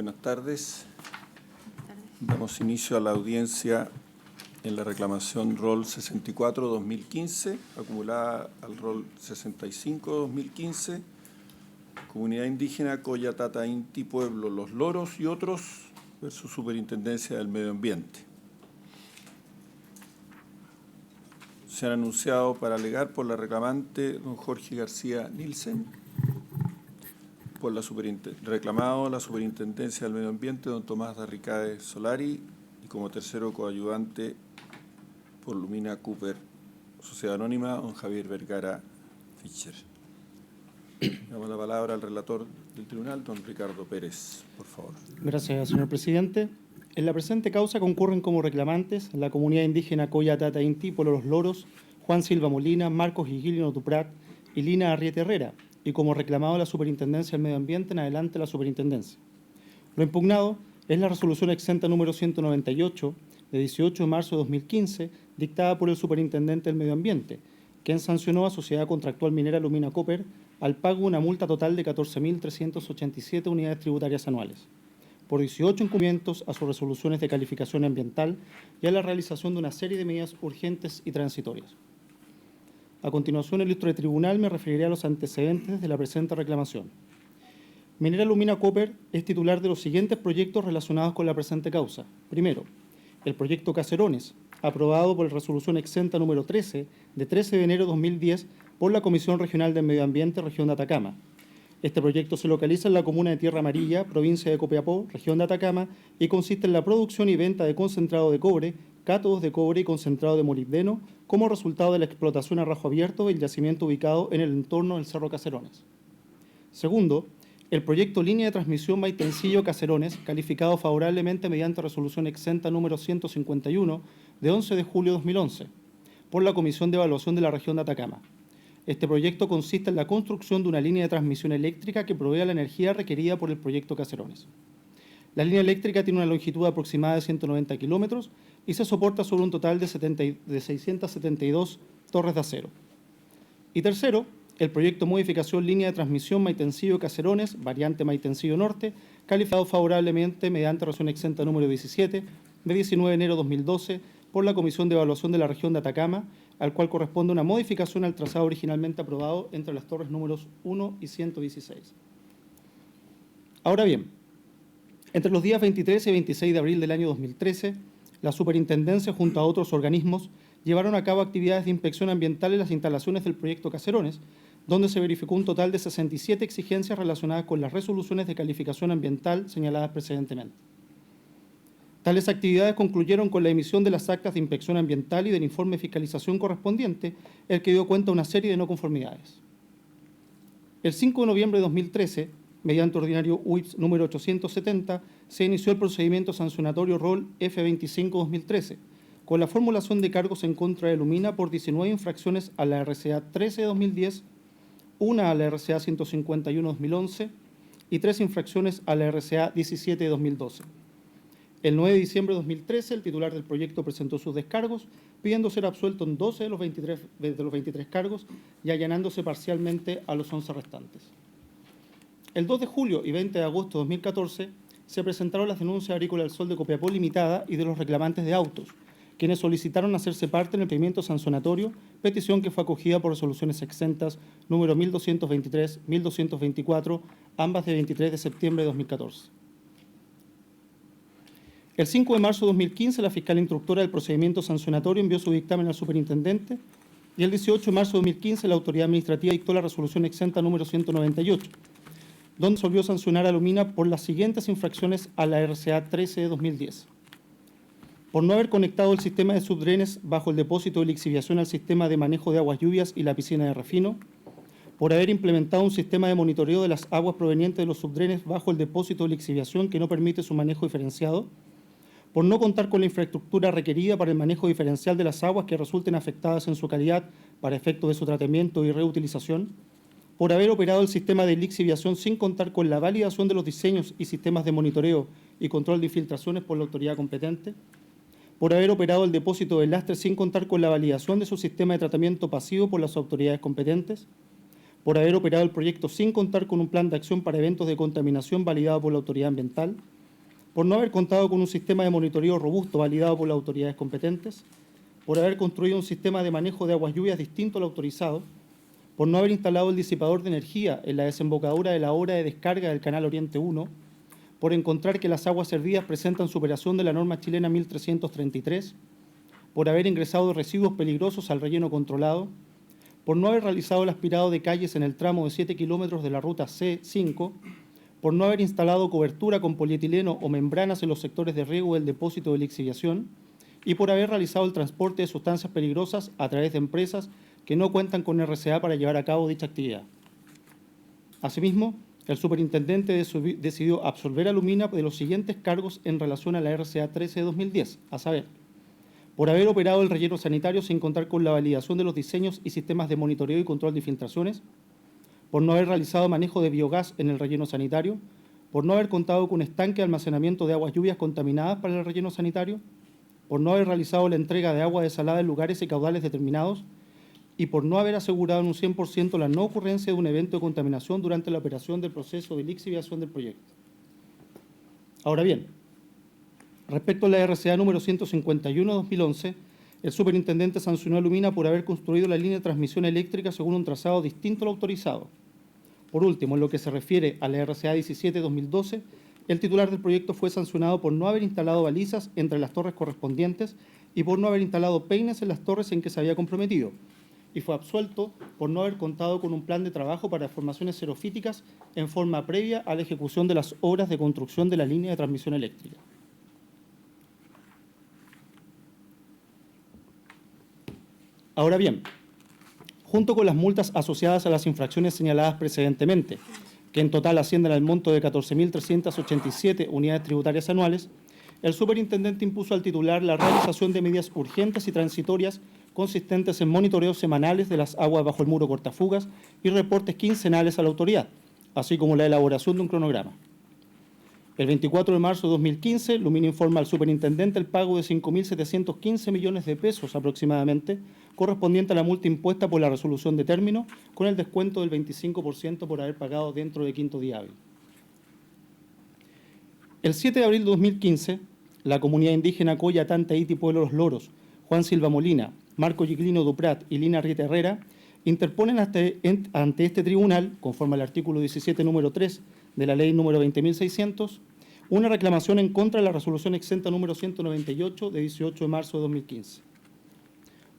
Buenas tardes. Damos inicio a la audiencia en la reclamación rol 64-2015, acumulada al rol 65-2015, Comunidad Indígena Coya-Tata Inti, Pueblo Los Loros y otros, versus Superintendencia del Medio Ambiente. Se han anunciado para alegar por la reclamante don Jorge García Nielsen, por la reclamado la Superintendencia del Medio Ambiente don Tomás Darricae Solari y como tercero coayudante por Lumina Cooper, Sociedad Anónima, don Javier Vergara Fischer. Damos la palabra al relator del tribunal, don Ricardo Pérez, por favor. Gracias, señor presidente. En la presente causa concurren como reclamantes la comunidad indígena Coya-Tata Inti, Pueblo Los Loros, Juan Silva Molina, Marcos Higilio Tuprat y Lina Arrieta Herrera, y como reclamado la Superintendencia del Medio Ambiente, en adelante la Superintendencia. Lo impugnado es la resolución exenta número 198 de 18 de marzo de 2015, dictada por el Superintendente del Medio Ambiente, quien sancionó a Sociedad Contractual Minera Lumina Copper al pago de una multa total de 14.387 unidades tributarias anuales, por 18 incumplimientos a sus resoluciones de calificación ambiental y a la realización de una serie de medidas urgentes y transitorias. A continuación, el ilustro tribunal me referiré a los antecedentes de la presente reclamación. Minera Lumina Copper es titular de los siguientes proyectos relacionados con la presente causa. Primero, el proyecto Caserones, aprobado por la resolución exenta número 13 de 13 de enero de 2010 por la Comisión Regional del Medio Ambiente, Región de Atacama. Este proyecto se localiza en la comuna de Tierra Amarilla, provincia de Copiapó, Región de Atacama, y consiste en la producción y venta de concentrado de cobre, cátodos de cobre y concentrado de molibdeno como resultado de la explotación a rajo abierto del yacimiento ubicado en el entorno del Cerro Caserones. Segundo, el proyecto Línea de Transmisión Maitencillo-Caserones, calificado favorablemente mediante resolución exenta número 151 de 11 de julio de 2011 por la Comisión de Evaluación de la Región de Atacama. Este proyecto consiste en la construcción de una línea de transmisión eléctrica que provea la energía requerida por el proyecto Caserones. La línea eléctrica tiene una longitud aproximada de 190 kilómetros y se soporta sobre un total de 672 torres de acero. Y tercero, el proyecto Modificación Línea de Transmisión Maitencillo-Caserones, variante Maitencillo Norte, calificado favorablemente mediante resolución exenta número 17 de 19 de enero de 2012 por la Comisión de Evaluación de la Región de Atacama, al cual corresponde una modificación al trazado originalmente aprobado entre las torres números 1 y 116. Ahora bien, entre los días 23 y 26 de abril del año 2013, la Superintendencia, junto a otros organismos, llevaron a cabo actividades de inspección ambiental en las instalaciones del proyecto Caserones, donde se verificó un total de 67 exigencias relacionadas con las resoluciones de calificación ambiental señaladas precedentemente. Tales actividades concluyeron con la emisión de las actas de inspección ambiental y del informe de fiscalización correspondiente, el que dio cuenta de una serie de no conformidades. El 5 de noviembre de 2013, mediante ordinario UIPS número 870, se inició el procedimiento sancionatorio rol F25-2013, con la formulación de cargos en contra de Lumina por 19 infracciones a la RCA 13-2010, una a la RCA 151-2011 y 3 infracciones a la RCA 17-2012. El 9 de diciembre de 2013, el titular del proyecto presentó sus descargos, pidiendo ser absuelto en 12 de los 23 cargos y allanándose parcialmente a los 11 restantes. El 2 de julio y 20 de agosto de 2014 se presentaron las denuncias Agrícola del Sol de Copiapó Limitada y de los reclamantes de autos, quienes solicitaron hacerse parte en el pedimento sancionatorio, petición que fue acogida por resoluciones exentas número 1223, 1224, ambas de 23 de septiembre de 2014. El 5 de marzo de 2015, la fiscal instructora del procedimiento sancionatorio envió su dictamen al superintendente y el 18 de marzo de 2015 la autoridad administrativa dictó la resolución exenta número 198, donde resolvió sancionar a Lumina por las siguientes infracciones a la RCA 13 de 2010. Por no haber conectado el sistema de subdrenes bajo el depósito de lixiviación al sistema de manejo de aguas lluvias y la piscina de refino, por haber implementado un sistema de monitoreo de las aguas provenientes de los subdrenes bajo el depósito de lixiviación que no permite su manejo diferenciado, por no contar con la infraestructura requerida para el manejo diferencial de las aguas que resulten afectadas en su calidad para efectos de su tratamiento y reutilización, por haber operado el sistema de lixiviación sin contar con la validación de los diseños y sistemas de monitoreo y control de infiltraciones por la autoridad competente, por haber operado el depósito de lastre sin contar con la validación de su sistema de tratamiento pasivo por las autoridades competentes, por haber operado el proyecto sin contar con un plan de acción para eventos de contaminación validado por la autoridad ambiental, por no haber contado con un sistema de monitoreo robusto validado por las autoridades competentes, por haber construido un sistema de manejo de aguas lluvias distinto al autorizado, por no haber instalado el disipador de energía en la desembocadura de la obra de descarga del Canal Oriente 1, por encontrar que las aguas servidas presentan superación de la norma chilena 1333, por haber ingresado residuos peligrosos al relleno controlado, por no haber realizado el aspirado de calles en el tramo de 7 kilómetros de la ruta C5, por no haber instalado cobertura con polietileno o membranas en los sectores de riego del depósito de lixiviación y por haber realizado el transporte de sustancias peligrosas a través de empresas que no cuentan con RCA para llevar a cabo dicha actividad. Asimismo, el superintendente decidió absolver a Lumina de los siguientes cargos en relación a la RCA 13 de 2010, a saber, por haber operado el relleno sanitario sin contar con la validación de los diseños y sistemas de monitoreo y control de infiltraciones, por no haber realizado manejo de biogás en el relleno sanitario, por no haber contado con un estanque de almacenamiento de aguas lluvias contaminadas para el relleno sanitario, por no haber realizado la entrega de agua desalada en lugares y caudales determinados y por no haber asegurado en un 100% la no ocurrencia de un evento de contaminación durante la operación del proceso de lixiviación del proyecto. Ahora bien, respecto a la RCA número 151/2011, el superintendente sancionó a Lumina por haber construido la línea de transmisión eléctrica según un trazado distinto al autorizado. Por último, en lo que se refiere a la RCA 17/2012, el titular del proyecto fue sancionado por no haber instalado balizas entre las torres correspondientes y por no haber instalado peines en las torres en que se había comprometido, y fue absuelto por no haber contado con un plan de trabajo para formaciones xerofíticas en forma previa a la ejecución de las obras de construcción de la línea de transmisión eléctrica. Ahora bien, junto con las multas asociadas a las infracciones señaladas precedentemente, que en total ascienden al monto de 14.387 unidades tributarias anuales, el superintendente impuso al titular la realización de medidas urgentes y transitorias consistentes en monitoreos semanales de las aguas bajo el muro cortafugas y reportes quincenales a la autoridad, así como la elaboración de un cronograma. El 24 de marzo de 2015, Lumina informa al superintendente el pago de 5.715 millones de pesos aproximadamente, correspondiente a la multa impuesta por la resolución de término, con el descuento del 25% por haber pagado dentro de quinto día hábil. El 7 de abril de 2015, la comunidad indígena Coya Tanta Iti Pueblo Los Loros, Juan Silva Molina, Marco Giglino Duprat y Lina Arrieta Herrera interponen ante este tribunal, conforme al artículo 17, número 3 de la ley número 20.600, una reclamación en contra de la resolución exenta número 198 de 18 de marzo de 2015.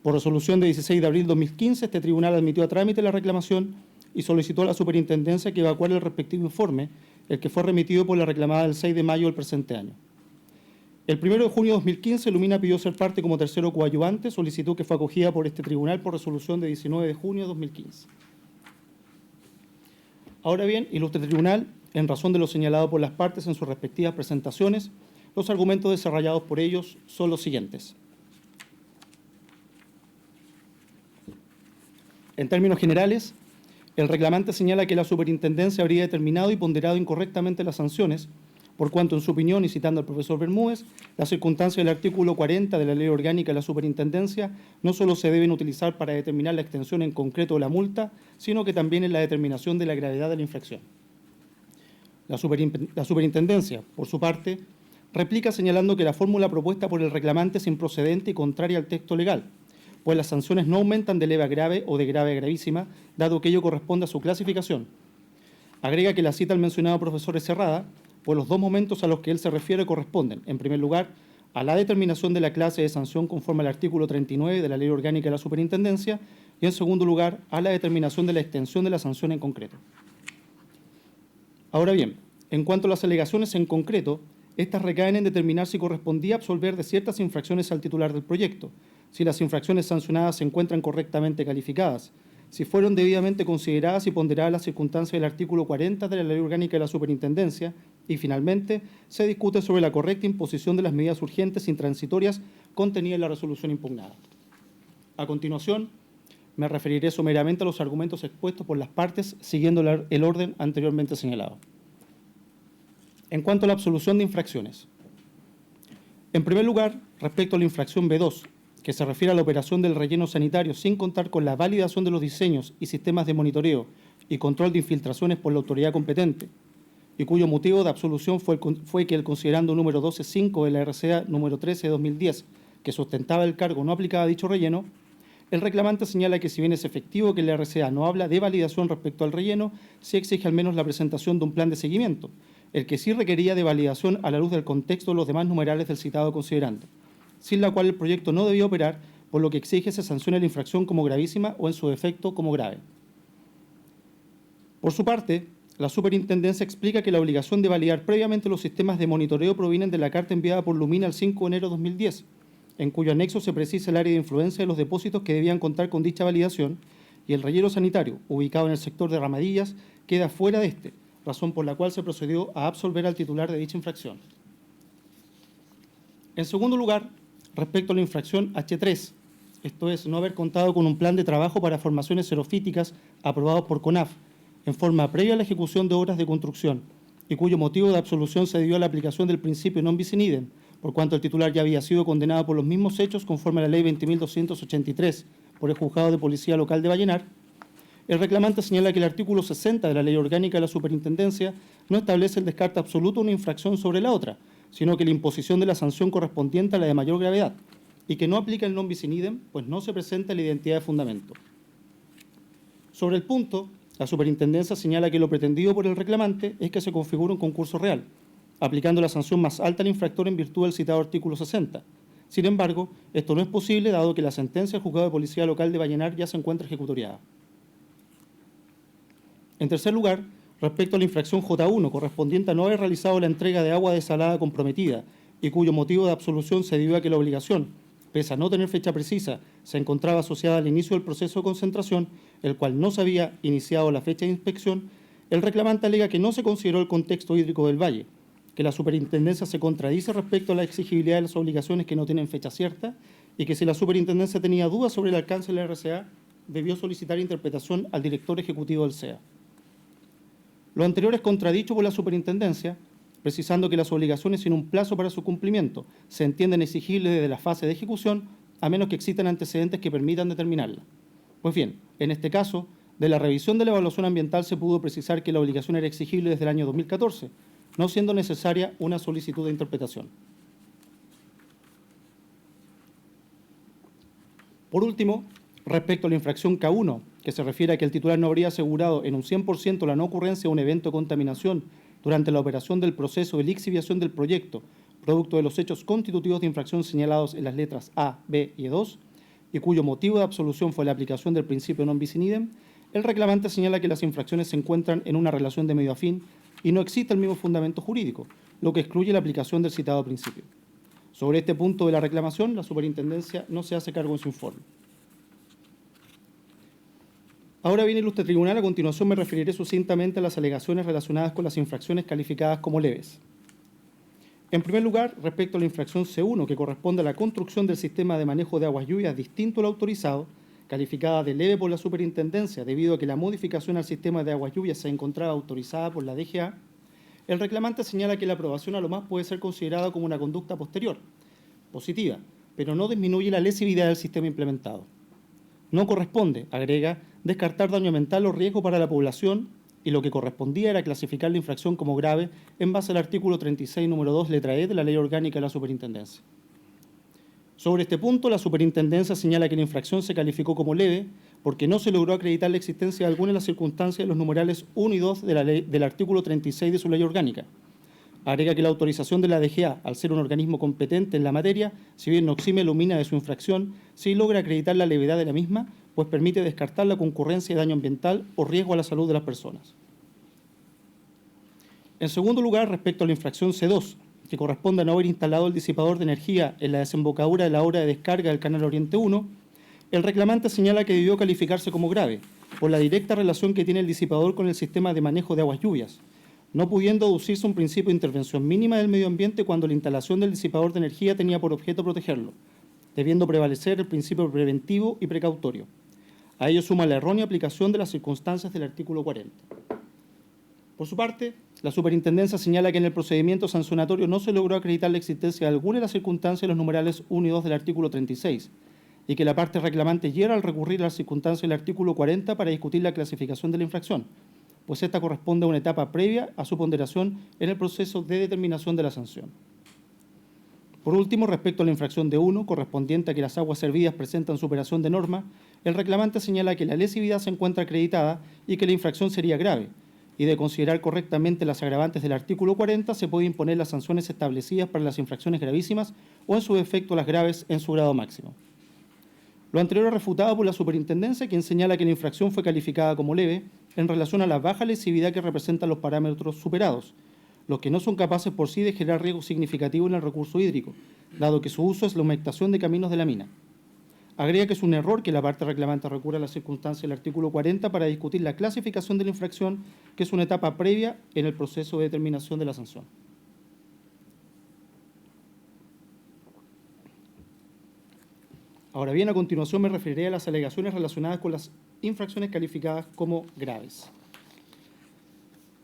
Por resolución de 16 de abril de 2015, este tribunal admitió a trámite la reclamación y solicitó a la superintendencia que evacuara el respectivo informe, el que fue remitido por la reclamada el 6 de mayo del presente año. El 1 de junio de 2015, Lumina pidió ser parte como tercero coadyuvante, solicitó que fue acogida por este tribunal por resolución de 19 de junio de 2015. Ahora bien, ilustre tribunal, en razón de lo señalado por las partes en sus respectivas presentaciones, los argumentos desarrollados por ellos son los siguientes. En términos generales, el reclamante señala que la superintendencia habría determinado y ponderado incorrectamente las sanciones, por cuanto, en su opinión, y citando al profesor Bermúdez, las circunstancias del artículo 40 de la Ley Orgánica de la Superintendencia no solo se deben utilizar para determinar la extensión en concreto de la multa, sino que también en la determinación de la gravedad de la infracción. La Superintendencia, por su parte, replica señalando que la fórmula propuesta por el reclamante es improcedente y contraria al texto legal, pues las sanciones no aumentan de leve a grave o de grave a gravísima, dado que ello corresponde a su clasificación. Agrega que la cita al mencionado profesor es cerrada, pues los dos momentos a los que él se refiere corresponden, en primer lugar, a la determinación de la clase de sanción conforme al artículo 39 de la Ley Orgánica de la Superintendencia y, en segundo lugar, a la determinación de la extensión de la sanción en concreto. Ahora bien, en cuanto a las alegaciones en concreto, estas recaen en determinar si correspondía absolver de ciertas infracciones al titular del proyecto, si las infracciones sancionadas se encuentran correctamente calificadas, si fueron debidamente consideradas y ponderadas las circunstancias del artículo 40 de la Ley Orgánica de la Superintendencia y, finalmente, se discute sobre la correcta imposición de las medidas urgentes y transitorias contenidas en la resolución impugnada. A continuación, me referiré someramente a los argumentos expuestos por las partes, siguiendo el orden anteriormente señalado. En cuanto a la absolución de infracciones. En primer lugar, respecto a la infracción B2, que se refiere a la operación del relleno sanitario sin contar con la validación de los diseños y sistemas de monitoreo y control de infiltraciones por la autoridad competente, y cuyo motivo de absolución fue que el considerando número 12.5 de la RCA número 13 de 2010, que sustentaba el cargo, no aplicaba dicho relleno, el reclamante señala que si bien es efectivo que la RCA no habla de validación respecto al relleno, sí exige al menos la presentación de un plan de seguimiento, el que sí requería de validación a la luz del contexto de los demás numerales del citado considerando, sin la cual el proyecto no debía operar, por lo que exige se sancione la infracción como gravísima o en su defecto como grave. Por su parte, la Superintendencia explica que la obligación de validar previamente los sistemas de monitoreo provienen de la carta enviada por Lumina el 5 de enero de 2010, en cuyo anexo se precisa el área de influencia de los depósitos que debían contar con dicha validación, y el relleno sanitario, ubicado en el sector de Ramadillas, queda fuera de este, razón por la cual se procedió a absolver al titular de dicha infracción. En segundo lugar, respecto a la infracción H3, esto es, no haber contado con un plan de trabajo para formaciones xerofíticas aprobados por CONAF, en forma previa a la ejecución de obras de construcción, y cuyo motivo de absolución se debió a la aplicación del principio non bis in idem, por cuanto el titular ya había sido condenado por los mismos hechos conforme a la Ley 20.283 por el Juzgado de Policía Local de Vallenar, el reclamante señala que el artículo 60 de la Ley Orgánica de la Superintendencia no establece el descarte absoluto de una infracción sobre la otra, sino que la imposición de la sanción correspondiente a la de mayor gravedad, y que no aplica el non bis in idem, pues no se presenta la identidad de fundamento. Sobre el punto, la Superintendencia señala que lo pretendido por el reclamante es que se configure un concurso real, aplicando la sanción más alta al infractor en virtud del citado artículo 60. Sin embargo, esto no es posible dado que la sentencia del Juzgado de Policía Local de Vallenar ya se encuentra ejecutoriada. En tercer lugar, respecto a la infracción J1, correspondiente a no haber realizado la entrega de agua desalada comprometida y cuyo motivo de absolución se debió a que la obligación, pese a no tener fecha precisa, se encontraba asociada al inicio del proceso de concentración, el cual no se había iniciado la fecha de inspección, el reclamante alega que no se consideró el contexto hídrico del valle, que la Superintendencia se contradice respecto a la exigibilidad de las obligaciones que no tienen fecha cierta y que si la Superintendencia tenía dudas sobre el alcance de la RCA, debió solicitar interpretación al director ejecutivo del SEA. Lo anterior es contradicho por la Superintendencia, precisando que las obligaciones sin un plazo para su cumplimiento se entienden exigibles desde la fase de ejecución, a menos que existan antecedentes que permitan determinarla. Pues bien, en este caso, de la revisión de la evaluación ambiental se pudo precisar que la obligación era exigible desde el año 2014, no siendo necesaria una solicitud de interpretación. Por último, respecto a la infracción K1, que se refiere a que el titular no habría asegurado en un 100% la no ocurrencia de un evento de contaminación durante la operación del proceso de lixiviación del proyecto, producto de los hechos constitutivos de infracción señalados en las letras A, B y E2, y cuyo motivo de absolución fue la aplicación del principio non bis in idem, el reclamante señala que las infracciones se encuentran en una relación de medio a fin y no existe el mismo fundamento jurídico, lo que excluye la aplicación del citado principio. Sobre este punto de la reclamación, la Superintendencia no se hace cargo en su informe. Ahora bien, ilustre tribunal, a continuación me referiré sucintamente a las alegaciones relacionadas con las infracciones calificadas como leves. En primer lugar, respecto a la infracción C1, que corresponde a la construcción del sistema de manejo de aguas lluvias distinto al autorizado, calificada de leve por la Superintendencia debido a que la modificación al sistema de aguas lluvias se encontraba autorizada por la DGA, el reclamante señala que la aprobación a lo más puede ser considerada como una conducta posterior, positiva, pero no disminuye la lesividad del sistema implementado. No corresponde, agrega, descartar daño mental o riesgo para la población y lo que correspondía era clasificar la infracción como grave en base al artículo 36, número 2, letra E de la Ley Orgánica de la Superintendencia. Sobre este punto, la Superintendencia señala que la infracción se calificó como leve porque no se logró acreditar la existencia de alguna de las circunstancias de los numerales 1 y 2 de la ley, del artículo 36 de su Ley Orgánica. Agrega que la autorización de la DGA, al ser un organismo competente en la materia, si bien no exime a Lumina de su infracción, sí logra acreditar la levedad de la misma, pues permite descartar la concurrencia de daño ambiental o riesgo a la salud de las personas. En segundo lugar, respecto a la infracción C2, que corresponde a no haber instalado el disipador de energía en la desembocadura de la obra de descarga del Canal Oriente 1, el reclamante señala que debió calificarse como grave, por la directa relación que tiene el disipador con el sistema de manejo de aguas lluvias, no pudiendo aducirse un principio de intervención mínima del medio ambiente cuando la instalación del disipador de energía tenía por objeto protegerlo, debiendo prevalecer el principio preventivo y precautorio. A ello suma la errónea aplicación de las circunstancias del artículo 40. Por su parte, la Superintendencia señala que en el procedimiento sancionatorio no se logró acreditar la existencia de alguna de las circunstancias de los numerales 1 y 2 del artículo 36, y que la parte reclamante hiera al recurrir a las circunstancias del artículo 40 para discutir la clasificación de la infracción, pues esta corresponde a una etapa previa a su ponderación en el proceso de determinación de la sanción. Por último, respecto a la infracción de 1, correspondiente a que las aguas servidas presentan superación de norma, el reclamante señala que la lesividad se encuentra acreditada y que la infracción sería grave, y de considerar correctamente las agravantes del artículo 40, se puede imponer las sanciones establecidas para las infracciones gravísimas o, en su defecto, las graves en su grado máximo. Lo anterior es refutado por la Superintendencia, quien señala que la infracción fue calificada como leve en relación a la baja lesividad que representan los parámetros superados, los que no son capaces por sí de generar riesgo significativo en el recurso hídrico, dado que su uso es la humectación de caminos de la mina. Agrega que es un error que la parte reclamante recurra a las circunstancias del artículo 40 para discutir la clasificación de la infracción, que es una etapa previa en el proceso de determinación de la sanción. Ahora bien, a continuación me referiré a las alegaciones relacionadas con las infracciones calificadas como graves.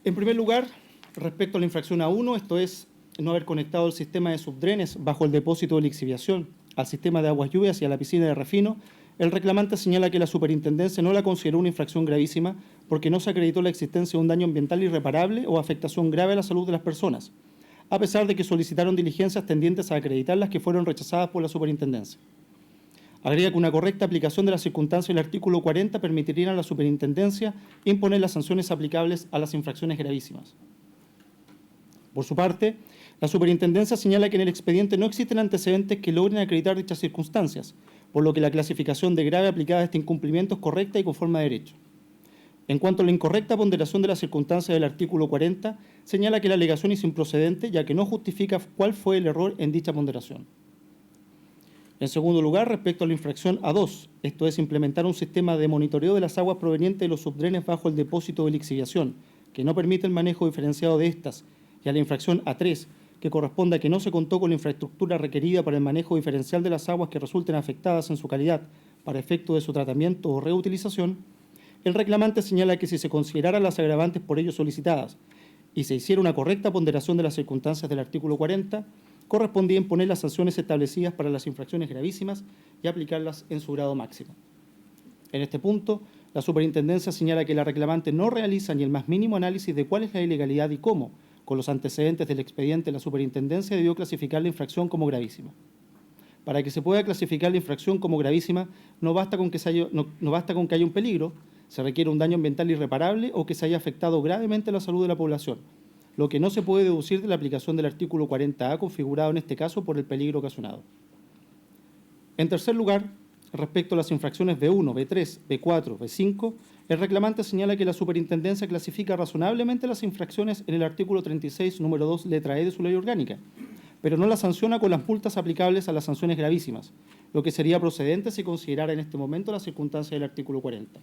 En primer lugar, respecto a la infracción A1, esto es no haber conectado el sistema de subdrenes bajo el depósito de lixiviación al sistema de aguas lluvias y a la piscina de refino, el reclamante señala que la Superintendencia no la consideró una infracción gravísima porque no se acreditó la existencia de un daño ambiental irreparable o afectación grave a la salud de las personas, a pesar de que solicitaron diligencias tendientes a acreditar las que fueron rechazadas por la Superintendencia. Agrega que una correcta aplicación de las circunstancias del artículo 40 permitiría a la Superintendencia imponer las sanciones aplicables a las infracciones gravísimas. Por su parte, la Superintendencia señala que en el expediente no existen antecedentes que logren acreditar dichas circunstancias, por lo que la clasificación de grave aplicada a este incumplimiento es correcta y conforme a derecho. En cuanto a la incorrecta ponderación de las circunstancias del artículo 40, señala que la alegación es improcedente, ya que no justifica cuál fue el error en dicha ponderación. En segundo lugar, respecto a la infracción A2, esto es implementar un sistema de monitoreo de las aguas provenientes de los subdrenes bajo el depósito de lixiviación, que no permite el manejo diferenciado de estas, y a la infracción A3, que corresponde a que no se contó con la infraestructura requerida para el manejo diferencial de las aguas que resulten afectadas en su calidad para efecto de su tratamiento o reutilización, el reclamante señala que si se consideraran las agravantes por ellos solicitadas y se hiciera una correcta ponderación de las circunstancias del artículo 40, correspondía imponer las sanciones establecidas para las infracciones gravísimas y aplicarlas en su grado máximo. En este punto, la Superintendencia señala que la reclamante no realiza ni el más mínimo análisis de cuál es la ilegalidad y cómo, con los antecedentes del expediente, la Superintendencia debió clasificar la infracción como gravísima. Para que se pueda clasificar la infracción como gravísima, no basta con que haya un peligro, se requiere un daño ambiental irreparable o que se haya afectado gravemente la salud de la población, lo que no se puede deducir de la aplicación del artículo 40A, configurado en este caso por el peligro ocasionado. En tercer lugar, respecto a las infracciones B1, B3, B4, B5, el reclamante señala que la Superintendencia clasifica razonablemente las infracciones en el artículo 36, número 2, letra E de su ley orgánica, pero no las sanciona con las multas aplicables a las sanciones gravísimas, lo que sería procedente si considerara en este momento las circunstancias del artículo 40.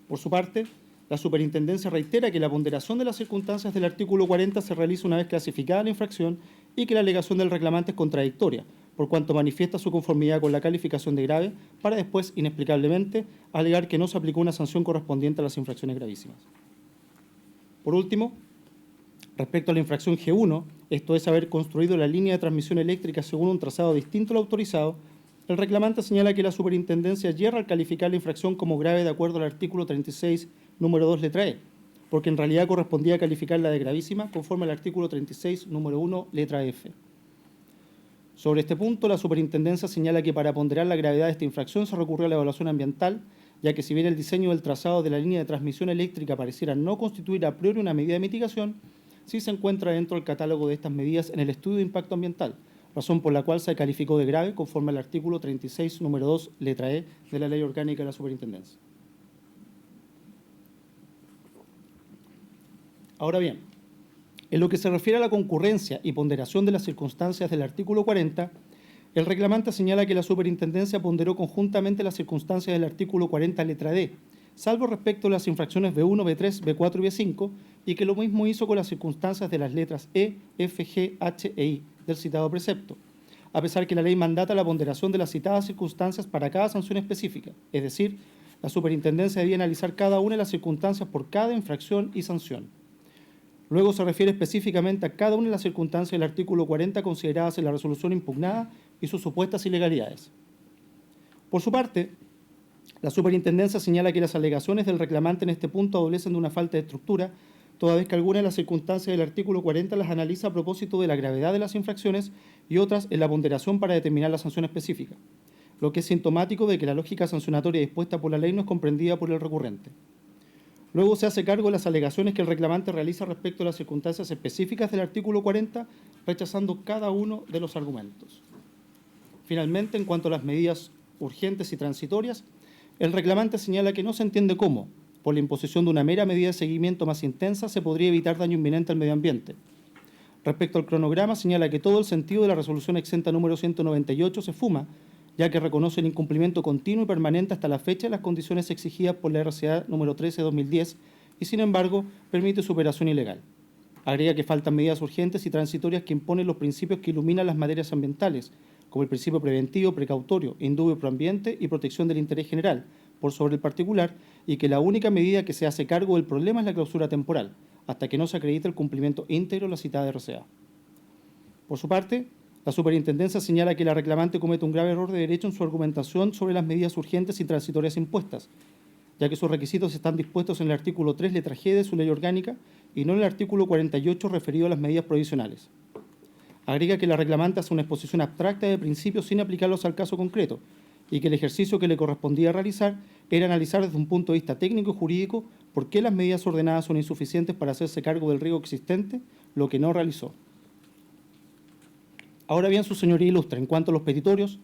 Por su parte, la Superintendencia reitera que la ponderación de las circunstancias del artículo 40 se realiza una vez clasificada la infracción y que la alegación del reclamante es contradictoria, por cuanto manifiesta su conformidad con la calificación de grave, para después, inexplicablemente, alegar que no se aplicó una sanción correspondiente a las infracciones gravísimas. Por último, respecto a la infracción G1, esto es haber construido la línea de transmisión eléctrica según un trazado distinto al autorizado, el reclamante señala que la Superintendencia yerra al calificar la infracción como grave de acuerdo al artículo 36, número 2, letra E, porque en realidad correspondía a calificarla de gravísima conforme al artículo 36, número 1, letra F. Sobre este punto, la Superintendencia señala que para ponderar la gravedad de esta infracción se recurrió a la evaluación ambiental, ya que si bien el diseño del trazado de la línea de transmisión eléctrica pareciera no constituir a priori una medida de mitigación, sí se encuentra dentro del catálogo de estas medidas en el estudio de impacto ambiental, razón por la cual se calificó de grave conforme al artículo 36, número 2, letra E de la Ley Orgánica de la Superintendencia. Ahora bien, en lo que se refiere a la concurrencia y ponderación de las circunstancias del artículo 40, el reclamante señala que la Superintendencia ponderó conjuntamente las circunstancias del artículo 40, letra D, salvo respecto a las infracciones B1, B3, B4 y B5, y que lo mismo hizo con las circunstancias de las letras E, F, G, H e I del citado precepto, a pesar que la ley mandata la ponderación de las citadas circunstancias para cada sanción específica, es decir, la Superintendencia debía analizar cada una de las circunstancias por cada infracción y sanción. Luego se refiere específicamente a cada una de las circunstancias del artículo 40 consideradas en la resolución impugnada y sus supuestas ilegalidades. Por su parte, La superintendencia señala que las alegaciones del reclamante en este punto adolecen de una falta de estructura, toda vez que algunas de las circunstancias del artículo 40 las analiza a propósito de la gravedad de las infracciones y otras en la ponderación para determinar la sanción específica, lo que es sintomático de que la lógica sancionatoria dispuesta por la ley no es comprendida por el recurrente. Luego se hace cargo de las alegaciones que el reclamante realiza respecto a las circunstancias específicas del artículo 40, rechazando cada uno de los argumentos. Finalmente, en cuanto a las medidas urgentes y transitorias, el reclamante señala que no se entiende cómo, por la imposición de una mera medida de seguimiento más intensa, se podría evitar daño inminente al medio ambiente. Respecto al cronograma, señala que todo el sentido de la resolución exenta número 198 se fuma, ya que reconoce el incumplimiento continuo y permanente hasta la fecha de las condiciones exigidas por la RCA número 13/2010 y, sin embargo, permite su operación ilegal. Agrega que faltan medidas urgentes y transitorias que imponen los principios que iluminan las materias ambientales, como el principio preventivo, precautorio, indubio pro ambiente y protección del interés general, por sobre el particular, y que la única medida que se hace cargo del problema es la clausura temporal, hasta que no se acredite el cumplimiento íntegro de la citada RCA. Por su parte, la superintendencia señala que la reclamante comete un grave error de derecho en su argumentación sobre las medidas urgentes y transitorias impuestas, ya que sus requisitos están dispuestos en el artículo 3, letra G de su ley orgánica, y no en el artículo 48 referido a las medidas provisionales. Agrega que la reclamante hace una exposición abstracta de principios sin aplicarlos al caso concreto, y que el ejercicio que le correspondía realizar era analizar desde un punto de vista técnico y jurídico por qué las medidas ordenadas son insuficientes para hacerse cargo del riesgo existente, lo que no realizó. Ahora bien, su señoría ilustra, en cuanto a los petitorios,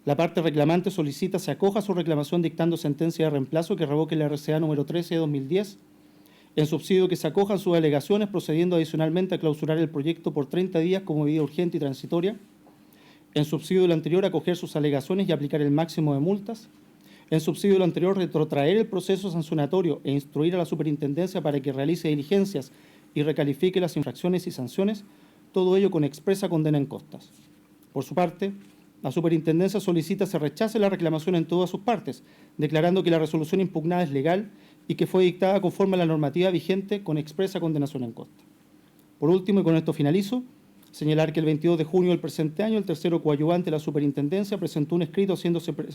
la parte reclamante solicita se acoja a su reclamación dictando sentencia de reemplazo que revoque la RCA número 13/2010, en subsidio que se acojan sus alegaciones procediendo adicionalmente a clausurar el proyecto por 30 días como medida urgente y transitoria, en subsidio de lo anterior acoger sus alegaciones y aplicar el máximo de multas, en subsidio de lo anterior retrotraer el proceso sancionatorio e instruir a la superintendencia para que realice diligencias y recalifique las infracciones y sanciones, todo ello con expresa condena en costas. Por su parte, la superintendencia solicita se rechace la reclamación en todas sus partes, declarando que la resolución impugnada es legal y que fue dictada conforme a la normativa vigente con expresa condenación en costa. Por último, y con esto finalizo, señalar que el 22 de junio del presente año el tercero coadyuvante de la superintendencia presentó un escrito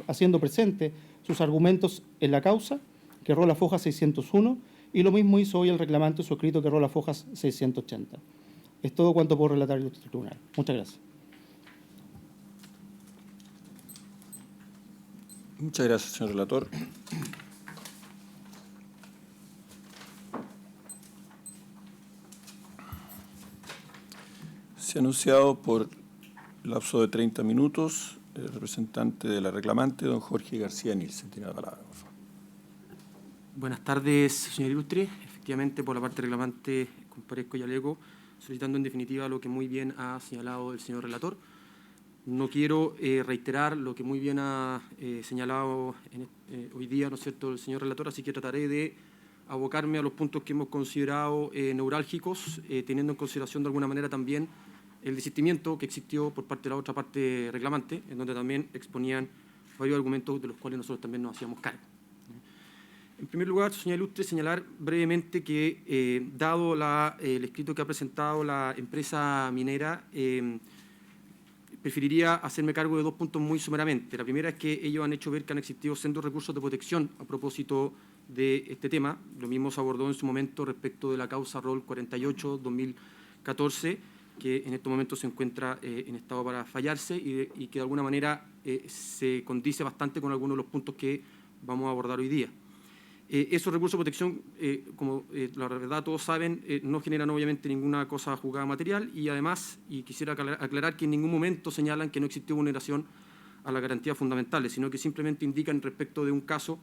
haciendo presente sus argumentos en la causa, que erró la foja 601, y lo mismo hizo hoy el reclamante en su escrito que erró las fojas 680. Es todo cuanto puedo relatar en el tribunal. Muchas gracias. Muchas gracias, señor relator. Se ha anunciado por lapso de 30 minutos el representante de la reclamante, don Jorge García Nielsen. Tiene la palabra, por favor. Buenas tardes, señor Ilustre. Efectivamente, por la parte reclamante, comparezco y alego, solicitando en definitiva lo que muy bien ha señalado el señor relator. No quiero reiterar lo que muy bien ha señalado hoy día, ¿no es cierto?, el señor relator, así que trataré de abocarme a los puntos que hemos considerado neurálgicos, teniendo en consideración de alguna manera también el desistimiento que existió por parte de la otra parte reclamante, en donde también exponían varios argumentos de los cuales nosotros también nos hacíamos cargo. En primer lugar, señor Ilustre, señalar brevemente que, dado el escrito que ha presentado la empresa minera, preferiría hacerme cargo de dos puntos muy sumeramente. La primera es que ellos han hecho ver que han existido sendos recursos de protección a propósito de este tema. Lo mismo se abordó en su momento respecto de la causa ROL 48-2014, que en estos momentos se encuentra en estado para fallarse y que de alguna manera se condice bastante con algunos de los puntos que vamos a abordar hoy día. Esos recursos de protección, como la verdad todos saben, no generan obviamente ninguna cosa juzgada material y además, y quisiera aclarar que en ningún momento señalan que no existió vulneración a las garantías fundamentales, sino que simplemente indican respecto de un caso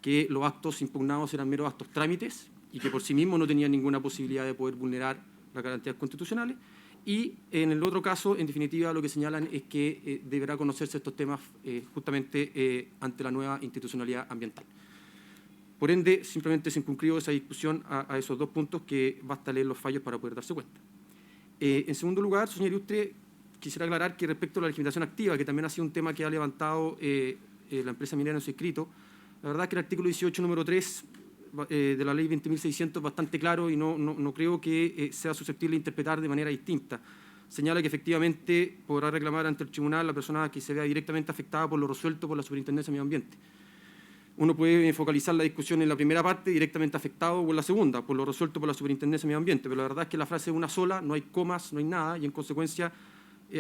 que los actos impugnados eran meros actos trámites y que por sí mismos no tenían ninguna posibilidad de poder vulnerar las garantías constitucionales. Y en el otro caso, en definitiva, lo que señalan es que deberá conocerse estos temas justamente ante la nueva institucionalidad ambiental. Por ende, simplemente se incurrió esa discusión a esos dos puntos que basta leer los fallos para poder darse cuenta. En segundo lugar, señor Ilustre, quisiera aclarar que respecto a la legislación activa, que también ha sido un tema que ha levantado la empresa minera en su escrito, la verdad es que el artículo 18, número 3 de la ley 20.600 es bastante claro y no creo que sea susceptible de interpretar de manera distinta. Señala que efectivamente podrá reclamar ante el tribunal la persona que se vea directamente afectada por lo resuelto por la Superintendencia de Medio Ambiente. uno puede focalizar la discusión en la primera parte, directamente afectado, o en la segunda, por lo resuelto por la Superintendencia de Medio Ambiente. Pero la verdad es que la frase es una sola, no hay comas, no hay nada, y en consecuencia,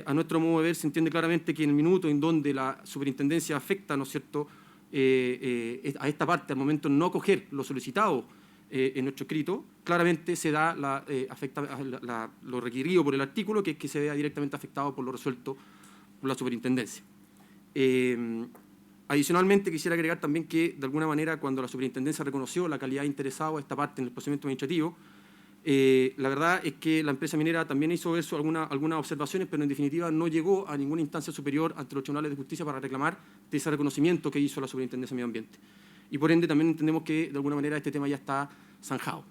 a nuestro modo de ver, se entiende claramente que en el minuto en donde la Superintendencia afecta, ¿no es cierto?, a esta parte, al momento de no acoger lo solicitado en nuestro escrito, claramente se da lo requerido por el artículo, que es que se vea directamente afectado por lo resuelto por la Superintendencia. Adicionalmente, quisiera agregar también que, de alguna manera, cuando la Superintendencia reconoció la calidad de interesado a esta parte en el procedimiento administrativo, la verdad es que la empresa minera también hizo eso, algunas observaciones, pero en definitiva no llegó a ninguna instancia superior ante los tribunales de justicia para reclamar de ese reconocimiento que hizo la Superintendencia de Medio Ambiente. Y por ende también entendemos que, de alguna manera, este tema ya está zanjado.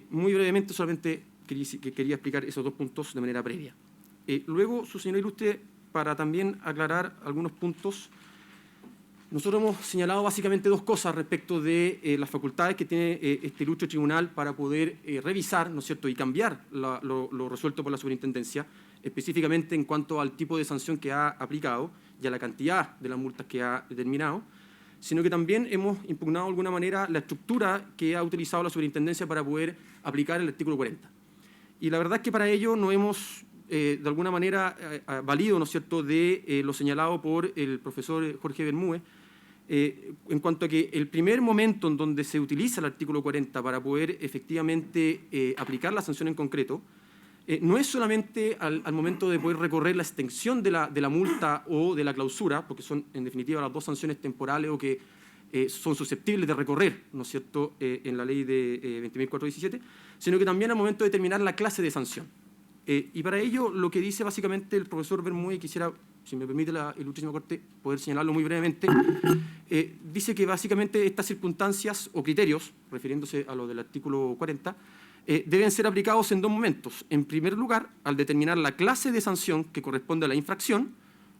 Muy brevemente, solamente quería explicar esos dos puntos de manera previa. Luego, su señor ilustre, para también aclarar algunos puntos, nosotros hemos señalado básicamente dos cosas respecto de las facultades que tiene este ilustre tribunal para poder revisar, ¿no es cierto?, y cambiar lo resuelto por la Superintendencia, específicamente en cuanto al tipo de sanción que ha aplicado y a la cantidad de las multas que ha determinado, sino que también hemos impugnado de alguna manera la estructura que ha utilizado la Superintendencia para poder aplicar el artículo 40. Y la verdad es que para ello no hemos, de alguna manera, valido, ¿no es cierto?, de lo señalado por el profesor Jorge Bermúdez, en cuanto a que el primer momento en donde se utiliza el artículo 40 para poder efectivamente aplicar la sanción en concreto, no es solamente al momento de poder recorrer la extensión de la multa o de la clausura, porque son en definitiva las dos sanciones temporales o que son susceptibles de recorrer, ¿no es cierto?, en la ley de 20.417, sino que también al momento de determinar la clase de sanción. Y para ello, lo que dice básicamente el profesor Bermúdez, quisiera, si me permite la ilustrísima Corte, poder señalarlo muy brevemente, dice que básicamente estas circunstancias o criterios, refiriéndose a lo del artículo 40, deben ser aplicados en dos momentos. En primer lugar, al determinar la clase de sanción que corresponde a la infracción,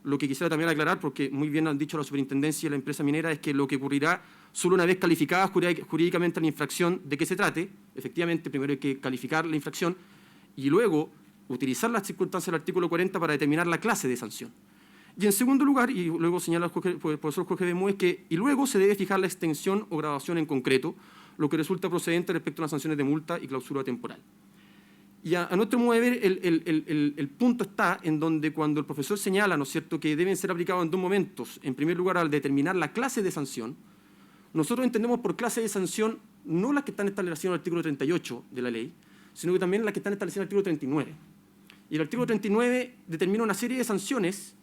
lo que quisiera también aclarar, porque muy bien han dicho la Superintendencia y la empresa minera, es que lo que ocurrirá solo una vez calificada jurídicamente la infracción de que se trate. Efectivamente, primero hay que calificar la infracción y luego utilizar las circunstancias del artículo 40 para determinar la clase de sanción. Y en segundo lugar, y luego señala el profesor Jorge Bermúdez, y luego se debe fijar la extensión o graduación en concreto, lo que resulta procedente respecto a las sanciones de multa y clausura temporal. Y a nuestro modo de ver, el punto está en donde cuando el profesor señala, ¿no es cierto?, que deben ser aplicados en dos momentos. En primer lugar, al determinar la clase de sanción, nosotros entendemos por clase de sanción no las que están establecidas en el artículo 38 de la ley, sino que también las que están establecidas en el artículo 39. Y el artículo 39 determina una serie de sanciones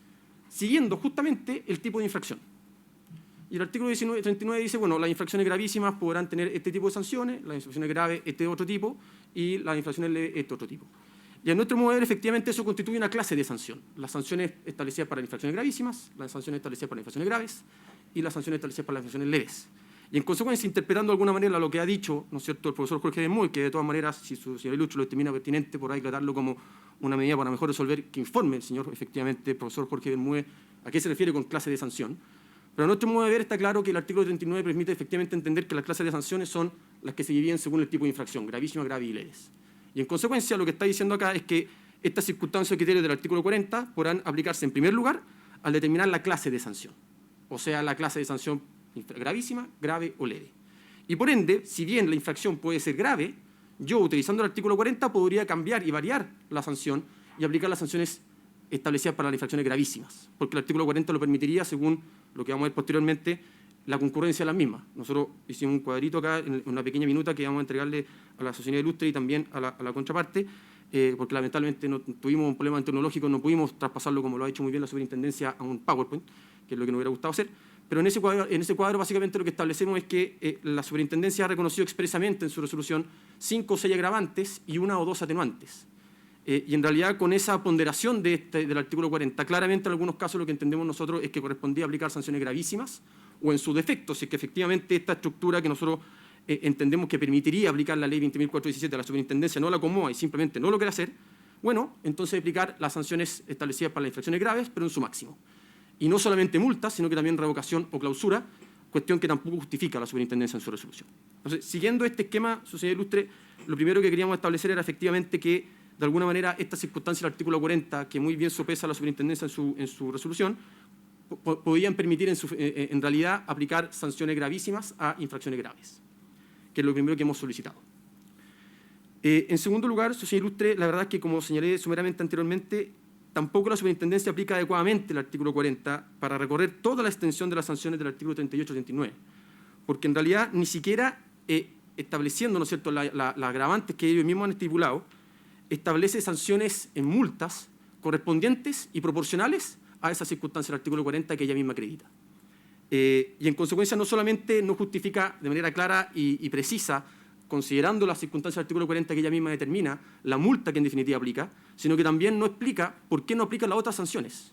siguiendo justamente el tipo de infracción. Y el artículo 39 dice, bueno, las infracciones gravísimas podrán tener este tipo de sanciones, las infracciones graves este otro tipo y las infracciones leves este otro tipo. Y a nuestro modo de ver, efectivamente, eso constituye una clase de sanción. Las sanciones establecidas para las infracciones gravísimas, las sanciones establecidas para las infracciones graves y las sanciones establecidas para las infracciones leves. Y en consecuencia, interpretando de alguna manera lo que ha dicho, ¿no es cierto?, el profesor Jorge Bermúdez, que de todas maneras, si su señor Ilustre lo determina pertinente, por ahí tratarlo como una medida para mejor resolver, que informe el señor, efectivamente, el profesor Jorge Bermúdez, a qué se refiere con clase de sanción. Pero a nuestro modo de ver está claro que el artículo 39 permite efectivamente entender que las clases de sanciones son las que se dividen según el tipo de infracción, gravísima, grave y leves. Y en consecuencia, lo que está diciendo acá es que estas circunstancias o criterios del artículo 40 podrán aplicarse en primer lugar al determinar la clase de sanción, o sea, la clase de sanción gravísima, grave o leve. Y por ende, si bien la infracción puede ser grave, yo, utilizando el artículo 40, podría cambiar y variar la sanción y aplicar las sanciones establecidas para las infracciones gravísimas, porque el artículo 40 lo permitiría, según lo que vamos a ver posteriormente, la concurrencia de las mismas. Nosotros hicimos un cuadrito acá, en una pequeña minuta, que vamos a entregarle a la sociedad ilustre y también a la contraparte, porque lamentablemente no tuvimos un problema tecnológico, no pudimos traspasarlo, como lo ha hecho muy bien la Superintendencia, a un PowerPoint, que es lo que nos hubiera gustado hacer. Pero en ese cuadro básicamente lo que establecemos es que la Superintendencia ha reconocido expresamente en su resolución 5 o 6 agravantes y 1 o 2 atenuantes. Y en realidad, con esa ponderación del artículo 40, claramente en algunos casos lo que entendemos nosotros es que correspondía aplicar sanciones gravísimas o en su defecto, si es que efectivamente esta estructura que nosotros entendemos que permitiría aplicar la ley 20.417 a la Superintendencia no la acomoda y simplemente no lo quiere hacer, bueno, entonces aplicar las sanciones establecidas para las infracciones graves, pero en su máximo. Y no solamente multas, sino que también revocación o clausura, cuestión que tampoco justifica la Superintendencia en su resolución. Entonces, siguiendo este esquema, su señor ilustre, lo primero que queríamos establecer era efectivamente que, de alguna manera, esta circunstancia del artículo 40, que muy bien sopesa la Superintendencia en su resolución, podían permitir en realidad aplicar sanciones gravísimas a infracciones graves, que es lo primero que hemos solicitado. En segundo lugar, señor ilustre, la verdad es que, como señalé sumeramente anteriormente, tampoco la superintendencia aplica adecuadamente el artículo 40 para recorrer toda la extensión de las sanciones del artículo 38 y 39, porque en realidad ni siquiera estableciendo, ¿no es cierto?, las agravantes que ellos mismos han estipulado, establece sanciones en multas correspondientes y proporcionales a esa circunstancia del artículo 40 que ella misma acredita. Y en consecuencia no solamente no justifica de manera clara y precisa, considerando las circunstancias del artículo 40 que ella misma determina, la multa que en definitiva aplica, sino que también no explica por qué no aplica las otras sanciones,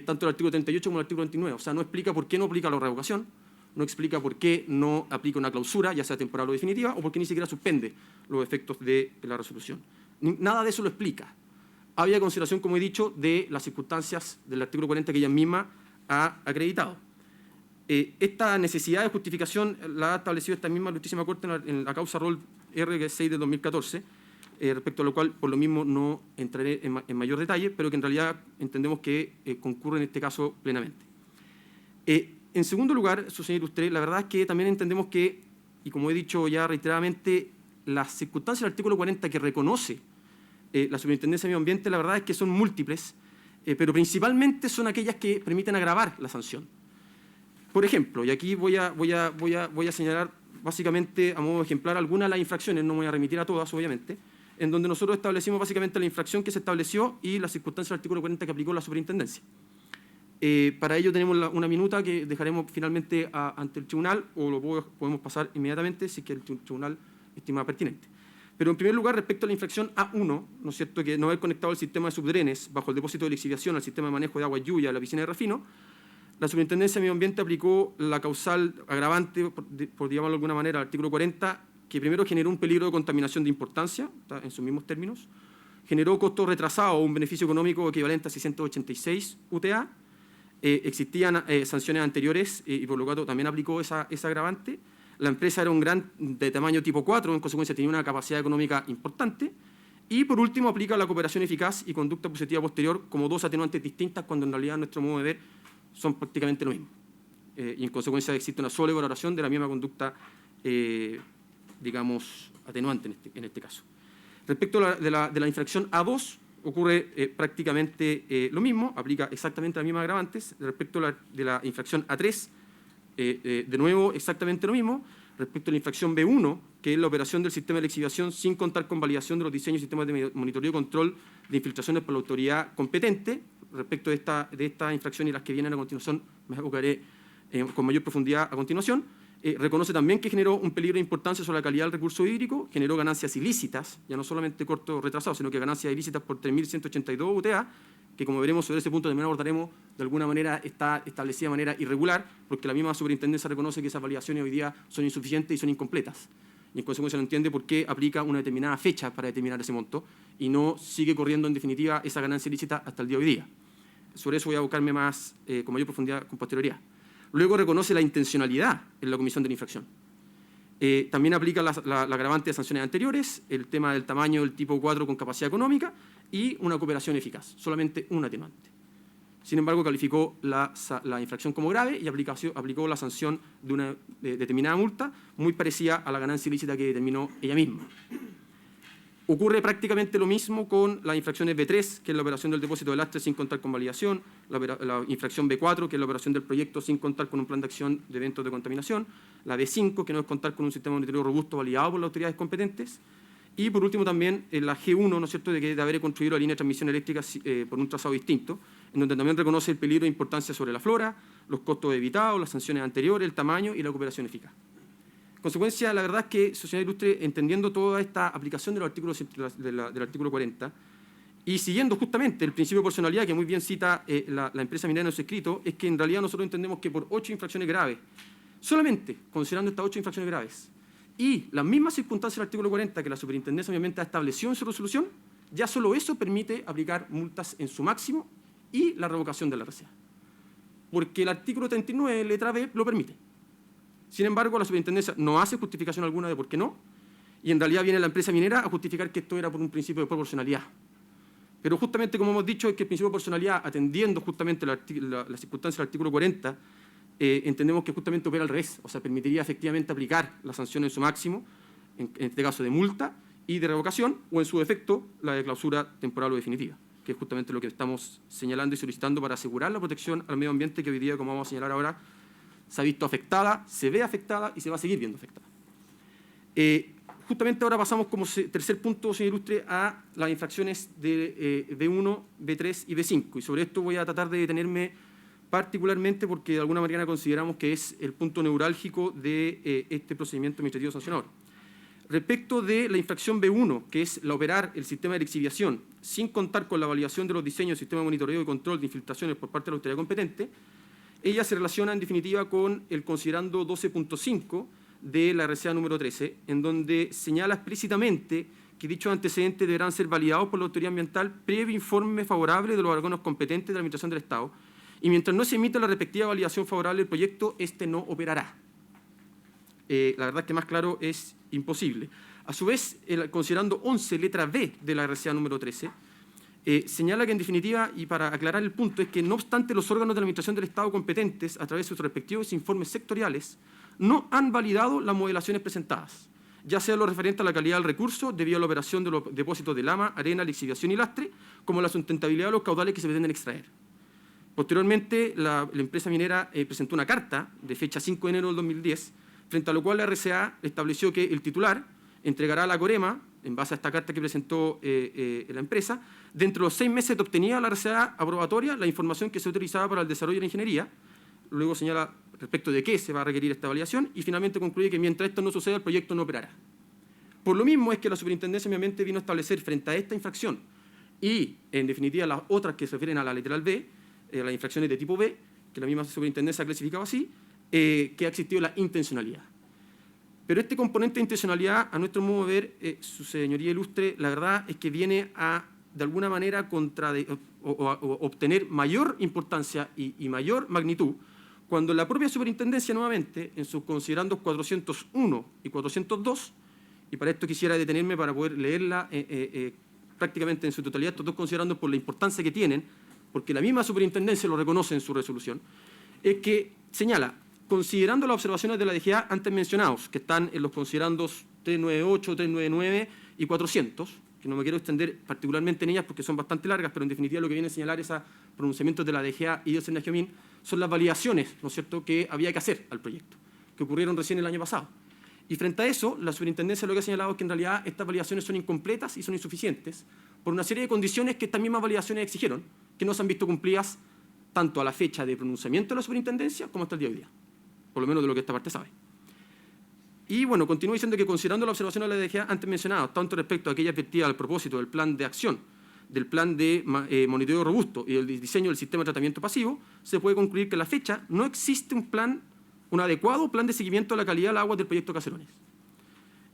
tanto el artículo 38 como el artículo 29. O sea, no explica por qué no aplica la revocación, no explica por qué no aplica una clausura, ya sea temporal o definitiva, o por qué ni siquiera suspende los efectos de la resolución. Nada de eso lo explica. Había consideración, como he dicho, de las circunstancias del artículo 40 que ella misma ha acreditado. Esta necesidad de justificación la ha establecido esta misma Justísima Corte en la causa Rol R6 de 2014, respecto a lo cual, por lo mismo, no entraré en mayor detalle, pero que en realidad entendemos que concurre en este caso plenamente. En segundo lugar, señor ilustre, la verdad es que también entendemos que, y como he dicho ya reiteradamente, las circunstancias del artículo 40 que reconoce la Superintendencia de Medio Ambiente, la verdad es que son múltiples, pero principalmente son aquellas que permiten agravar la sanción. Por ejemplo, y aquí voy a señalar básicamente a modo ejemplar algunas de las infracciones, no me voy a remitir a todas, obviamente, en donde nosotros establecimos básicamente la infracción que se estableció y las circunstancias del artículo 40 que aplicó la Superintendencia. Para ello tenemos una minuta que dejaremos finalmente ante el tribunal, o lo podemos pasar inmediatamente si es que el tribunal estima pertinente. Pero en primer lugar, respecto a la infracción A1, ¿no es cierto?, que no haber conectado el sistema de subdrenes bajo el depósito de lixiviación al sistema de manejo de agua y lluvia de la piscina de refino, la Superintendencia de Medio Ambiente aplicó la causal agravante, por llamarlo de alguna manera, al artículo 40, que primero generó un peligro de contaminación de importancia, en sus mismos términos, generó costo retrasado o un beneficio económico equivalente a 686 UTA, existían sanciones anteriores y por lo tanto también aplicó esa agravante. La empresa era de tamaño tipo 4, en consecuencia tenía una capacidad económica importante. Y por último aplica la cooperación eficaz y conducta positiva posterior como dos atenuantes distintas cuando en realidad, a nuestro modo de ver, son prácticamente lo mismo. Y en consecuencia existe una sola valoración de la misma conducta, digamos, atenuante en este caso. Respecto de la infracción A2, ocurre prácticamente lo mismo, aplica exactamente las mismas agravantes. Respecto de la infracción A3, de nuevo exactamente lo mismo. Respecto a la infracción B1, que es la operación del sistema de lixiviación sin contar con validación de los diseños y sistemas de monitoreo y control de infiltraciones por la autoridad competente. Respecto de esta infracción y las que vienen a continuación, me abocaré con mayor profundidad a continuación. Reconoce también que generó un peligro de importancia sobre la calidad del recurso hídrico, generó ganancias ilícitas, ya no solamente corto retrasado, sino que ganancias ilícitas por 3.182 UTA, que como veremos sobre ese punto también abordaremos, de alguna manera está establecida de manera irregular, porque la misma superintendencia reconoce que esas validaciones hoy día son insuficientes y son incompletas. Y en consecuencia no entiende por qué aplica una determinada fecha para determinar ese monto y no sigue corriendo en definitiva esa ganancia ilícita hasta el día de hoy día. Sobre eso voy a abocarme más con mayor profundidad con posterioridad. Luego reconoce la intencionalidad en la comisión de la infracción. También aplica la agravante de sanciones anteriores, el tema del tamaño del tipo 4 con capacidad económica y una cooperación eficaz, solamente un atenuante. Sin embargo, calificó la infracción como grave y aplicó la sanción de una determinada multa muy parecida a la ganancia ilícita que determinó ella misma. Ocurre prácticamente lo mismo con las infracciones B3, que es la operación del depósito de lastre sin contar con validación, la infracción B4, que es la operación del proyecto sin contar con un plan de acción de eventos de contaminación, la B5, que no es contar con un sistema de monitoreo robusto validado por las autoridades competentes, y por último también la G1, ¿no es cierto?, de haber construido la línea de transmisión eléctrica por un trazado distinto, en donde también reconoce el peligro de importancia sobre la flora, los costos evitados, las sanciones anteriores, el tamaño y la cooperación eficaz. En consecuencia, la verdad es que, sociedad ilustre, entendiendo toda esta aplicación de los artículos del artículo 40 y siguiendo justamente el principio de proporcionalidad que muy bien cita la empresa minera en su escrito, es que en realidad nosotros entendemos que por 8 infracciones graves, solamente considerando estas 8 infracciones graves y las mismas circunstancias del artículo 40 que la Superintendencia obviamente estableció en su resolución, ya solo eso permite aplicar multas en su máximo y la revocación de la RCA. Porque el artículo 39, letra B, lo permite. Sin embargo, la Superintendencia no hace justificación alguna de por qué no, y en realidad viene la empresa minera a justificar que esto era por un principio de proporcionalidad. Pero justamente, como hemos dicho, es que el principio de proporcionalidad, atendiendo justamente la circunstancia del artículo 40, entendemos que justamente opera al revés, o sea, permitiría efectivamente aplicar la sanción en su máximo, en este caso de multa y de revocación, o en su defecto, la de clausura temporal o definitiva, que es justamente lo que estamos señalando y solicitando para asegurar la protección al medio ambiente que hoy día, como vamos a señalar ahora, se ha visto afectada, se ve afectada y se va a seguir viendo afectada. Justamente ahora pasamos como tercer punto, señor Ilustre, a las infracciones de B1, B3 y B5. Y sobre esto voy a tratar de detenerme particularmente porque de alguna manera consideramos que es el punto neurálgico de este procedimiento administrativo sancionador. Respecto de la infracción B1, que es la operar el sistema de lixiviación sin contar con la validación de los diseños del sistema de monitoreo y control de infiltraciones por parte de la autoridad competente, ella se relaciona en definitiva con el considerando 12.5 de la RCA número 13, en donde señala explícitamente que dichos antecedentes deberán ser validados por la autoridad ambiental previo informe favorable de los órganos competentes de la Administración del Estado, y mientras no se emita la respectiva validación favorable del proyecto, este no operará. La verdad es que más claro es imposible. A su vez, considerando 11, letra B de la RCA número 13, señala que en definitiva, y para aclarar el punto, es que no obstante los órganos de la Administración del Estado competentes, a través de sus respectivos informes sectoriales, no han validado las modelaciones presentadas, ya sea lo referente a la calidad del recurso debido a la operación de los depósitos de lama, arena, lixiviación y lastre, como la sustentabilidad de los caudales que se pretenden extraer. Posteriormente, la empresa minera presentó una carta de fecha 5 de enero del 2010, frente a lo cual la RCA estableció que el titular entregará a la Corema, en base a esta carta que presentó la empresa, dentro de los 6 meses de obtenida la RCA aprobatoria la información que se utilizaba para el desarrollo de la ingeniería. Luego señala respecto de qué se va a requerir esta validación y finalmente concluye que mientras esto no suceda, el proyecto no operará. Por lo mismo es que la Superintendencia de Medio Ambiente vino a establecer frente a esta infracción y, en definitiva, las otras que se refieren a la literal B, las infracciones de tipo B, que la misma Superintendencia ha clasificado así, que ha existido la intencionalidad. Pero este componente de intencionalidad, a nuestro modo de ver, su señoría ilustre, la verdad es que viene a, de alguna manera, obtener mayor importancia y mayor magnitud cuando la propia Superintendencia, nuevamente, en sus considerandos 401 y 402, y para esto quisiera detenerme para poder leerla prácticamente en su totalidad, estos dos considerandos por la importancia que tienen, porque la misma Superintendencia lo reconoce en su resolución, es que señala, considerando las observaciones de la DGA antes mencionados, que están en los considerandos 398, 399 y 400, que no me quiero extender particularmente en ellas porque son bastante largas, pero en definitiva lo que viene a señalar esos pronunciamientos de la DGA y del Senajomín son las validaciones, ¿no es cierto?, que había que hacer al proyecto, que ocurrieron recién el año pasado. Y frente a eso, la Superintendencia lo que ha señalado es que en realidad estas validaciones son incompletas y son insuficientes por una serie de condiciones que estas mismas validaciones exigieron, que no se han visto cumplidas tanto a la fecha de pronunciamiento de la Superintendencia como hasta el día de hoy día, por lo menos de lo que esta parte sabe. Y bueno, continúa diciendo que considerando la observación de la DGA antes mencionada, tanto respecto a aquella advertida al propósito del plan de acción, del plan de monitoreo robusto y del diseño del sistema de tratamiento pasivo, se puede concluir que a la fecha no existe un adecuado plan de seguimiento de la calidad del agua del proyecto Caserones.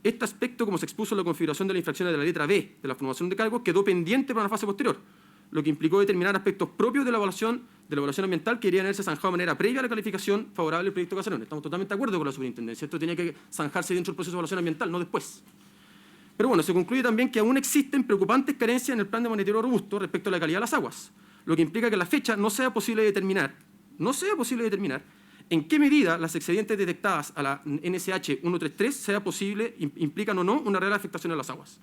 Este aspecto, como se expuso en la configuración de la infracción de la letra B de la formación de cargos, quedó pendiente para una fase posterior, lo que implicó determinar aspectos propios de la evaluación ambiental que deberían haberse zanjado de manera previa a la calificación favorable del proyecto Caserones. Estamos totalmente de acuerdo con la Superintendencia. Esto tenía que zanjarse dentro del proceso de evaluación ambiental, no después. Pero bueno, se concluye también que aún existen preocupantes carencias en el plan de monitoreo robusto respecto a la calidad de las aguas, lo que implica que a la fecha no sea posible determinar en qué medida las excedentes detectadas a la NSH 133 implican o no una real afectación a las aguas,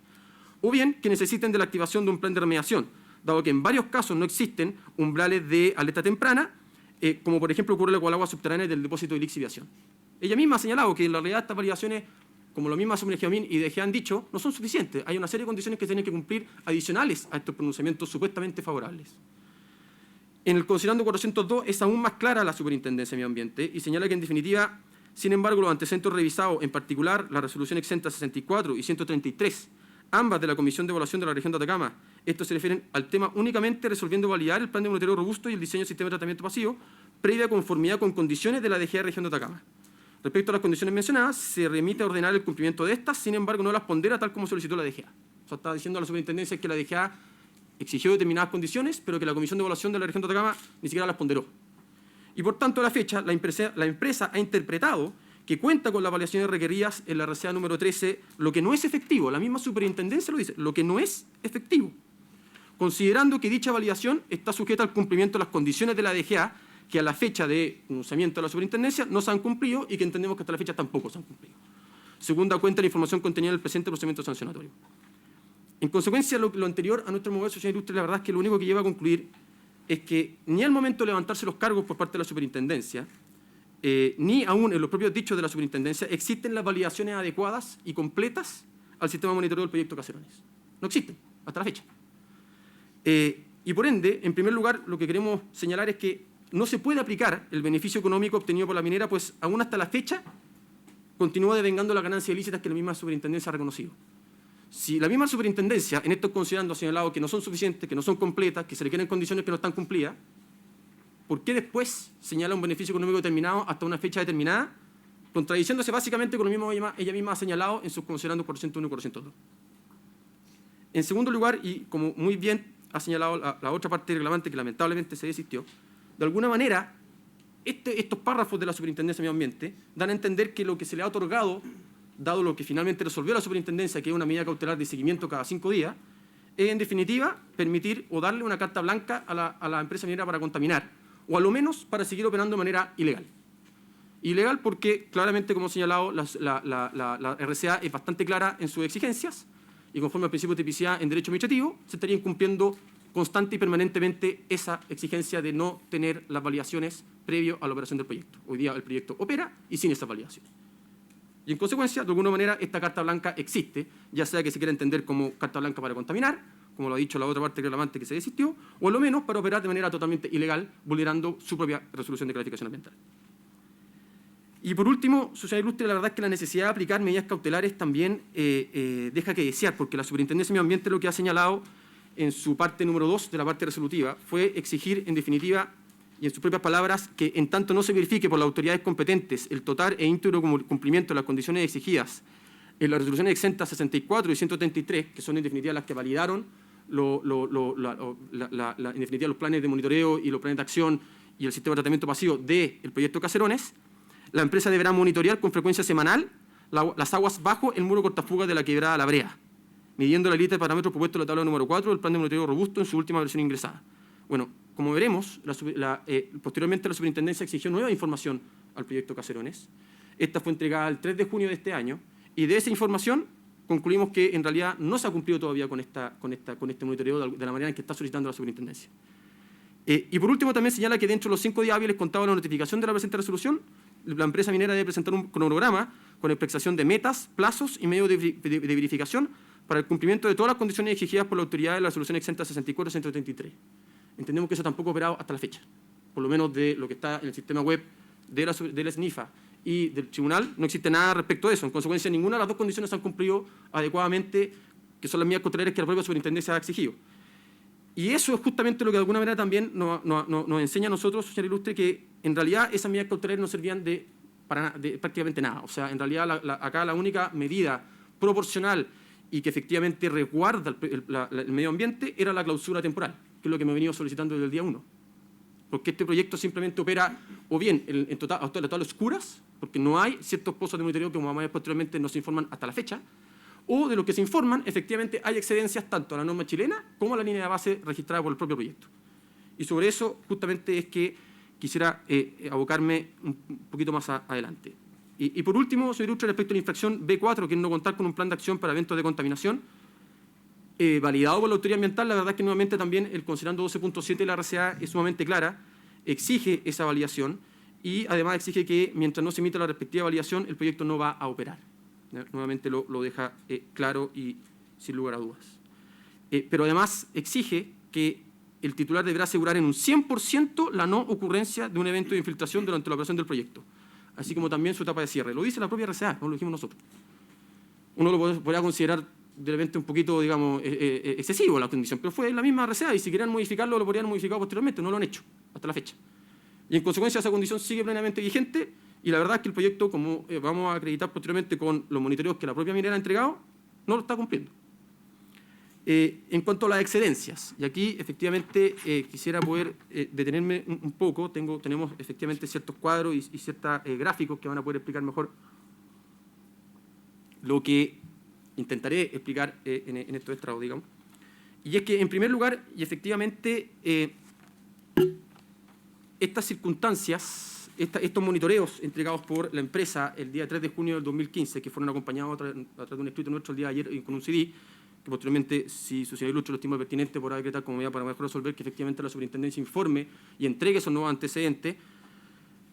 o bien que necesiten de la activación de un plan de remediación, dado que en varios casos no existen umbrales de alerta temprana, como por ejemplo ocurre con el agua subterránea del depósito de lixiviación. Ella misma ha señalado que en la realidad estas validaciones, como la misma Superintendencia y DGA han dicho, no son suficientes. Hay una serie de condiciones que tienen que cumplir adicionales a estos pronunciamientos supuestamente favorables. En el considerando 402 es aún más clara la Superintendencia de Medio Ambiente y señala que en definitiva, sin embargo, los antecedentes revisados, en particular la resolución exenta 64 y 133, ambas de la Comisión de Evaluación de la Región de Atacama, estos se refieren al tema únicamente resolviendo validar el plan de monitoreo robusto y el diseño del sistema de tratamiento pasivo, previa conformidad con condiciones de la DGA de Región de Atacama. Respecto a las condiciones mencionadas, se remite a ordenar el cumplimiento de estas, sin embargo, no las pondera tal como solicitó la DGA. O sea, está diciendo a la Superintendencia que la DGA exigió determinadas condiciones, pero que la Comisión de Evaluación de la Región de Atacama ni siquiera las ponderó. Y por tanto, a la fecha, la empresa ha interpretado que cuenta con las validaciones requeridas en la RCA número 13, lo que no es efectivo. La misma Superintendencia lo dice, lo que no es efectivo. considerando que dicha validación está sujeta al cumplimiento de las condiciones de la DGA, que a la fecha de pronunciamiento de la superintendencia no se han cumplido y que entendemos que hasta la fecha tampoco se han cumplido. Segunda cuenta la información contenida en el presente procedimiento sancionatorio. En consecuencia de lo anterior, a nuestro mover, Sociedad Ilustre, la verdad es que lo único que lleva a concluir es que ni al momento de levantarse los cargos por parte de la superintendencia, ni aún en los propios dichos de la superintendencia, existen las validaciones adecuadas y completas al sistema de monitoreo del proyecto Caserones. No existen, hasta la fecha. Y por ende, en primer lugar, lo que queremos señalar es que no se puede aplicar el beneficio económico obtenido por la minera, pues aún hasta la fecha continúa devengando las ganancias ilícitas que la misma superintendencia ha reconocido. Si la misma superintendencia, en estos considerando, ha señalado que no son suficientes, que no son completas, que se requieren condiciones que no están cumplidas, ¿por qué después señala un beneficio económico determinado hasta una fecha determinada, contradiciéndose básicamente con lo mismo ella misma ha señalado en sus considerandos 401 y 402? En segundo lugar, y como muy bien ha señalado la otra parte del reglamento que lamentablemente se desistió, de alguna manera estos párrafos de la Superintendencia de Medio Ambiente dan a entender que lo que se le ha otorgado, dado lo que finalmente resolvió la Superintendencia, que es una medida cautelar de seguimiento cada 5 días, es en definitiva permitir o darle una carta blanca a la empresa minera para contaminar, o a lo menos para seguir operando de manera ilegal. Ilegal porque claramente, como he señalado, la RCA es bastante clara en sus exigencias y conforme al principio de tipicidad en derecho administrativo se estaría incumpliendo constante y permanentemente esa exigencia de no tener las validaciones previo a la operación del proyecto. Hoy día el proyecto opera y sin esa validación. Y en consecuencia, de alguna manera, esta carta blanca existe, ya sea que se quiera entender como carta blanca para contaminar, como lo ha dicho la otra parte del reglamento que se desistió, o a lo menos para operar de manera totalmente ilegal, vulnerando su propia resolución de calificación ambiental. Y por último, Sociedad Ilustre, la verdad es que la necesidad de aplicar medidas cautelares también deja que desear, porque la Superintendencia de Medio Ambiente lo que ha señalado en su parte número 2 de la parte resolutiva fue exigir, en definitiva, y en sus propias palabras, que en tanto no se verifique por las autoridades competentes el total e íntegro cumplimiento de las condiciones exigidas en las resoluciones exentas 64 y 133, que son en definitiva las que validaron en definitiva los planes de monitoreo y los planes de acción y el sistema de tratamiento pasivo del proyecto Caserones, la empresa deberá monitorear con frecuencia semanal las aguas bajo el muro cortafugas de la quebrada La Brea, midiendo la lista de parámetros propuestos en la tabla número 4 del plan de monitoreo robusto en su última versión ingresada. Bueno, como veremos, posteriormente la superintendencia exigió nueva información al proyecto Caserones. Esta fue entregada el 3 de junio de este año y de esa información concluimos que en realidad no se ha cumplido todavía con este monitoreo de la manera en que está solicitando la superintendencia. Y por último también señala que dentro de los 5 días hábiles contados la notificación de la presente resolución, la empresa minera debe presentar un cronograma con explicación de metas, plazos y medios de verificación para el cumplimiento de todas las condiciones exigidas por la autoridad de la resolución exenta 64 y 133. Entendemos que eso tampoco ha operado hasta la fecha, por lo menos de lo que está en el sistema web de la SNIFA y del tribunal, no existe nada respecto a eso. En consecuencia, ninguna de las dos condiciones se han cumplido adecuadamente, que son las medidas cautelares que la propia superintendencia ha exigido. Y eso es justamente lo que de alguna manera también nos enseña a nosotros, señor Ilustre, que en realidad esas medidas cautelares no servían de prácticamente nada. O sea, en realidad acá la única medida proporcional y que efectivamente resguarda el medio ambiente era la clausura temporal, que es lo que me he venido solicitando desde el día 1. Porque este proyecto simplemente opera o bien en total oscuras, porque no hay ciertos pozos de monitoreo que, como vamos a ver posteriormente, no se informan hasta la fecha, o de lo que se informan, efectivamente hay excedencias tanto a la norma chilena como a la línea de base registrada por el propio proyecto. Y sobre eso justamente es que quisiera abocarme un poquito más adelante. Y por último, señor Ilustre, respecto a la infracción B4, que es no contar con un plan de acción para eventos de contaminación, validado por la autoridad ambiental, la verdad es que nuevamente también el considerando 12.7 de la RCA es sumamente clara, exige esa validación y además exige que mientras no se emita la respectiva validación, el proyecto no va a operar. Nuevamente lo deja claro y sin lugar a dudas. Pero además exige que el titular deberá asegurar en un 100% la no ocurrencia de un evento de infiltración durante la operación del proyecto, así como también su etapa de cierre. Lo dice la propia RCA, no lo dijimos nosotros. Uno lo podría considerar de repente un poquito, digamos, excesivo la condición, pero fue la misma RCA y si querían modificarlo lo podrían modificar posteriormente, no lo han hecho hasta la fecha. Y en consecuencia esa condición sigue plenamente vigente y la verdad es que el proyecto, como vamos a acreditar posteriormente con los monitoreos que la propia minera ha entregado, no lo está cumpliendo. En cuanto a las excedencias, y aquí efectivamente quisiera poder detenerme un poco, tenemos efectivamente ciertos cuadros y ciertos gráficos que van a poder explicar mejor lo que intentaré explicar en estos estrados, digamos. Y es que, en primer lugar, y efectivamente, estas circunstancias, estos monitoreos entregados por la empresa el día 3 de junio del 2015, que fueron acompañados a través de un escrito nuestro el día de ayer con un CD, que posteriormente, si su señor Lucho lo estima pertinente, podrá decretar como medida para mejor resolver que efectivamente la superintendencia informe y entregue esos nuevos antecedentes,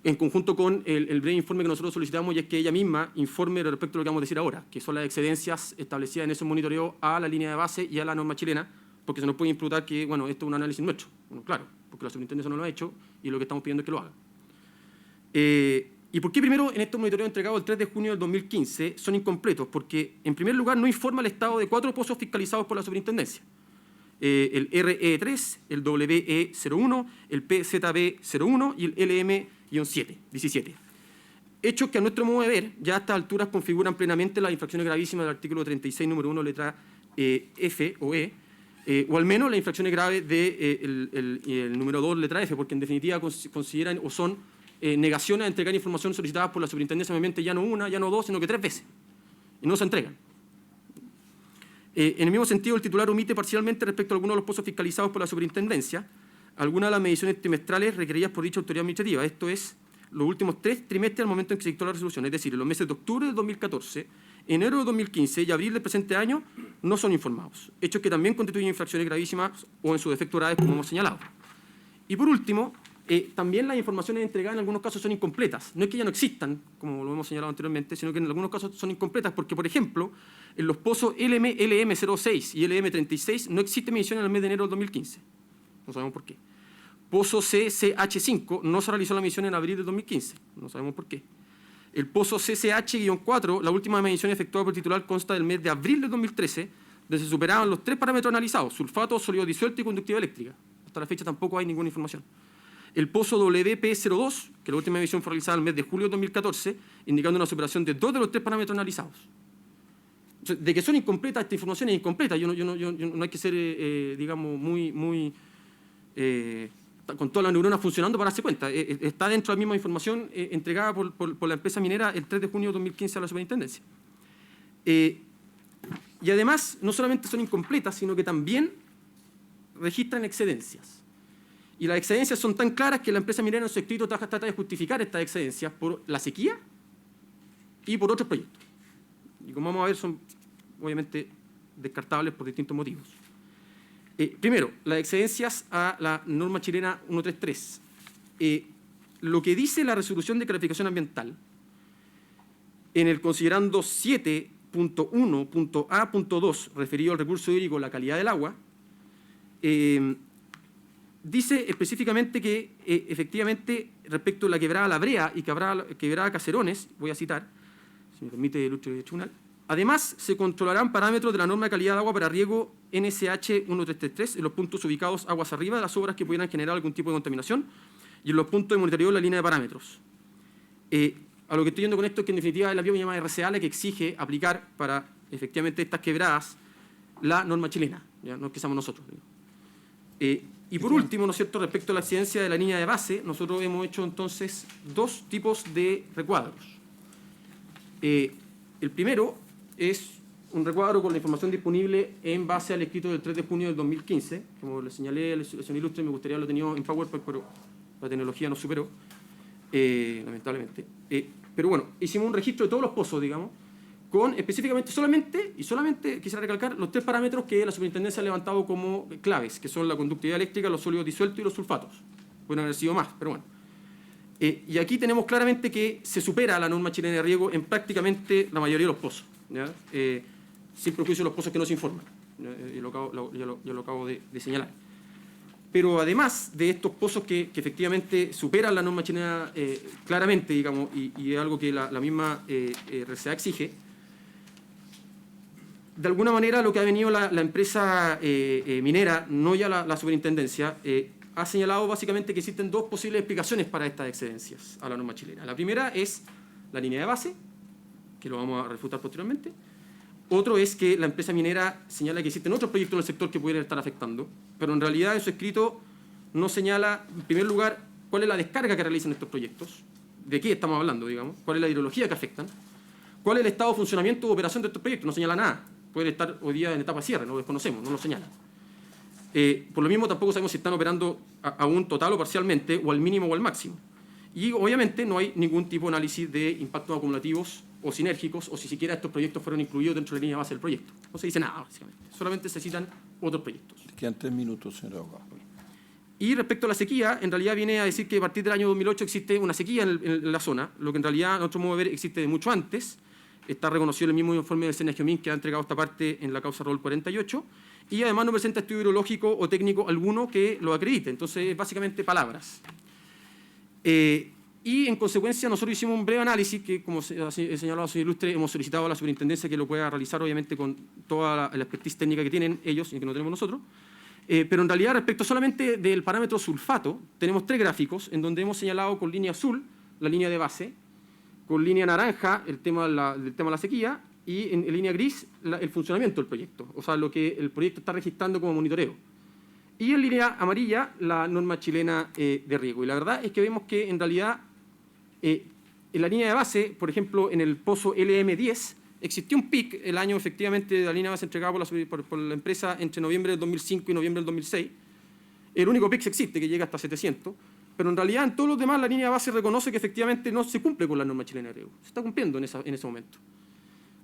en conjunto con el breve informe que nosotros solicitamos, y es que ella misma informe respecto a lo que vamos a decir ahora, que son las excedencias establecidas en esos monitoreos a la línea de base y a la norma chilena, porque se nos puede imputar que, bueno, esto es un análisis nuestro. Bueno, claro, porque la superintendencia no lo ha hecho y lo que estamos pidiendo es que lo haga. ¿Y por qué primero en estos monitoreos entregados el 3 de junio del 2015 son incompletos? Porque, en primer lugar, no informa el estado de 4 pozos fiscalizados por la superintendencia. El RE3, el WE01, el PZB01 y el LM-17. Hechos que, a nuestro modo de ver, ya a estas alturas configuran plenamente las infracciones gravísimas del artículo 36, número 1, letra F o E, o al menos las infracciones graves del número 2, letra F, porque en definitiva consideran o son negaciones a entregar información solicitada por la superintendencia, obviamente ya no una, ya no dos, sino que 3 veces, y no se entregan. En el mismo sentido, el titular omite parcialmente respecto a algunos de los pozos fiscalizados por la superintendencia algunas de las mediciones trimestrales requeridas por dicha autoridad administrativa, esto es, los últimos 3 trimestres al momento en que se dictó la resolución, es decir, en los meses de octubre de 2014, enero de 2015 y abril del presente año, no son informados, hechos que también constituyen infracciones gravísimas o en su defecto graves, como hemos señalado. Y por último, también las informaciones entregadas en algunos casos son incompletas. No es que ya no existan, como lo hemos señalado anteriormente, sino que en algunos casos son incompletas porque, por ejemplo, en los pozos LM06 y LM36 no existe medición en el mes de enero del 2015. No sabemos por qué. Pozo CCH5 no se realizó la medición en abril del 2015. No sabemos por qué. El pozo CCH-4, la última medición efectuada por el titular consta del mes de abril del 2013, donde se superaban los 3 parámetros analizados: sulfato, sólido disuelto y conductividad eléctrica. Hasta la fecha tampoco hay ninguna información. El pozo WP02, que la última medición fue realizada el mes de julio de 2014, indicando una superación de 2 de los 3 parámetros analizados. O sea, de que son incompletas, esta información es incompleta. No hay que ser, digamos, muy con todas las neuronas funcionando para darse cuenta. Está dentro de la misma información entregada por la empresa minera el 3 de junio de 2015 a la superintendencia. Y además, no solamente son incompletas, sino que también registran excedencias. Y las excedencias son tan claras que la empresa minera en su escrito trata de justificar estas excedencias por la sequía y por otros proyectos. Y como vamos a ver, son obviamente descartables por distintos motivos. Primero, las excedencias a la norma chilena 133. Lo que dice la resolución de calificación ambiental en el considerando 7.1.A.2, referido al recurso hídrico, la calidad del agua, dice específicamente que, efectivamente, respecto a la quebrada La Brea y quebrada Caserones, voy a citar, si me permite el Lucho Tribunal, además se controlarán parámetros de la norma de calidad de agua para riego NSH 1333 en los puntos ubicados aguas arriba de las obras que pudieran generar algún tipo de contaminación y en los puntos de monitoreo de la línea de parámetros. A lo que estoy yendo con esto es que, en definitiva, es la misma RCA la que exige aplicar para, efectivamente, estas quebradas la norma chilena, ya no es que seamos nosotros. Y por último, ¿no es cierto?, respecto a la excedencia de la línea de base, nosotros hemos hecho entonces 2 tipos de recuadros. El primero es un recuadro con la información disponible en base al escrito del 3 de junio del 2015. Como le señalé al señor Ilustre, me gustaría haberlo tenido en PowerPoint, pero la tecnología nos superó, lamentablemente. Pero bueno, hicimos un registro de todos los pozos, digamos, con específicamente, solamente quisiera recalcar los 3 parámetros que la superintendencia ha levantado como claves, que son la conductividad eléctrica, los sólidos disueltos y los sulfatos. Pueden haber sido más, pero bueno. Y aquí tenemos claramente que se supera la norma chilena de riego en prácticamente la mayoría de los pozos, ¿ya? Sin perjuicio de los pozos que no se informan. Yo lo acabo de señalar. Pero además de estos pozos que efectivamente superan la norma chilena claramente, digamos, y es algo que la misma RCA exige, de alguna manera lo que ha venido la empresa minera, no ya la superintendencia, ha señalado básicamente que existen 2 posibles explicaciones para estas excedencias a la norma chilena. La primera es la línea de base, que lo vamos a refutar posteriormente. Otro es que la empresa minera señala que existen otros proyectos en el sector que pudieran estar afectando, pero en realidad en su escrito no señala, en primer lugar, cuál es la descarga que realizan estos proyectos, de qué estamos hablando, digamos, cuál es la hidrología que afectan, cuál es el estado de funcionamiento o operación de estos proyectos, no señala nada. Pueden estar hoy día en etapa de cierre, no lo desconocemos, no lo señala. Por lo mismo, tampoco sabemos si están operando aún total o parcialmente, o al mínimo o al máximo. Y obviamente no hay ningún tipo de análisis de impactos acumulativos o sinérgicos, o si siquiera estos proyectos fueron incluidos dentro de la línea base del proyecto. No se dice nada, básicamente. Solamente se citan otros proyectos. Quedan 3 minutos, señor abogado. Y respecto a la sequía, en realidad viene a decir que a partir del año 2008 existe una sequía en la zona, lo que en realidad, a nuestro modo de ver, existe de mucho antes. Está reconocido en el mismo informe del CNGEOMIN que ha entregado esta parte en la causa ROL 48, y además no presenta estudio hidrológico o técnico alguno que lo acredite. Entonces, básicamente palabras. Y en consecuencia nosotros hicimos un breve análisis que, como ha señalado el señor Ilustre, hemos solicitado a la superintendencia que lo pueda realizar, obviamente con toda la expertise técnica que tienen ellos y que no tenemos nosotros. Pero en realidad, respecto solamente del parámetro sulfato, tenemos 3 gráficos en donde hemos señalado con línea azul la línea de base, con línea naranja el tema de la sequía, y en línea gris el funcionamiento del proyecto, o sea, lo que el proyecto está registrando como monitoreo. Y en línea amarilla la norma chilena de riego. Y la verdad es que vemos que en realidad en la línea de base, por ejemplo, en el pozo LM10, existió un pic el año efectivamente de la línea de base entregada por la empresa entre noviembre del 2005 y noviembre del 2006. El único pic que existe, que llega hasta 700, pero en realidad en todos los demás la línea de base reconoce que efectivamente no se cumple con la norma chilena de riego. Se está cumpliendo en ese momento.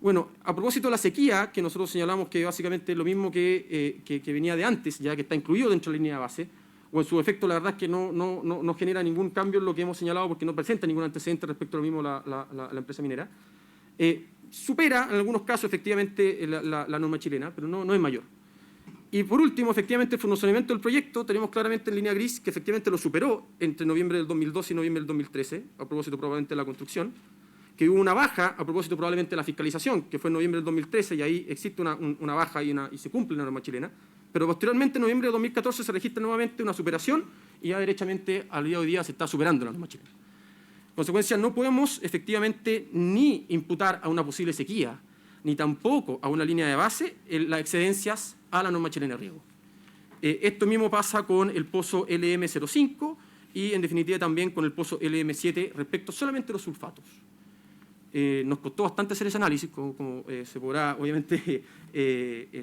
Bueno, a propósito de la sequía, que nosotros señalamos que básicamente es lo mismo que venía de antes, ya que está incluido dentro de la línea de base, o en su efecto la verdad es que no genera ningún cambio en lo que hemos señalado porque no presenta ningún antecedente respecto a lo mismo la empresa minera. Supera en algunos casos efectivamente la norma chilena, pero no es mayor. Y por último, efectivamente, el funcionamiento del proyecto tenemos claramente en línea gris que efectivamente lo superó entre noviembre del 2012 y noviembre del 2013, a propósito probablemente de la construcción, que hubo una baja a propósito probablemente de la fiscalización, que fue en noviembre del 2013, y ahí existe una baja y se cumple la norma chilena, pero posteriormente en noviembre de 2014 se registra nuevamente una superación y ya derechamente al día de hoy día se está superando la norma chilena. En consecuencia, no podemos efectivamente ni imputar a una posible sequía, ni tampoco a una línea de base las excedencias a la norma chilena de riego. Esto mismo pasa con el pozo LM05 y en definitiva también con el pozo LM7 respecto solamente a los sulfatos. Nos costó bastante hacer ese análisis, como se podrá obviamente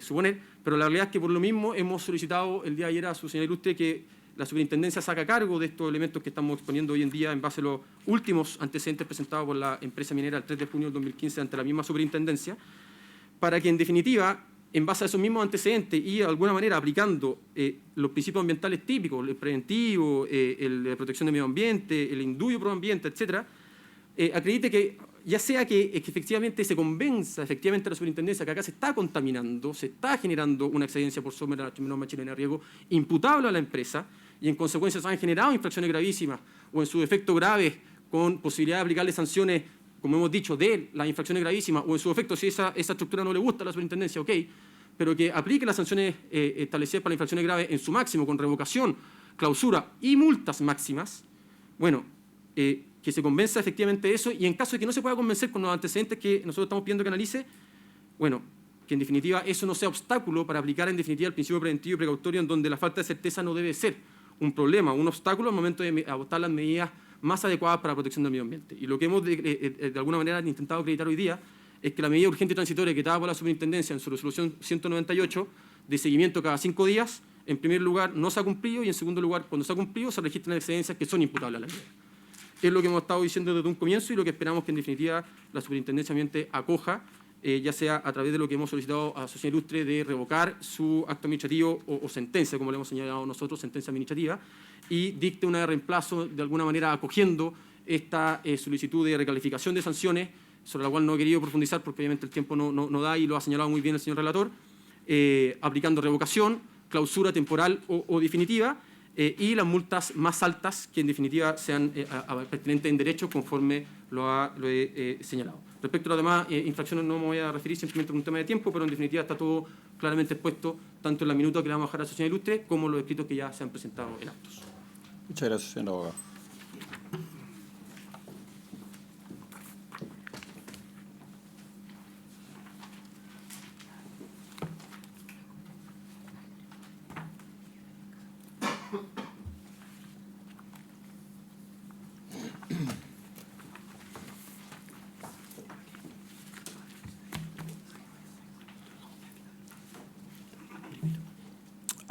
suponer, pero la realidad es que por lo mismo hemos solicitado el día de ayer a su señor Ilustre que la superintendencia saca cargo de estos elementos que estamos exponiendo hoy en día en base a los últimos antecedentes presentados por la empresa minera el 3 de junio del 2015 ante la misma superintendencia, para que en definitiva, en base a esos mismos antecedentes y de alguna manera aplicando los principios ambientales típicos, el preventivo, el de protección del medio ambiente, el indubio pro ambiente, etcétera, acredite que ya sea que efectivamente se convenza efectivamente a la superintendencia que acá se está contaminando, se está generando una excedencia por sobre la norma chilena de riego imputable a la empresa y en consecuencia se han generado infracciones gravísimas o en su defecto graves con posibilidad de aplicarle sanciones, como hemos dicho, de las infracciones gravísimas o en su defecto si esa estructura no le gusta a la superintendencia, ok, pero que aplique las sanciones establecidas para las infracciones graves en su máximo con revocación, clausura y multas máximas, bueno, que se convenza efectivamente de eso y en caso de que no se pueda convencer con los antecedentes que nosotros estamos pidiendo que analice, bueno, que en definitiva eso no sea obstáculo para aplicar en definitiva el principio preventivo y precautorio en donde la falta de certeza no debe ser un problema, un obstáculo al momento de adoptar las medidas más adecuadas para la protección del medio ambiente. Y lo que hemos de alguna manera intentado acreditar hoy día es que la medida urgente y transitoria que daba por la superintendencia en su resolución 198 de seguimiento cada 5 días, en primer lugar no se ha cumplido y en segundo lugar cuando se ha cumplido se registran excedencias que son imputables a la medida. Es lo que hemos estado diciendo desde un comienzo y lo que esperamos que en definitiva la superintendencia ambiente acoja, ya sea a través de lo que hemos solicitado a la Sociedad Ilustre de revocar su acto administrativo o sentencia, como le hemos señalado nosotros, sentencia administrativa, y dicte una de reemplazo de alguna manera acogiendo esta solicitud de recalificación de sanciones, sobre la cual no he querido profundizar porque obviamente el tiempo no da y lo ha señalado muy bien el señor relator, aplicando revocación, clausura temporal o definitiva, y las multas más altas que en definitiva sean pertinentes en derecho conforme lo he señalado. Respecto a las demás infracciones no me voy a referir simplemente por un tema de tiempo, pero en definitiva está todo claramente expuesto tanto en la minuta que le vamos a dejar a la Sociedad Ilustre como en los escritos que ya se han presentado en actos. Muchas gracias, señor abogado.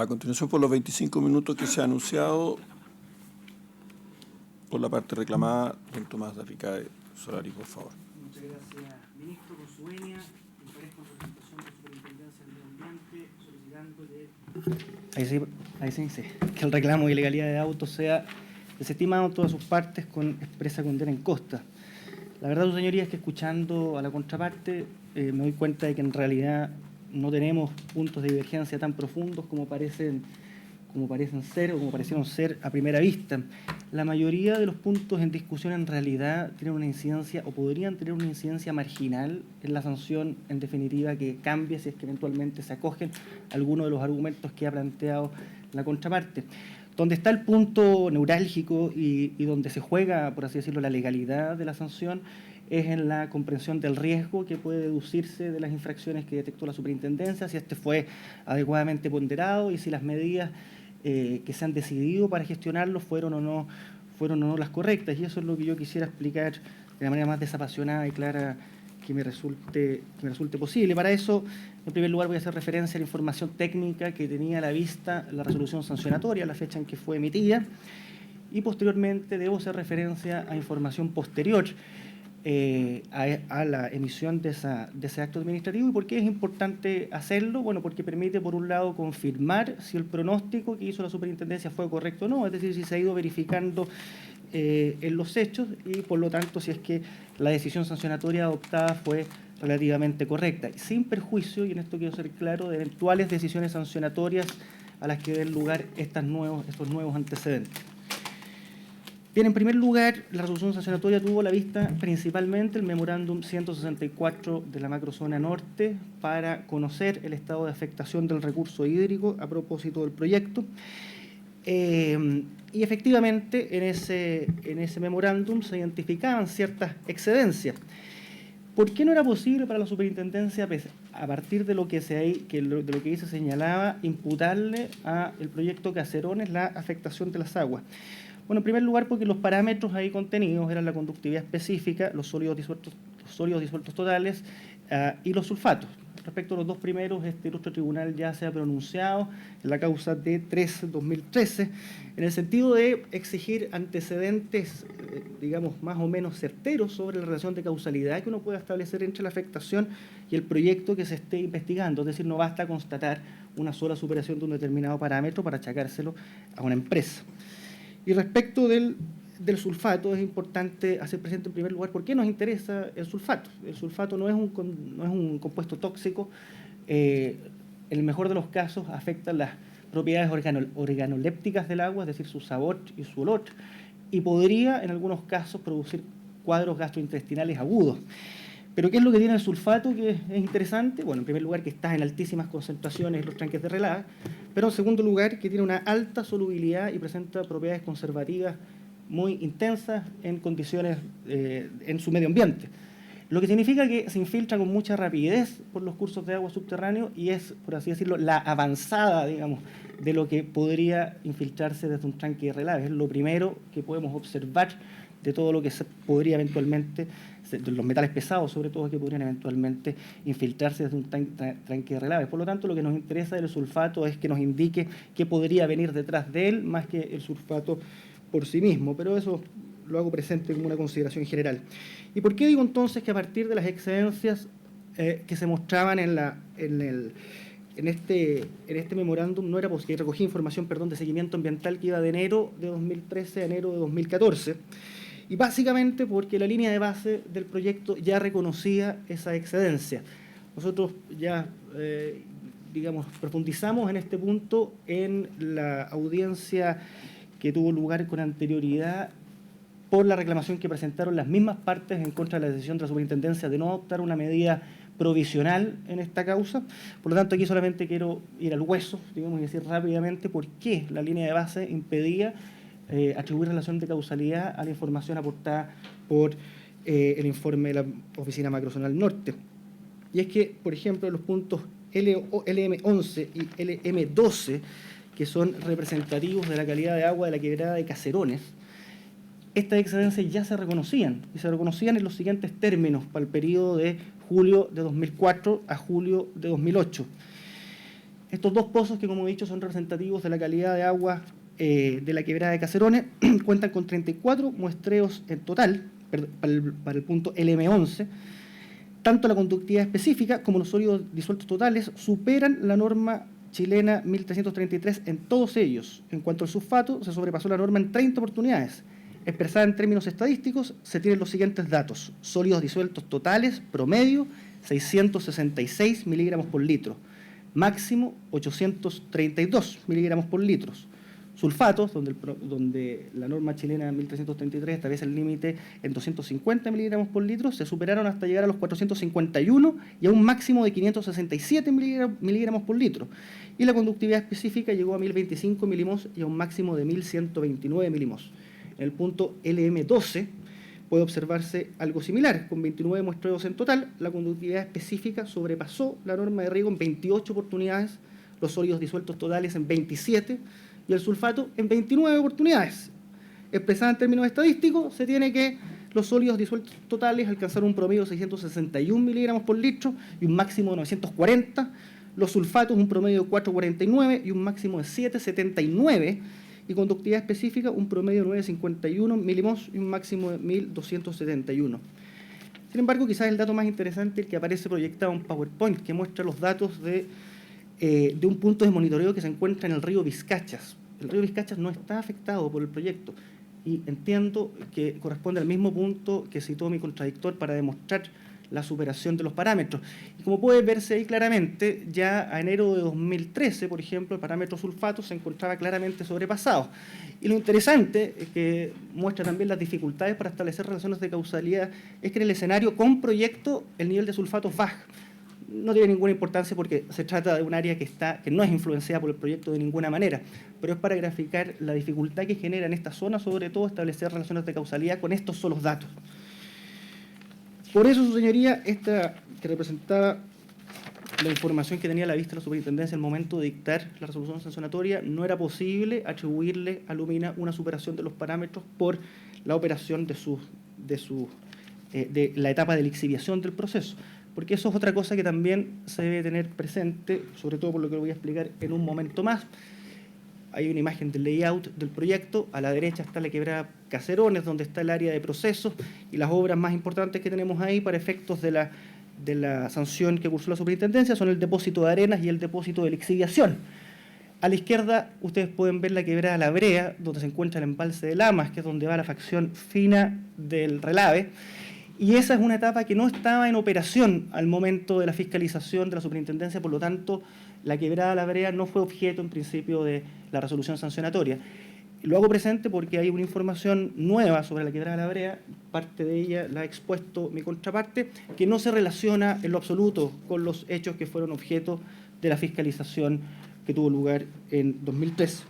A continuación, por los 25 minutos que se ha anunciado, por la parte reclamada, don Tomás Daficae Solari, por favor. Muchas gracias, ministro, por su venia. Comparezco en representación de la Superintendencia del Medio Ambiente, solicitando ahí sí dice que el reclamo de ilegalidad de autos sea desestimado en todas sus partes con expresa condena en costa. La verdad, su señoría, es que escuchando a la contraparte me doy cuenta de que en realidad no tenemos puntos de divergencia tan profundos como parecen ser o como parecieron ser a primera vista. La mayoría de los puntos en discusión en realidad tienen una incidencia o podrían tener una incidencia marginal en la sanción, en definitiva, que cambie si es que eventualmente se acogen algunos de los argumentos que ha planteado la contraparte. Donde está el punto neurálgico y donde se juega, por así decirlo, la legalidad de la sanción es en la comprensión del riesgo que puede deducirse de las infracciones que detectó la superintendencia, si este fue adecuadamente ponderado y si las medidas que se han decidido para gestionarlo fueron o no las correctas. Y eso es lo que yo quisiera explicar de la manera más desapasionada y clara que me resulte posible. Para eso, en primer lugar, voy a hacer referencia a la información técnica que tenía a la vista la resolución sancionatoria, la fecha en que fue emitida, y posteriormente debo hacer referencia a información posterior a la emisión de ese acto administrativo. ¿Y por qué es importante hacerlo? Bueno, porque permite, por un lado, confirmar si el pronóstico que hizo la superintendencia fue correcto o no, es decir, si se ha ido verificando en los hechos y, por lo tanto, si es que la decisión sancionatoria adoptada fue relativamente correcta, sin perjuicio, y en esto quiero ser claro, de eventuales decisiones sancionatorias a las que den lugar estos nuevos antecedentes. Bien, en primer lugar, la resolución sancionatoria tuvo a la vista principalmente el memorándum 164 de la macrozona norte para conocer el estado de afectación del recurso hídrico a propósito del proyecto. Y efectivamente, en ese memorándum se identificaban ciertas excedencias. ¿Por qué no era posible para la superintendencia, a partir de lo que ahí se señalaba, imputarle al proyecto Caserones la afectación de las aguas? Bueno, en primer lugar, porque los parámetros ahí contenidos eran la conductividad específica, los sólidos disueltos totales y los sulfatos. Respecto a los dos primeros, este ilustre tribunal ya se ha pronunciado en la causa D3-2013 en el sentido de exigir antecedentes, digamos, más o menos certeros sobre la relación de causalidad que uno pueda establecer entre la afectación y el proyecto que se esté investigando. Es decir, no basta constatar una sola superación de un determinado parámetro para achacárselo a una empresa. Y respecto del sulfato, es importante hacer presente en primer lugar por qué nos interesa el sulfato. El sulfato no es un compuesto tóxico. En el mejor de los casos afecta las propiedades organolépticas del agua, es decir, su sabor y su olor, y podría en algunos casos producir cuadros gastrointestinales agudos. ¿Pero qué es lo que tiene el sulfato que es interesante? Bueno, en primer lugar, que está en altísimas concentraciones en los tranques de relave, pero en segundo lugar, que tiene una alta solubilidad y presenta propiedades conservativas muy intensas en condiciones en su medio ambiente. Lo que significa que se infiltra con mucha rapidez por los cursos de agua subterráneos y es, por así decirlo, la avanzada, digamos, de lo que podría infiltrarse desde un tranque de relave. Es lo primero que podemos observar de todo lo que se podría eventualmente, de los metales pesados sobre todo, que podrían eventualmente infiltrarse desde un tranque de relave. Por lo tanto, lo que nos interesa del sulfato es que nos indique qué podría venir detrás de él, más que el sulfato por sí mismo, pero eso lo hago presente como una consideración general. ¿Y por qué digo entonces que a partir de las excedencias que se mostraban en este memorándum no era posible, recogí información, de seguimiento ambiental que iba de enero de 2013 a enero de 2014, y básicamente porque la línea de base del proyecto ya reconocía esa excedencia. Nosotros ya, profundizamos en este punto en la audiencia que tuvo lugar con anterioridad por la reclamación que presentaron las mismas partes en contra de la decisión de la superintendencia de no adoptar una medida provisional en esta causa. Por lo tanto, aquí solamente quiero ir al hueso, digamos, y decir rápidamente por qué la línea de base impedía atribuir relación de causalidad a la información aportada por el informe de la Oficina Macrozonal Norte. Y es que, por ejemplo, los puntos LM11 y LM12, que son representativos de la calidad de agua de la quebrada de Caserones, estas excedencias ya se reconocían, y se reconocían en los siguientes términos para el periodo de julio de 2004 a julio de 2008. Estos dos pozos, que como he dicho son representativos de la calidad de agua de la quebrada de Caserones, cuentan con 34 muestreos en total para el punto LM11. Tanto la conductividad específica como los sólidos disueltos totales superan la norma chilena 1333 en todos ellos. En cuanto al sulfato, se sobrepasó la norma en 30 oportunidades. Expresada en términos estadísticos, se tienen los siguientes datos. Sólidos disueltos totales, promedio, 666 miligramos por litro. Máximo, 832 miligramos por litro. Sulfatos, donde la norma chilena 1333 establece el límite en 250 miligramos por litro, se superaron hasta llegar a los 451 y a un máximo de 567 miligramos por litro. Y la conductividad específica llegó a 1025 milimos y a un máximo de 1129 milimos. En el punto LM12 puede observarse algo similar. Con 29 muestreos en total, la conductividad específica sobrepasó la norma de riego en 28 oportunidades, los sólidos disueltos totales en 27 y el sulfato en 29 oportunidades. Expresada en términos estadísticos, se tiene que los sólidos disueltos totales alcanzaron un promedio de 661 miligramos por litro y un máximo de 940, los sulfatos un promedio de 449 y un máximo de 779, y conductividad específica un promedio de 951 milimos y un máximo de 1271. Sin embargo, quizás el dato más interesante es el que aparece proyectado en PowerPoint, que muestra los datos de un punto de monitoreo que se encuentra en el río Vizcachas. El río Vizcachas no está afectado por el proyecto y entiendo que corresponde al mismo punto que citó mi contradictor para demostrar la superación de los parámetros. Y como puede verse ahí claramente, ya a enero de 2013, por ejemplo, el parámetro sulfato se encontraba claramente sobrepasado. Y lo interesante, que muestra también las dificultades para establecer relaciones de causalidad, es que en el escenario con proyecto el nivel de sulfatos baja. No tiene ninguna importancia porque se trata de un área que no es influenciada por el proyecto de ninguna manera, pero es para graficar la dificultad que genera en esta zona, sobre todo establecer relaciones de causalidad con estos solos datos. Por eso, su señoría, esta que representaba la información que tenía a la vista la superintendencia al momento de dictar la resolución sancionatoria, no era posible atribuirle a Lumina una superación de los parámetros por la operación de la etapa de lixiviación del proceso, porque eso es otra cosa que también se debe tener presente, sobre todo por lo que lo voy a explicar en un momento más. Hay una imagen del layout del proyecto, a la derecha está la quebrada Caserones, donde está el área de procesos y las obras más importantes que tenemos ahí para efectos de la sanción que cursó la superintendencia son el depósito de arenas y el depósito de lixiviación. A la izquierda ustedes pueden ver la quebrada La Brea, donde se encuentra el embalse de Lamas, que es donde va la facción fina del relave, y esa es una etapa que no estaba en operación al momento de la fiscalización de la superintendencia, por lo tanto, la quebrada La Brea no fue objeto en principio de la resolución sancionatoria. Lo hago presente porque hay una información nueva sobre la quebrada La Brea, parte de ella la ha expuesto mi contraparte, que no se relaciona en lo absoluto con los hechos que fueron objeto de la fiscalización que tuvo lugar en 2013.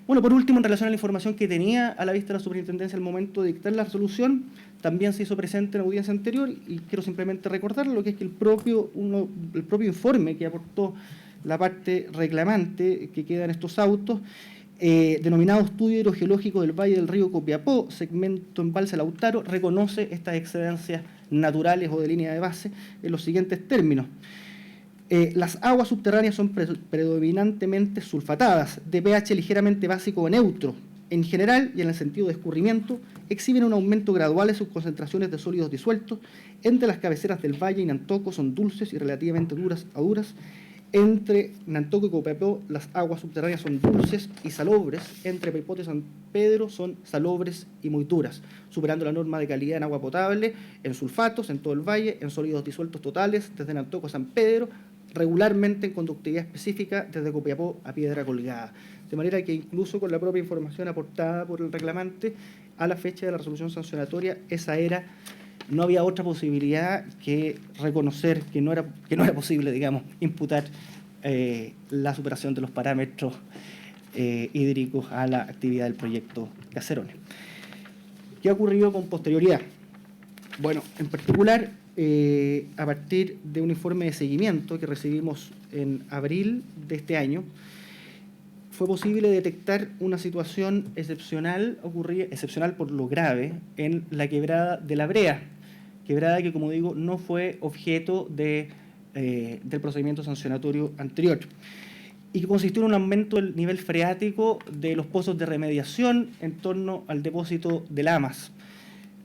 Bueno, por último, en relación a la información que tenía a la vista la superintendencia al momento de dictar la resolución, también se hizo presente en la audiencia anterior y quiero simplemente recordar lo que es que el propio informe que aportó la parte reclamante que queda en estos autos, denominado Estudio Hidrogeológico del Valle del Río Copiapó, segmento embalse Lautaro, reconoce estas excedencias naturales o de línea de base en los siguientes términos. Las aguas subterráneas son predominantemente sulfatadas, de pH ligeramente básico o neutro. En general, y en el sentido de escurrimiento, exhiben un aumento gradual en sus concentraciones de sólidos disueltos. Entre las cabeceras del valle y Nantoco son dulces y relativamente duras a duras. Entre Nantoco y Copiapó, las aguas subterráneas son dulces y salobres. Entre Paipote y San Pedro son salobres y muy duras, superando la norma de calidad en agua potable, en sulfatos, en todo el valle, en sólidos disueltos totales, desde Nantoco a San Pedro, regularmente en conductividad específica desde Copiapó a Piedra Colgada. De manera que incluso con la propia información aportada por el reclamante a la fecha de la resolución sancionatoria, no había otra posibilidad que reconocer que no era posible, digamos, imputar la superación de los parámetros hídricos a la actividad del proyecto Caserones. ¿Qué ha ocurrido con posterioridad? Bueno, en particular, a partir de un informe de seguimiento que recibimos en abril de este año, fue posible detectar una situación excepcional por lo grave, en la quebrada de La Brea, quebrada que, como digo, no fue objeto de del procedimiento sancionatorio anterior, y que consistió en un aumento del nivel freático de los pozos de remediación en torno al depósito de Lamas,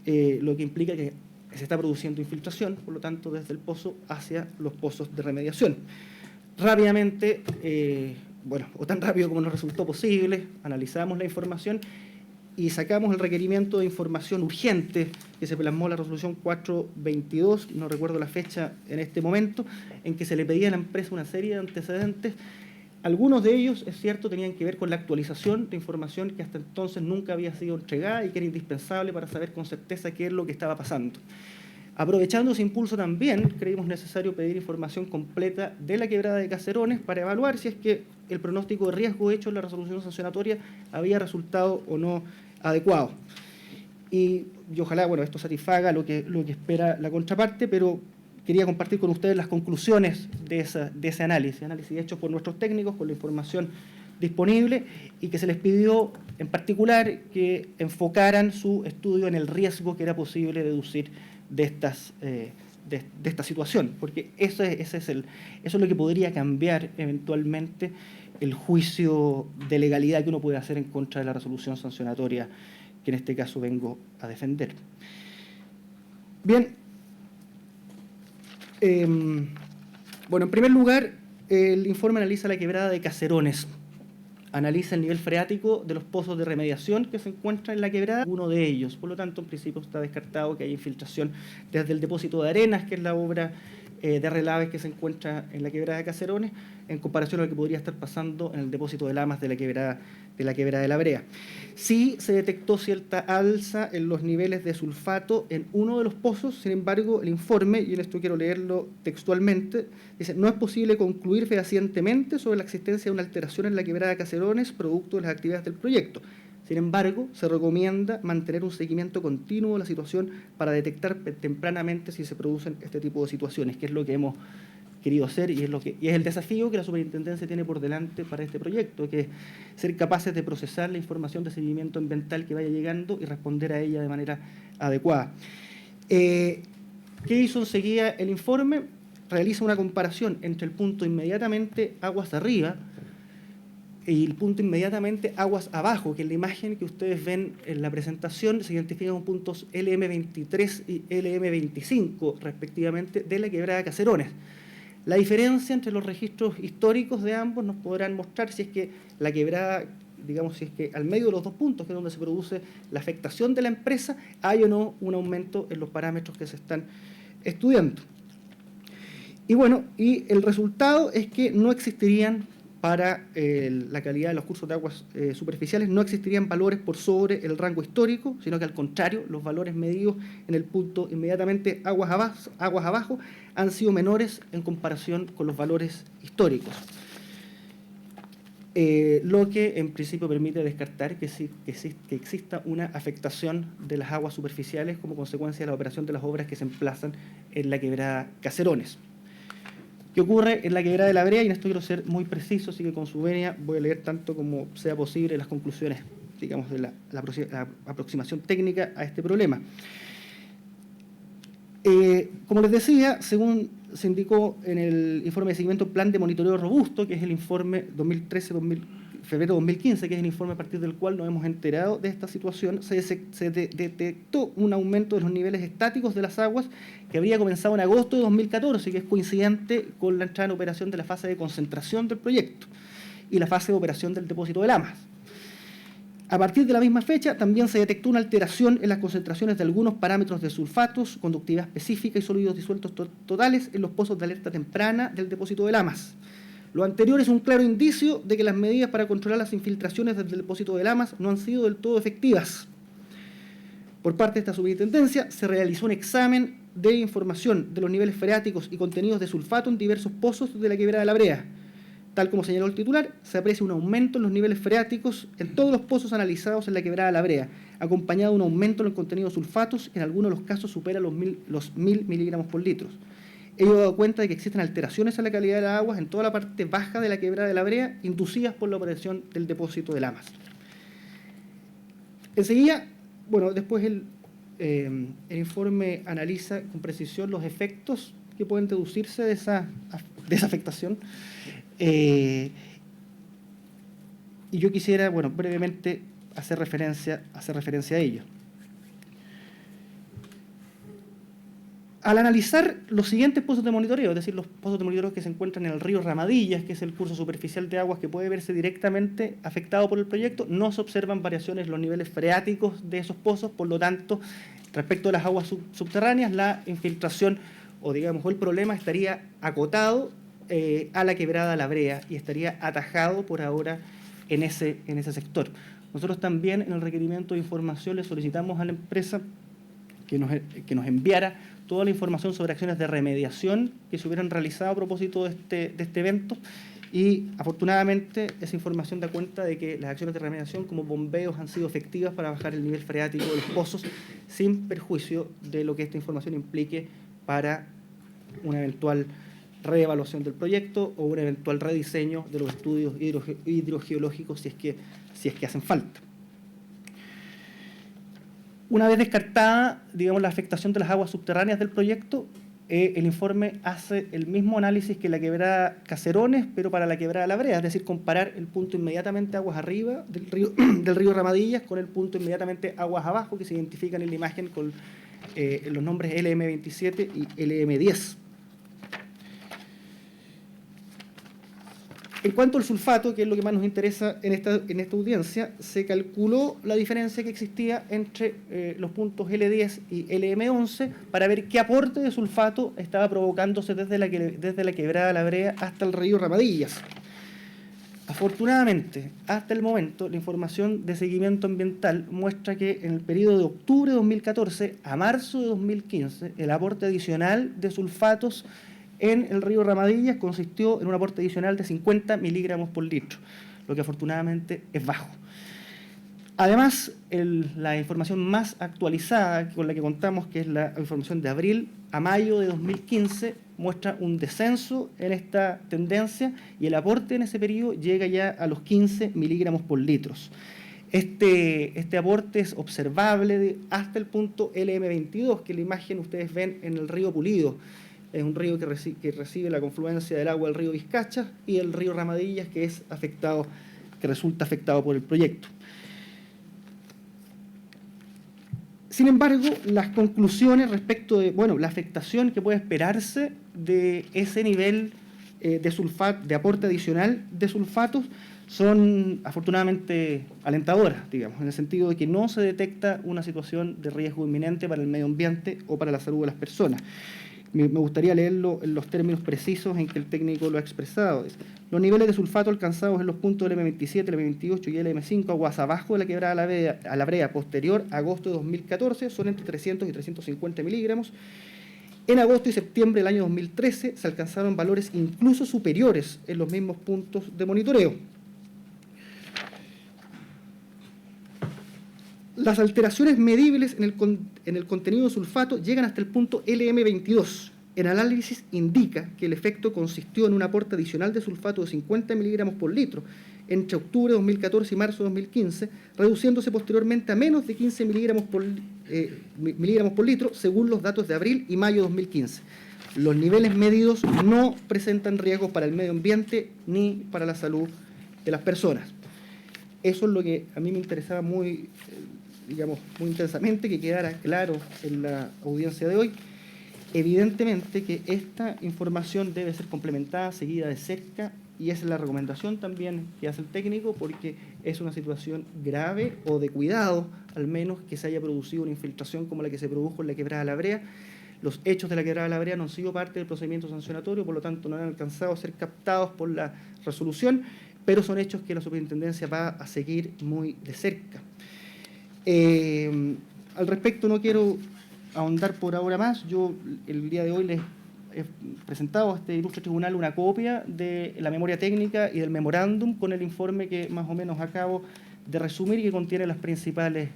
lo que implica que se está produciendo infiltración, por lo tanto, desde el pozo hacia los pozos de remediación. Rápidamente, bueno, o tan rápido como nos resultó posible, analizamos la información y sacamos el requerimiento de información urgente que se plasmó en la resolución 422, no recuerdo la fecha en este momento, en que se le pedía a la empresa una serie de antecedentes. Algunos de ellos, es cierto, tenían que ver con la actualización de información que hasta entonces nunca había sido entregada y que era indispensable para saber con certeza qué es lo que estaba pasando. Aprovechando ese impulso también, creímos necesario pedir información completa de la quebrada de Caserones para evaluar si es que el pronóstico de riesgo hecho en la resolución sancionatoria había resultado o no adecuado. Y ojalá, bueno, esto satisfaga lo que espera la contraparte, pero quería compartir con ustedes las conclusiones de ese análisis hecho por nuestros técnicos con la información disponible y que se les pidió en particular que enfocaran su estudio en el riesgo que era posible deducir de esta situación, porque eso es lo que podría cambiar eventualmente el juicio de legalidad que uno puede hacer en contra de la resolución sancionatoria que en este caso vengo a defender. Bien, bueno, en primer lugar, el informe analiza la quebrada de Caserones, analiza el nivel freático de los pozos de remediación que se encuentran en la quebrada, uno de ellos. Por lo tanto, en principio está descartado que haya infiltración desde el depósito de arenas, que es la obra de relaves que se encuentra en la quebrada de Caserones, en comparación a lo que podría estar pasando en el depósito de Lamas de la quebrada de la Brea. Sí se detectó cierta alza en los niveles de sulfato en uno de los pozos, sin embargo, el informe, y en esto quiero leerlo textualmente, dice: no es posible concluir fehacientemente sobre la existencia de una alteración en la quebrada de Caserones producto de las actividades del proyecto. Sin embargo, se recomienda mantener un seguimiento continuo de la situación para detectar tempranamente si se producen este tipo de situaciones, que es lo que hemos querido hacer y es el desafío que la superintendencia tiene por delante para este proyecto, que es ser capaces de procesar la información de seguimiento ambiental que vaya llegando y responder a ella de manera adecuada. ¿Qué hizo enseguida el informe? Realiza una comparación entre el punto inmediatamente aguas arriba y el punto inmediatamente aguas abajo, que en la imagen que ustedes ven en la presentación se identifican con puntos LM23 y LM25, respectivamente, de la quebrada de Caserones. La diferencia entre los registros históricos de ambos nos podrán mostrar si es que la quebrada, digamos, si es que al medio de los dos puntos, que es donde se produce la afectación de la empresa, hay o no un aumento en los parámetros que se están estudiando. Y bueno, y el resultado es que no existirían para la calidad de los cursos de aguas superficiales, no existirían valores por sobre el rango histórico, sino que al contrario, los valores medidos en el punto inmediatamente aguas abajo han sido menores en comparación con los valores históricos. Lo que en principio permite descartar que exista una afectación de las aguas superficiales como consecuencia de la operación de las obras que se emplazan en la quebrada Caserones. ¿Qué ocurre en la quebrada de la Brea? Y en esto quiero ser muy preciso, así que con su venia voy a leer tanto como sea posible las conclusiones, digamos, de la aproximación técnica a este problema. Como les decía, según se indicó en el informe de seguimiento Plan de Monitoreo Robusto, que es el informe febrero 2015, que es el informe a partir del cual nos hemos enterado de esta situación, se detectó un aumento de los niveles estáticos de las aguas que habría comenzado en agosto de 2014, que es coincidente con la entrada en operación de la fase de concentración del proyecto y la fase de operación del depósito de Lamas. A partir de la misma fecha, también se detectó una alteración en las concentraciones de algunos parámetros de sulfatos, conductividad específica y sólidos disueltos totales en los pozos de alerta temprana del depósito de Lamas. Lo anterior es un claro indicio de que las medidas para controlar las infiltraciones desde el depósito de Lamas no han sido del todo efectivas. Por parte de esta superintendencia, se realizó un examen de información de los niveles freáticos y contenidos de sulfato en diversos pozos de la quebrada de la Brea. Tal como señaló el titular, se aprecia un aumento en los niveles freáticos en todos los pozos analizados en la quebrada de la Brea, acompañado de un aumento en el contenido de sulfatos, en algunos de los casos supera los 1000 miligramos por litro. Ello ha dado cuenta de que existen alteraciones en la calidad de las aguas en toda la parte baja de la quebrada de la Brea, inducidas por la operación del depósito de Lamas. Enseguida, bueno, después el informe analiza con precisión los efectos que pueden deducirse de esa afectación. Y yo quisiera, bueno, brevemente hacer referencia a ello. Al analizar los siguientes pozos de monitoreo, es decir, los pozos de monitoreo que se encuentran en el río Ramadillas, que es el curso superficial de aguas que puede verse directamente afectado por el proyecto, no se observan variaciones en los niveles freáticos de esos pozos, por lo tanto, respecto a las aguas subterráneas, la infiltración o digamos el problema estaría acotado a la quebrada La Brea y estaría atajado por ahora en ese sector. Nosotros también en el requerimiento de información le solicitamos a la empresa que nos enviara toda la información sobre acciones de remediación que se hubieran realizado a propósito de este evento, y afortunadamente esa información da cuenta de que las acciones de remediación como bombeos han sido efectivas para bajar el nivel freático de los pozos sin perjuicio de lo que esta información implique para una eventual reevaluación del proyecto o un eventual rediseño de los estudios hidrogeológicos si es que hacen falta. Una vez descartada, digamos, la afectación de las aguas subterráneas del proyecto, el informe hace el mismo análisis que la quebrada Caserones, pero para la quebrada La Brea, es decir, comparar el punto inmediatamente aguas arriba del río Ramadillas con el punto inmediatamente aguas abajo, que se identifican en la imagen con los nombres LM27 y LM10. En cuanto al sulfato, que es lo que más nos interesa en esta audiencia, se calculó la diferencia que existía entre los puntos L10 y LM11 para ver qué aporte de sulfato estaba provocándose desde la quebrada La Brea hasta el río Ramadillas. Afortunadamente, hasta el momento, la información de seguimiento ambiental muestra que en el periodo de octubre de 2014 a marzo de 2015, el aporte adicional de sulfatos en el río Ramadillas consistió en un aporte adicional de 50 miligramos por litro, lo que afortunadamente es bajo. Además, la información más actualizada con la que contamos, que es la información de abril a mayo de 2015, muestra un descenso en esta tendencia y el aporte en ese periodo llega ya a los 15 miligramos por litro. Este aporte es observable hasta el punto LM22, que en la imagen ustedes ven en el río Pulido. Es un río que recibe la confluencia del agua del río Vizcacha y el río Ramadillas, que resulta afectado por el proyecto. Sin embargo, las conclusiones respecto de la afectación que puede esperarse de ese nivel de aporte adicional de sulfatos son afortunadamente alentadoras, digamos, en el sentido de que no se detecta una situación de riesgo inminente para el medio ambiente o para la salud de las personas. Me gustaría leerlo en los términos precisos en que el técnico lo ha expresado. Los niveles de sulfato alcanzados en los puntos LM27, LM28 y LM5, aguas abajo de la quebrada La Brea posterior a agosto de 2014, son entre 300 y 350 miligramos. En agosto y septiembre del año 2013 se alcanzaron valores incluso superiores en los mismos puntos de monitoreo. Las alteraciones medibles en el contenido de sulfato llegan hasta el punto LM22. El análisis indica que el efecto consistió en un aporte adicional de sulfato de 50 miligramos por litro entre octubre de 2014 y marzo de 2015, reduciéndose posteriormente a menos de 15 miligramos por litro, según los datos de abril y mayo de 2015. Los niveles medidos no presentan riesgos para el medio ambiente ni para la salud de las personas. Eso es lo que a mí me interesaba muy intensamente que quedara claro en la audiencia de hoy. Evidentemente que esta información debe ser complementada, seguida de cerca, y esa es la recomendación también que hace el técnico, porque es una situación grave o de cuidado, al menos, que se haya producido una infiltración como la que se produjo en la quebrada La Brea. Los hechos de la quebrada La Brea no han sido parte del procedimiento sancionatorio, por lo tanto no han alcanzado a ser captados por la resolución, pero son hechos que la superintendencia va a seguir muy de cerca. Al respecto no quiero ahondar por ahora más. Yo el día de hoy les he presentado a este ilustre tribunal una copia de la memoria técnica y del memorándum con el informe que más o menos acabo de resumir y que contiene las principales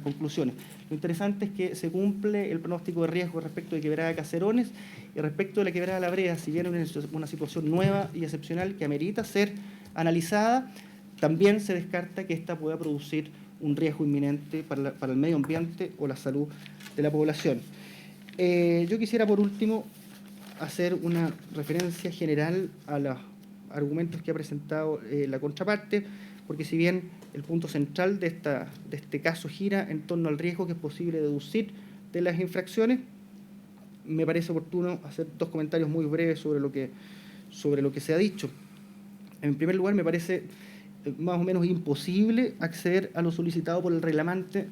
conclusiones. Lo interesante es que se cumple el pronóstico de riesgo respecto de quebrada Caserones y respecto de la quebrada La Brea, si bien es una situación nueva y excepcional que amerita ser analizada, también se descarta que esta pueda producir un riesgo inminente para el medio ambiente o la salud de la población. Yo quisiera, por último, hacer una referencia general a los argumentos que ha presentado la contraparte, porque si bien el punto central de este caso gira en torno al riesgo que es posible deducir de las infracciones, me parece oportuno hacer dos comentarios muy breves sobre lo que se ha dicho. En primer lugar, me parece más o menos imposible acceder a lo solicitado por el reclamante,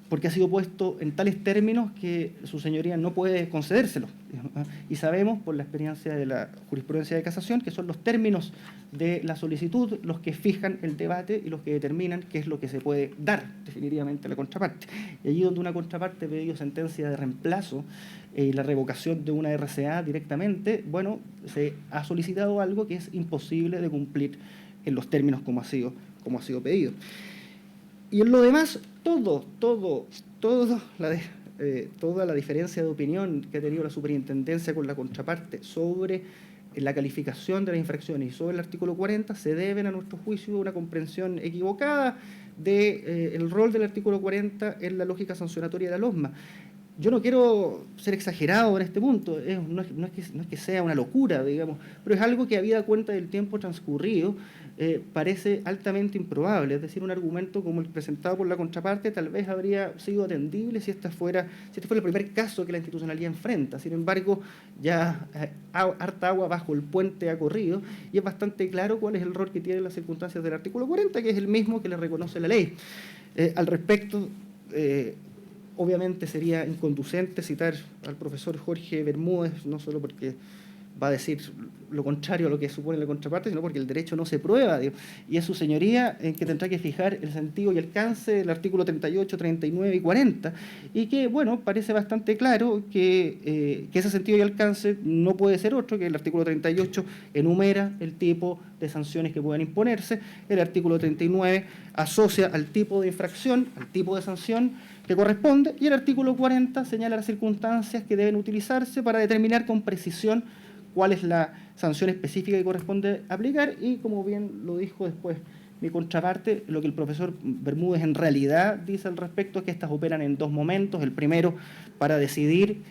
porque ha sido puesto en tales términos que su señoría no puede concedérselo. Y sabemos, por la experiencia de la jurisprudencia de casación, que son los términos de la solicitud los que fijan el debate y los que determinan qué es lo que se puede dar definitivamente a la contraparte. Y allí donde una contraparte ha pedido sentencia de reemplazo y la revocación de una RCA directamente, bueno, se ha solicitado algo que es imposible de cumplir en los términos como ha sido pedido. Y en lo demás, toda la diferencia de opinión que ha tenido la superintendencia con la contraparte sobre la calificación de las infracciones y sobre el artículo 40 se deben, a nuestro juicio, a una comprensión equivocada del rol del artículo 40 en la lógica sancionatoria de la LOSMA. Yo no quiero ser exagerado en este punto, no es que sea una locura, digamos, pero es algo que, habida cuenta del tiempo transcurrido, parece altamente improbable. Es decir, un argumento como el presentado por la contraparte tal vez habría sido atendible si este fuera el primer caso que la institucionalidad enfrenta. Sin embargo, ya harta agua bajo el puente ha corrido y es bastante claro cuál es el rol que tienen las circunstancias del artículo 40, que es el mismo que le reconoce la ley. Al respecto, obviamente sería inconducente citar al profesor Jorge Bermúdez, no solo porque va a decir lo contrario a lo que supone la contraparte, sino porque el derecho no se prueba, y es su señoría en que tendrá que fijar el sentido y alcance del artículo 38, 39 y 40, y que, bueno, parece bastante claro que ese sentido y alcance no puede ser otro, que el artículo 38 enumera el tipo de sanciones que pueden imponerse, el artículo 39 asocia al tipo de infracción, al tipo de sanción que corresponde, y el artículo 40 señala las circunstancias que deben utilizarse para determinar con precisión cuál es la sanción específica que corresponde aplicar, y como bien lo dijo después mi contraparte, lo que el profesor Bermúdez en realidad dice al respecto es que estas operan en dos momentos. El primero, para decidir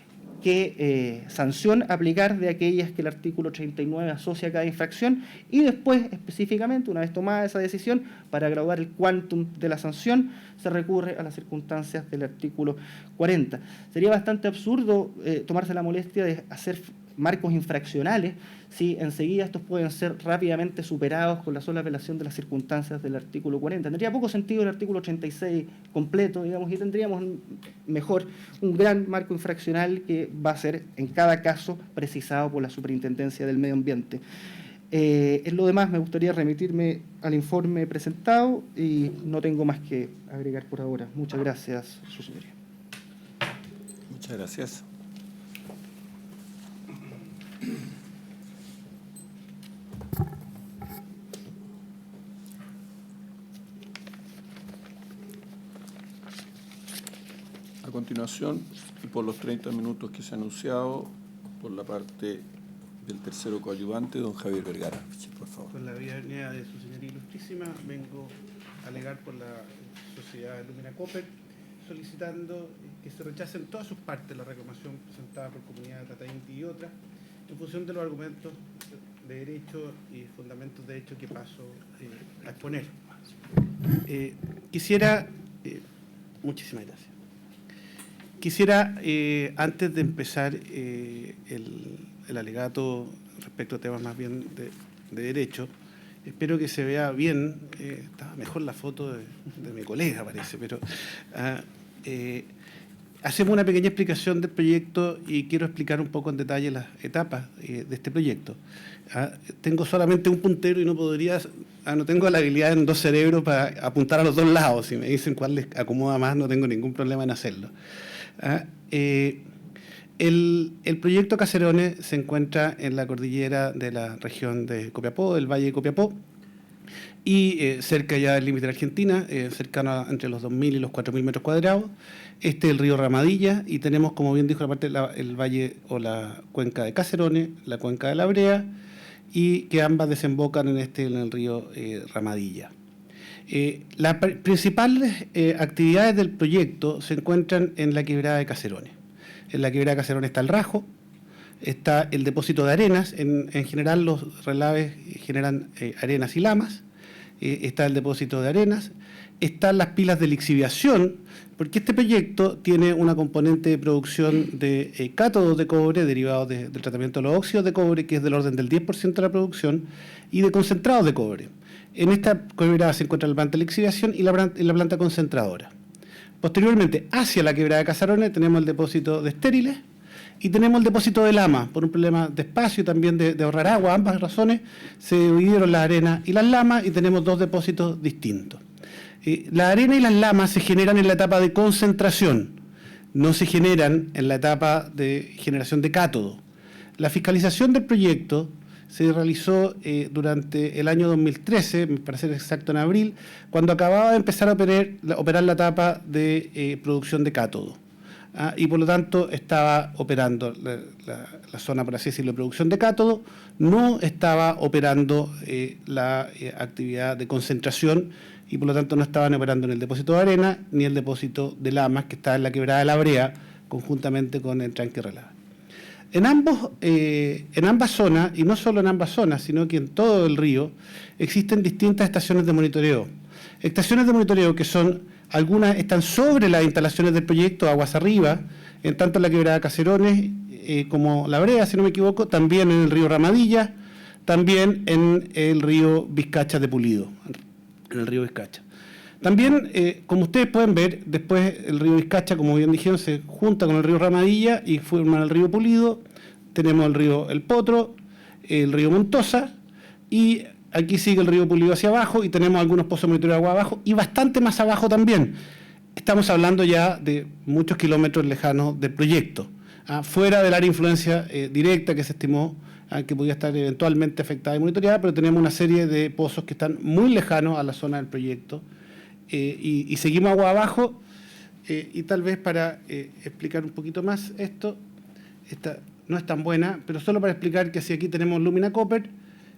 qué sanción aplicar de aquellas que el artículo 39 asocia a cada infracción, y después, específicamente, una vez tomada esa decisión, para graduar el quantum de la sanción, se recurre a las circunstancias del artículo 40. Sería bastante absurdo tomarse la molestia de hacer marcos infraccionales si enseguida estos pueden ser rápidamente superados con la sola apelación de las circunstancias del artículo 40. Tendría poco sentido el artículo 86 completo, digamos, y tendríamos mejor un gran marco infraccional que va a ser en cada caso precisado por la Superintendencia del Medio Ambiente. En lo demás, me gustaría remitirme al informe presentado y no tengo más que agregar por ahora. Muchas gracias, su señoría. Muchas gracias. A continuación, y por los 30 minutos que se ha anunciado, por la parte del tercero coadyuvante, don Javier Vergara. Por favor. Con la venia de su señoría ilustrísima, vengo a alegar por la sociedad Lumina Copper, solicitando que se rechacen todas sus partes la reclamación presentada por Comunidad Tata Inti y otras, en función de los argumentos de derecho y fundamentos de hecho que paso a exponer. Muchísimas gracias. Quisiera, antes de empezar el alegato respecto a temas más bien de derecho, espero que se vea bien, estaba mejor la foto de mi colega parece, pero hacemos una pequeña explicación del proyecto y quiero explicar un poco en detalle las etapas de este proyecto. Tengo solamente un puntero y no tengo la habilidad en dos cerebros para apuntar a los dos lados. Si me dicen cuál les acomoda más, no tengo ningún problema en hacerlo. El proyecto Caserones se encuentra en la cordillera de la región de Copiapó, del Valle de Copiapó, y cerca ya del límite de Argentina, cercano entre los 2.000 y los 4.000 metros cuadrados. Este es el río Ramadilla, y tenemos, como bien dijo la parte, el valle o la cuenca de Caserones, la cuenca de la Brea, y que ambas desembocan en el río Ramadilla. Las principales actividades del proyecto se encuentran en la quebrada de Caserones. En la quebrada de Caserones está el Rajo, está el depósito de arenas. En general los relaves generan arenas y lamas. Está el depósito de arenas. Están las pilas de lixiviación, porque este proyecto tiene una componente de producción de cátodos de cobre derivados del tratamiento de los óxidos de cobre, que es del orden del 10% de la producción, y de concentrados de cobre. En esta quebrada se encuentra la planta de lixiviación y la planta concentradora. Posteriormente, hacia la quebrada de Casarones, tenemos el depósito de estériles y tenemos el depósito de lama. Por un problema de espacio y también de ahorrar agua, ambas razones, se dividieron las arenas y las lamas y tenemos dos depósitos distintos. La arena y las lamas se generan en la etapa de concentración, no se generan en la etapa de generación de cátodo. La fiscalización del proyecto se realizó durante el año 2013, para ser exacto en abril, cuando acababa de empezar a operar la etapa de producción de cátodo. Y por lo tanto estaba operando la zona, por así decirlo, de producción de cátodo, no estaba operando la actividad de concentración y por lo tanto no estaban operando en el depósito de arena ni el depósito de lamas que está en la quebrada de la Brea, conjuntamente con el tranque relave. En ambas zonas, y no solo en ambas zonas, sino que en todo el río, existen distintas estaciones de monitoreo. Estaciones de monitoreo que son, algunas están sobre las instalaciones del proyecto, aguas arriba, en tanto en la quebrada de Caserones como la Brea, si no me equivoco, también en el río Ramadilla, también en el río Vizcacha de Pulido, en el río Vizcacha. También, como ustedes pueden ver, después el río Vizcacha, como bien dijeron, se junta con el río Ramadilla y forman el río Pulido. Tenemos el río El Potro, el río Montosa, y aquí sigue el río Pulido hacia abajo, y tenemos algunos pozos de monitoreo de agua abajo, y bastante más abajo también. Estamos hablando ya de muchos kilómetros lejanos del proyecto, fuera del área de influencia directa que se estimó que podía estar eventualmente afectada y monitoreada, pero tenemos una serie de pozos que están muy lejanos a la zona del proyecto. Y seguimos agua abajo, y tal vez para explicar un poquito más esto, esta no es tan buena, pero solo para explicar que si aquí tenemos Lumina Copper,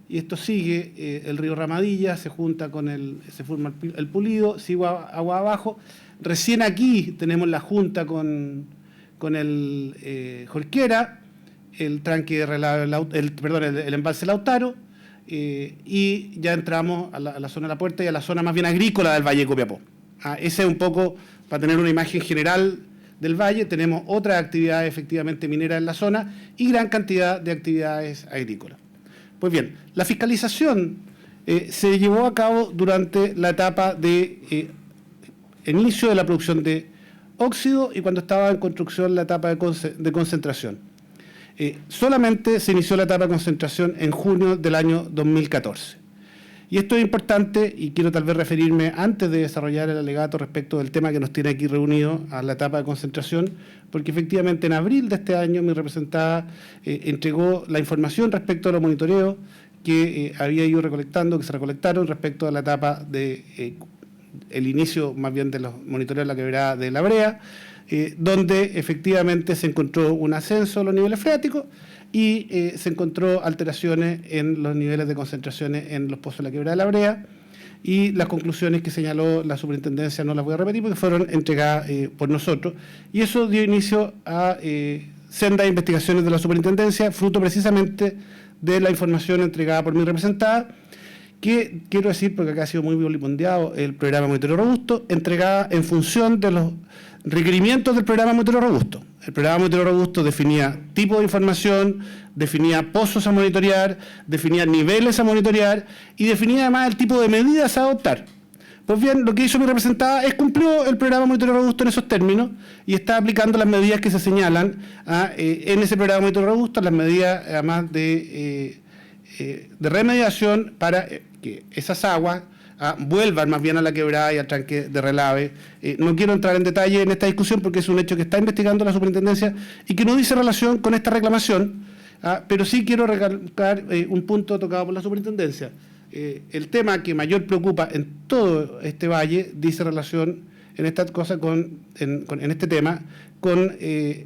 y esto sigue el río Ramadilla, se junta con se forma el Pulido, sigue agua abajo, recién aquí tenemos la junta con el Jorquera, el tranque de relave, el embalse Lautaro, y ya entramos a la zona de la puerta y a la zona más bien agrícola del Valle de Copiapó. Ese es un poco, para tener una imagen general del valle. Tenemos otras actividades efectivamente mineras en la zona y gran cantidad de actividades agrícolas. Pues bien, la fiscalización se llevó a cabo durante la etapa de inicio de la producción de óxido y cuando estaba en construcción la etapa de concentración. Solamente se inició la etapa de concentración en junio del año 2014. Y esto es importante, y quiero tal vez referirme antes de desarrollar el alegato respecto del tema que nos tiene aquí reunidos a la etapa de concentración, porque efectivamente en abril de este año mi representada entregó la información respecto a los monitoreos que había ido recolectando, que se recolectaron respecto a la etapa de el inicio más bien de los monitoreos de la quebrada de la Brea, donde efectivamente se encontró un ascenso de los niveles freáticos y se encontró alteraciones en los niveles de concentraciones en los pozos de la quebrada de la Brea, y las conclusiones que señaló la superintendencia no las voy a repetir porque fueron entregadas por nosotros, y eso dio inicio a sendas investigaciones de la superintendencia, fruto precisamente de la información entregada por mi representada, que quiero decir, porque acá ha sido muy vilipendiado el programa Monitoreo Robusto, entregada en función de los requerimientos del programa Monitoreo Robusto. El programa Monitoreo Robusto definía tipo de información, definía pozos a monitorear, definía niveles a monitorear y definía además el tipo de medidas a adoptar. Pues bien, lo que hizo mi representada es cumplió el programa Monitoreo Robusto en esos términos y está aplicando las medidas que se señalan en ese programa Monitoreo Robusto, las medidas además de remediación para que esas aguas vuelvan más bien a la quebrada y al tranque de relave. No quiero entrar en detalle en esta discusión porque es un hecho que está investigando la superintendencia y que no dice relación con esta reclamación, pero sí quiero recalcar un punto tocado por la superintendencia. El tema que mayor preocupa en todo este valle dice relación en esta cosa en este tema con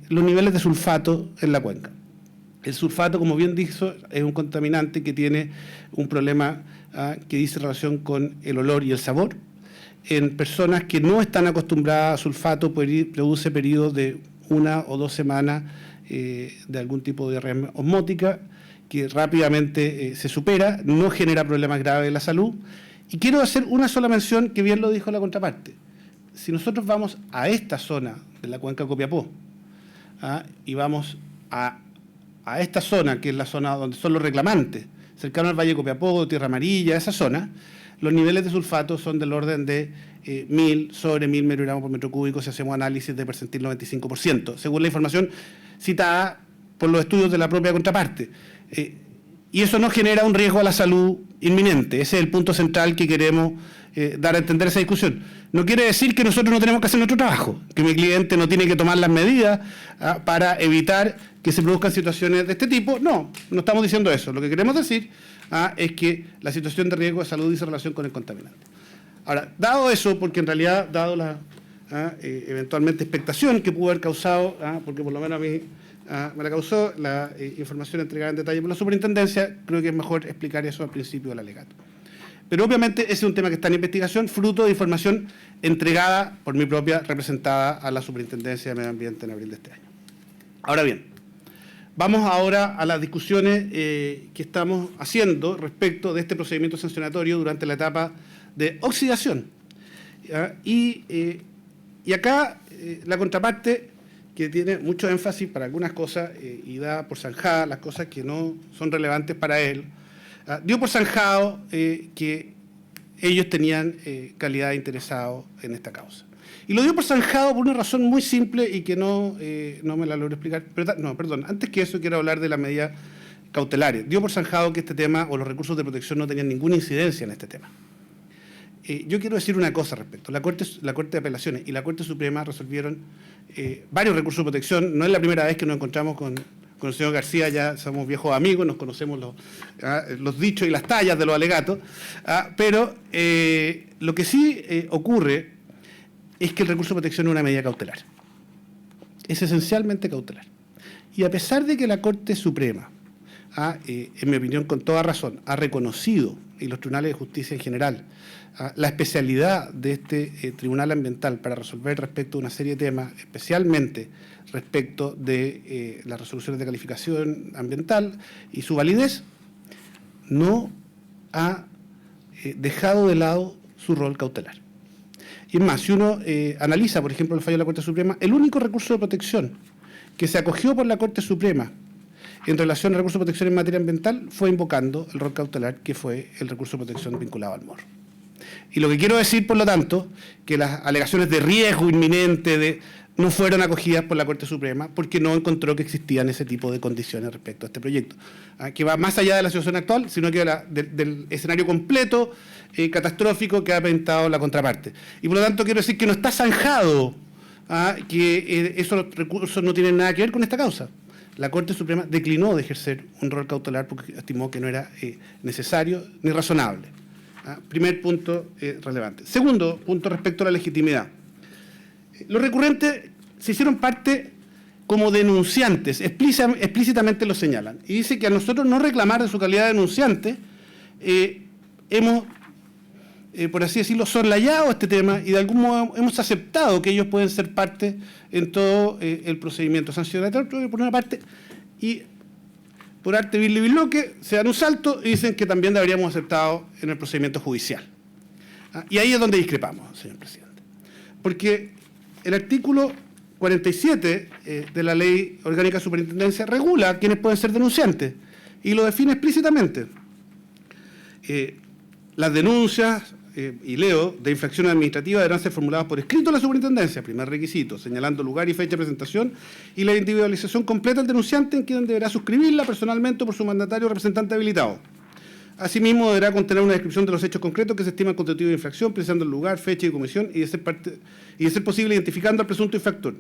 los niveles de sulfato en la cuenca. El sulfato, como bien dijo, es un contaminante que tiene un problema que dice relación con el olor y el sabor. En personas que no están acostumbradas a sulfato, produce periodos de 1 o 2 semanas de algún tipo de diarrea osmótica que rápidamente se supera, no genera problemas graves de la salud. Y quiero hacer una sola mención que bien lo dijo la contraparte. Si nosotros vamos a esta zona de la cuenca Copiapó y vamos a esta zona, que es la zona donde son los reclamantes, cercano al Valle de Copiapó, Tierra Amarilla, esa zona, los niveles de sulfato son del orden de 1000 sobre 1000 microgramos por metro cúbico si hacemos análisis de percentil 95%, según la información citada por los estudios de la propia contraparte. Y eso no genera un riesgo a la salud inminente. Ese es el punto central que queremos dar a entender esa discusión. No quiere decir que nosotros no tenemos que hacer nuestro trabajo, que mi cliente no tiene que tomar las medidas para evitar que se produzcan situaciones de este tipo. No estamos diciendo eso. Lo que queremos decir es que la situación de riesgo de salud dice relación con el contaminante. Ahora, dado eso, porque en realidad, dado la eventualmente expectación que pudo haber causado, porque por lo menos a mí me la causó la información entregada en detalle por la superintendencia, creo que es mejor explicar eso al principio del alegato. Pero obviamente ese es un tema que está en investigación, fruto de información entregada por mi propia representada a la Superintendencia de Medio Ambiente en abril de este año. Ahora bien, vamos ahora a las discusiones que estamos haciendo respecto de este procedimiento sancionatorio durante la etapa de oxidación. Y acá la contraparte, que tiene mucho énfasis para algunas cosas y da por zanjada las cosas que no son relevantes para él, dio por zanjado que ellos tenían calidad de interesados en esta causa. Y lo dio por zanjado por una razón muy simple y que no me la logro explicar. Perdón, antes que eso quiero hablar de las medidas cautelares. Dio por zanjado que este tema o los recursos de protección no tenían ninguna incidencia en este tema. Yo quiero decir una cosa respecto. La Corte de Apelaciones y la Corte Suprema resolvieron varios recursos de protección. No es la primera vez que nos encontramos con el señor García, ya somos viejos amigos, nos conocemos los dichos y las tallas de los alegatos, pero lo que sí ocurre es que el recurso de protección es una medida cautelar. Es esencialmente cautelar. Y a pesar de que la Corte Suprema, en mi opinión con toda razón, ha reconocido, y los tribunales de justicia en general, la especialidad de este tribunal ambiental para resolver respecto a una serie de temas, especialmente respecto de las resoluciones de calificación ambiental y su validez, no ha dejado de lado su rol cautelar. Y es más, si uno analiza, por ejemplo, el fallo de la Corte Suprema, el único recurso de protección que se acogió por la Corte Suprema en relación al recurso de protección en materia ambiental fue invocando el rol cautelar, que fue el recurso de protección vinculado al morro. Y lo que quiero decir, por lo tanto, que las alegaciones de riesgo inminente no fueron acogidas por la Corte Suprema porque no encontró que existían ese tipo de condiciones respecto a este proyecto, que va más allá de la situación actual, sino que del escenario completo catastrófico que ha pintado la contraparte. Y por lo tanto quiero decir que no está zanjado que esos recursos no tienen nada que ver con esta causa. La Corte Suprema declinó de ejercer un rol cautelar porque estimó que no era necesario ni razonable. Primer punto relevante. Segundo punto respecto a la legitimidad. Los recurrentes se hicieron parte como denunciantes, explícitamente lo señalan. Y dice que a nosotros no reclamar de su calidad de denunciante, hemos, por así decirlo, soslayado este tema y de algún modo hemos aceptado que ellos pueden ser parte en todo el procedimiento sancionatorio, por una parte, y por arte birlibiloque, se dan un salto y dicen que también deberíamos aceptado en el procedimiento judicial. Y ahí es donde discrepamos, señor presidente. Porque el artículo 47 de la Ley Orgánica de Superintendencia regula quiénes pueden ser denunciantes y lo define explícitamente. Las denuncias, y leo, de infracciones administrativas deberán ser formuladas por escrito a la superintendencia, primer requisito, señalando lugar y fecha de presentación y la individualización completa del denunciante en quien deberá suscribirla personalmente o por su mandatario o representante habilitado. Asimismo, deberá contener una descripción de los hechos concretos que se estiman constitutivos de infracción, precisando el lugar, fecha y comisión y de ser posible identificando al presunto infractor.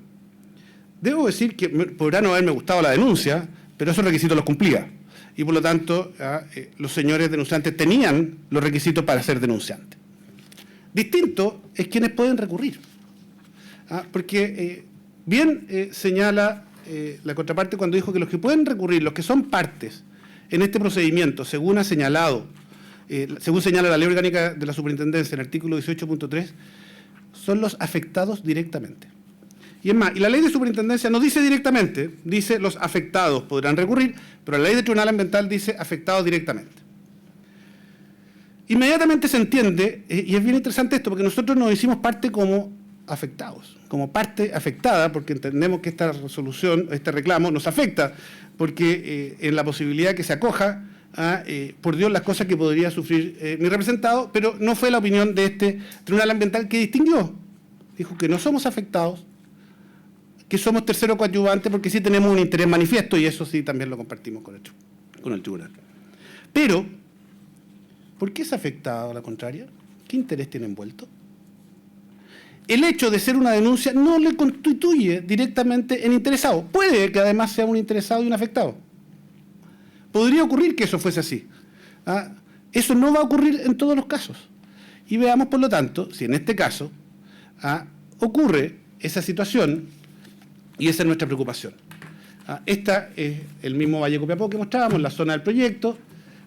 Debo decir que podrá no haberme gustado la denuncia, pero esos requisitos los cumplía. Y por lo tanto, los señores denunciantes tenían los requisitos para ser denunciantes. Distinto es quienes pueden recurrir. Porque bien señala la contraparte cuando dijo que los que pueden recurrir, los que son partes en este procedimiento, según ha señalado, según señala la Ley Orgánica de la Superintendencia, en el artículo 18.3, son los afectados directamente. Y es más, y la ley de superintendencia no dice directamente, dice los afectados podrán recurrir, pero la ley de tribunal ambiental dice afectados directamente. Inmediatamente se entiende, y es bien interesante esto, porque nosotros nos hicimos parte como afectados, como parte afectada, porque entendemos que esta resolución, este reclamo nos afecta, porque en la posibilidad que se acoja a, por Dios, las cosas que podría sufrir mi representado, pero no fue la opinión de este tribunal ambiental que distinguió. Dijo que no somos afectados, que somos tercero coadyuvante, porque sí tenemos un interés manifiesto, y eso sí también lo compartimos con el tribunal. Pero, ¿por qué es afectado a la contraria? ¿Qué interés tiene envuelto? El hecho de ser una denuncia no le constituye directamente en interesado. Puede que además sea un interesado y un afectado. Podría ocurrir que eso fuese así. Eso no va a ocurrir en todos los casos. Y veamos, por lo tanto, si en este caso ocurre esa situación, y esa es nuestra preocupación. Esta es el mismo Valle Copiapó que mostrábamos, la zona del proyecto,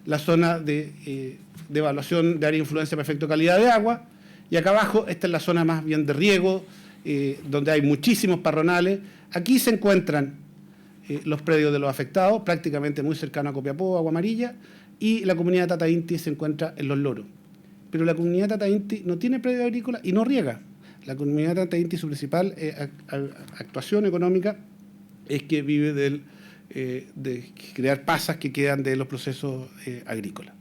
la zona de evaluación de área de influencia para efecto de calidad de agua, y acá abajo, esta es la zona más bien de riego, donde hay muchísimos parronales. Aquí se encuentran los predios de los afectados, prácticamente muy cercano a Copiapó, Agua Amarilla, y la comunidad Tata Inti se encuentra en Los Loros. Pero la comunidad Tata Inti no tiene predio agrícola y no riega. La comunidad Tata Inti, su principal actuación económica es que vive de crear pasas que quedan de los procesos agrícolas.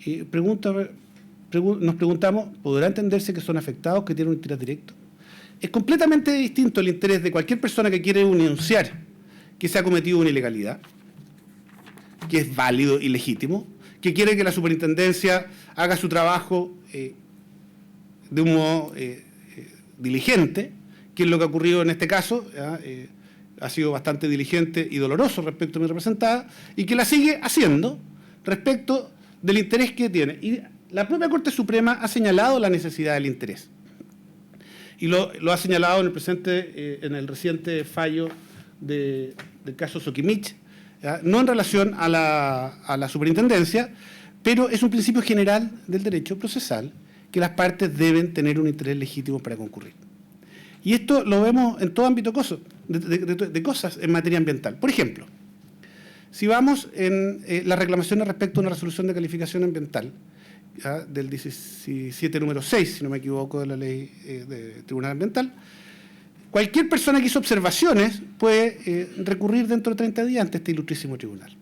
Y nos preguntamos, ¿podrá entenderse que son afectados, que tienen un interés directo? Es completamente distinto el interés de cualquier persona que quiere denunciar que se ha cometido una ilegalidad, que es válido y legítimo, que quiere que la superintendencia haga su trabajo de un modo diligente, que es lo que ha ocurrido en este caso, ha sido bastante diligente y doloroso respecto a mi representada, y que la sigue haciendo respecto del interés que tiene. Y la propia Corte Suprema ha señalado la necesidad del interés. Y lo ha señalado en el reciente fallo del caso Soquimich, no en relación a la superintendencia, pero es un principio general del derecho procesal que las partes deben tener un interés legítimo para concurrir. Y esto lo vemos en todo ámbito de cosas en materia ambiental. Por ejemplo, si vamos en las reclamaciones respecto a una resolución de calificación ambiental, del 17 número 6, si no me equivoco, de la ley de Tribunal Ambiental, cualquier persona que hizo observaciones puede recurrir dentro de 30 días ante este ilustrísimo tribunal.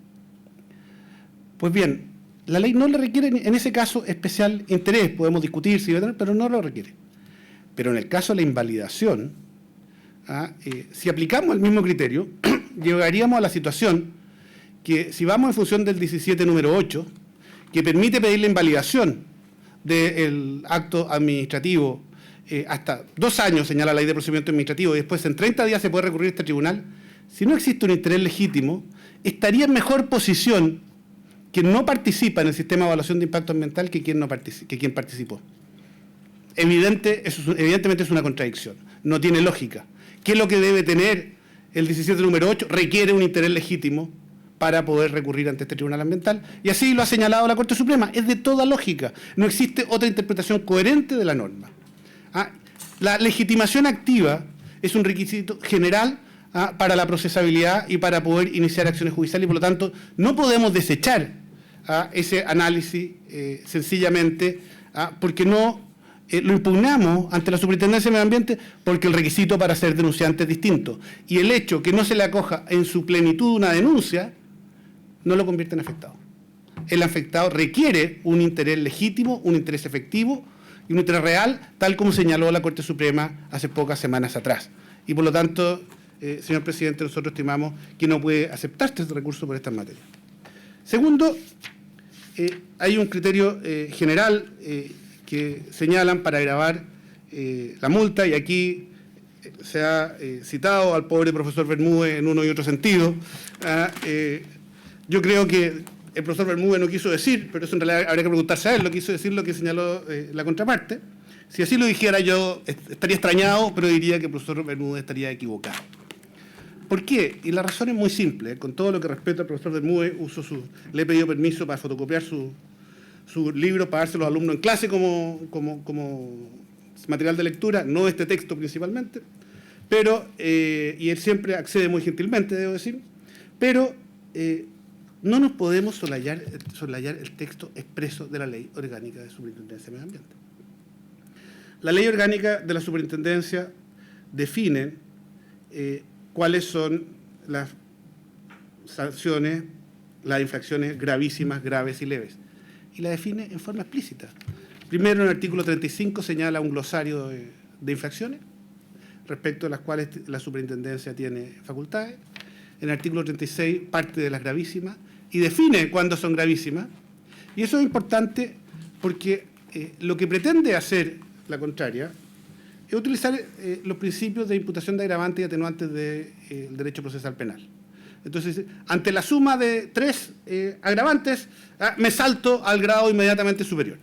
Pues bien, la ley no le requiere en ese caso especial interés, podemos discutir si debe tener, pero no lo requiere. Pero en el caso de la invalidación, si aplicamos el mismo criterio, llegaríamos a la situación que si vamos en función del 17 número 8, que permite pedir la invalidación del acto administrativo hasta 2 años, señala la ley de procedimiento administrativo, y después en 30 días se puede recurrir a este tribunal, si no existe un interés legítimo, estaría en mejor posición quien no participa en el sistema de evaluación de impacto ambiental que quien participó. Evidentemente es una contradicción, no tiene lógica. ¿Qué es lo que debe tener el 17 número 8? Requiere un interés legítimo para poder recurrir ante este tribunal ambiental, y así lo ha señalado la Corte Suprema. Es de toda lógica, no existe otra interpretación coherente de la norma. La legitimación activa es un requisito general para la procesabilidad y para poder iniciar acciones judiciales, y por lo tanto no podemos desechar ese análisis sencillamente porque no lo impugnamos ante la Superintendencia de Medio Ambiente, porque el requisito para ser denunciante es distinto. Y el hecho que no se le acoja en su plenitud una denuncia no lo convierte en afectado. El afectado requiere un interés legítimo, un interés efectivo y un interés real, tal como señaló la Corte Suprema hace pocas semanas atrás. Y por lo tanto, señor presidente, nosotros estimamos que no puede aceptarse este recurso por estas materias. Segundo, hay un criterio general que señalan para agravar la multa, y aquí se ha citado al pobre profesor Bermúdez en uno y otro sentido. Yo creo que el profesor Bermúdez no quiso decir, pero eso en realidad habría que preguntarse a él, lo quiso decir lo que señaló la contraparte. Si así lo dijera yo estaría extrañado, pero diría que el profesor Bermúdez estaría equivocado. ¿Por qué? Y la razón es muy simple. Con todo lo que respeto al profesor Bermúdez, le he pedido permiso para fotocopiar su libro, para dárselo a los alumnos en clase como material de lectura, no este texto principalmente, pero, y él siempre accede muy gentilmente, debo decir, pero no nos podemos soslayar el texto expreso de la Ley Orgánica de Superintendencia de Medio Ambiente. La Ley Orgánica de la Superintendencia define cuáles son las sanciones, las infracciones gravísimas, graves y leves, y la define en forma explícita. Primero, en el artículo 35 señala un glosario de infracciones, respecto a las cuales la superintendencia tiene facultades. En el artículo 36 parte de las gravísimas y define cuándo son gravísimas. Y eso es importante porque lo que pretende hacer la contraria es utilizar los principios de imputación de agravantes y atenuantes del derecho procesal penal. Entonces, ante la suma de 3 agravantes, me salto al grado inmediatamente superior.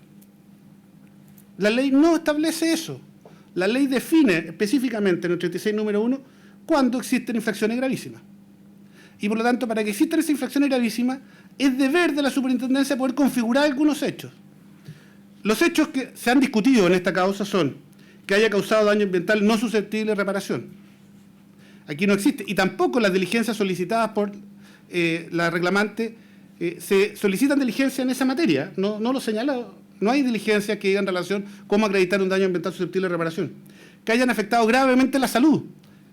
La ley no establece eso. La ley define específicamente en el 36, número 1, cuándo existen infracciones gravísimas. Y por lo tanto, para que existan esas infracciones gravísimas, es deber de la superintendencia poder configurar algunos hechos. Los hechos que se han discutido en esta causa son que haya causado daño ambiental no susceptible de reparación. Aquí no existe. Y tampoco las diligencias solicitadas por la reclamante se solicitan diligencias en esa materia. No lo señala. No hay diligencias que digan relación cómo acreditar un daño ambiental susceptible de reparación. Que hayan afectado gravemente la salud.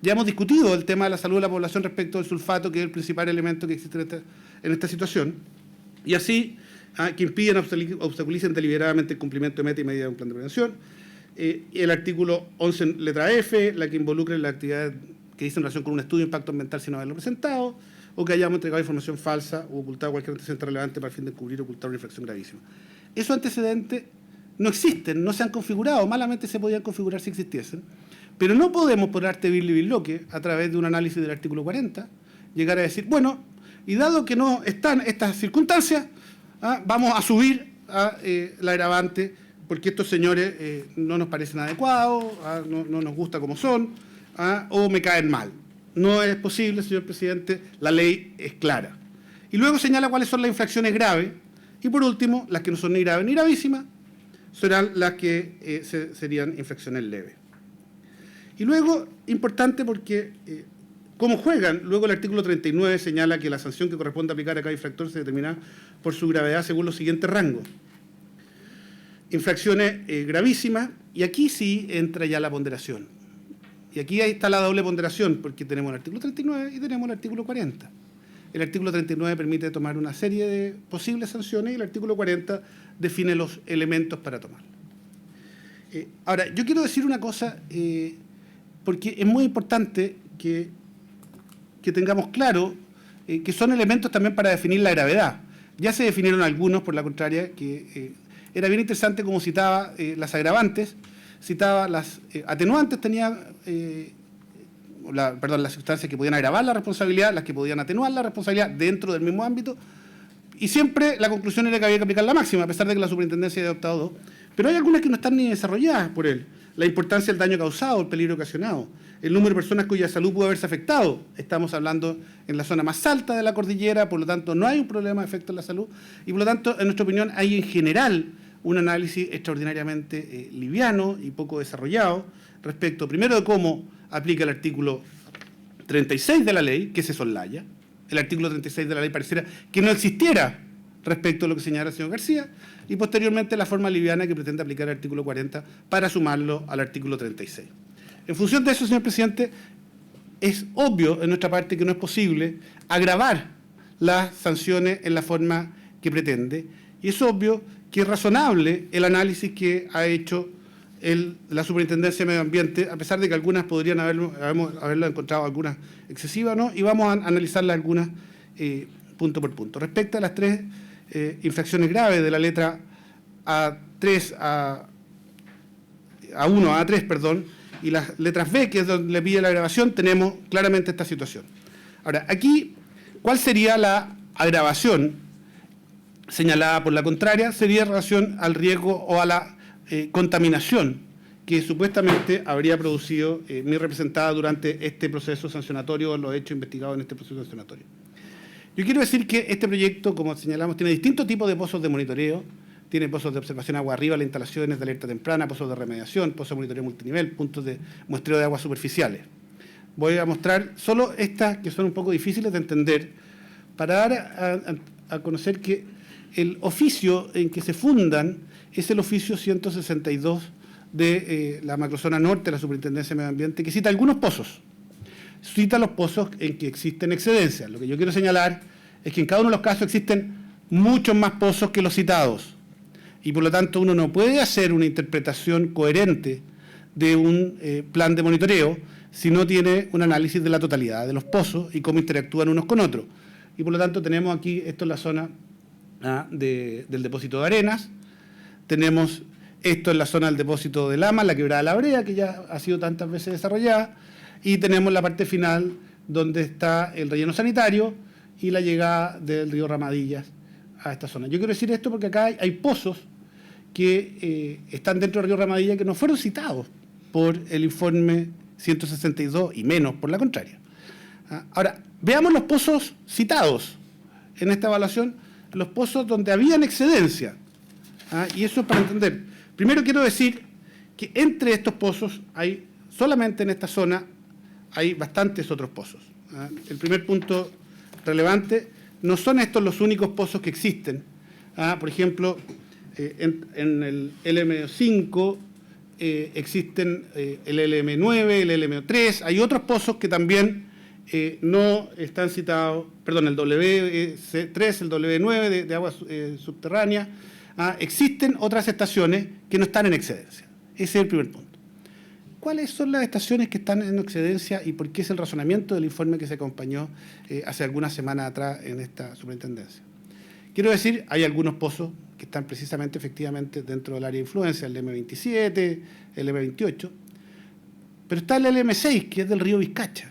Ya hemos discutido el tema de la salud de la población respecto al sulfato, que es el principal elemento que existe en esta situación. Y así, que impiden o obstaculicen deliberadamente el cumplimiento de meta y medida de un plan de prevención. El artículo 11, letra F, la que involucre la actividad que dice en relación con un estudio de impacto ambiental sin haberlo presentado, o que hayamos entregado información falsa o ocultado cualquier antecedente relevante para el fin de encubrir o ocultar una infracción gravísima. Esos antecedentes no existen, no se han configurado, malamente se podían configurar si existiesen, pero no podemos, por arte vil y billoque, a través de un análisis del artículo 40, llegar a decir, bueno, y dado que no están estas circunstancias, vamos a subir la agravante, porque estos señores no nos parecen adecuados, no nos gusta como son, o me caen mal. No es posible, señor presidente, la ley es clara. Y luego señala cuáles son las infracciones graves, y por último, las que no son ni graves ni gravísimas, serán las que serían infracciones leves. Y luego, importante porque, ¿cómo juegan? Luego el artículo 39 señala que la sanción que corresponde aplicar a cada infractor se determina por su gravedad según los siguientes rangos. Infracciones gravísimas, y aquí sí entra ya la ponderación. Y aquí ahí está la doble ponderación, porque tenemos el artículo 39 y tenemos el artículo 40. El artículo 39 permite tomar una serie de posibles sanciones y el artículo 40 define los elementos para tomar. Ahora, yo quiero decir una cosa, porque es muy importante que tengamos claro que son elementos también para definir la gravedad. Ya se definieron algunos, por la contraria, que era bien interesante como citaba las agravantes, citaba las atenuantes, tenía... las sustancias que podían agravar la responsabilidad, las que podían atenuar la responsabilidad dentro del mismo ámbito, y siempre la conclusión era que había que aplicar la máxima, a pesar de que la superintendencia había adoptado 2. Pero hay algunas que no están ni desarrolladas por él. La importancia del daño causado, el peligro ocasionado, el número de personas cuya salud pudo haberse afectado. Estamos hablando en la zona más alta de la cordillera, por lo tanto no hay un problema de efecto en la salud, y por lo tanto, en nuestra opinión, hay en general un análisis extraordinariamente liviano y poco desarrollado respecto, primero, de cómo aplica el artículo 36 de la ley, que se soslaya. El artículo 36 de la ley pareciera que no existiera respecto a lo que señala el señor García, y posteriormente la forma liviana que pretende aplicar el artículo 40 para sumarlo al artículo 36. En función de eso, señor presidente, es obvio en nuestra parte que no es posible agravar las sanciones en la forma que pretende, y es obvio que es razonable el análisis que ha hecho la Superintendencia de Medio Ambiente, a pesar de que algunas podrían haberlo encontrado algunas excesivas, ¿no? Y vamos a analizarlas algunas punto por punto. Respecto a las 3 infracciones graves de la letra A3 a 1 a A3, perdón, y las letras B, que es donde le pide la agravación, tenemos claramente esta situación. Ahora, aquí, ¿cuál sería la agravación señalada por la contraria? Sería en relación al riesgo o a la contaminación que supuestamente habría producido mi representada durante este proceso sancionatorio o los hechos investigados en este proceso sancionatorio. Yo quiero decir que este proyecto, como señalamos, tiene distintos tipos de pozos de monitoreo. Tiene pozos de observación agua arriba, las instalaciones de alerta temprana, pozos de remediación, pozos de monitoreo multinivel, puntos de muestreo de aguas superficiales. voy a mostrar solo estas que son un poco difíciles de entender para dar a conocer que el oficio en que se fundan es el oficio 162 de la macrozona norte de la Superintendencia de Medio Ambiente, que cita algunos pozos. Cita los pozos en que existen excedencias. Lo que yo quiero señalar es que en cada uno de los casos existen muchos más pozos que los citados. Y por lo tanto uno no puede hacer una interpretación coherente de un plan de monitoreo si no tiene un análisis de la totalidad de los pozos y cómo interactúan unos con otros. Y por lo tanto tenemos aquí, esto es la zona del depósito de arenas, tenemos esto en la zona del depósito de Lama, la quebrada de la Brea, que ya ha sido tantas veces desarrollada, y tenemos la parte final donde está el relleno sanitario y la llegada del río Ramadillas a esta zona. Yo quiero decir esto porque acá hay pozos que están dentro del río Ramadillas que no fueron citados por el informe 162 y menos por la contraria. Ahora, veamos los pozos citados en esta evaluación, los pozos donde habían excedencia. Y eso es para entender. Primero quiero decir que entre estos pozos hay, solamente en esta zona, hay bastantes otros pozos. El primer punto relevante, no son estos los únicos pozos que existen. Por ejemplo, en el LM5 existen el LM9, el LM3, hay otros pozos que también no están citados, perdón, el WC3, el W9 de aguas subterráneas. Existen otras estaciones que no están en excedencia. Ese es el primer punto. ¿Cuáles son las estaciones que están en excedencia y por qué es el razonamiento del informe que se acompañó hace algunas semanas atrás en esta superintendencia? Quiero decir, hay algunos pozos que están precisamente, efectivamente, dentro del área de influencia, el M27, el M28, pero está el LM6, que es del río Vizcacha.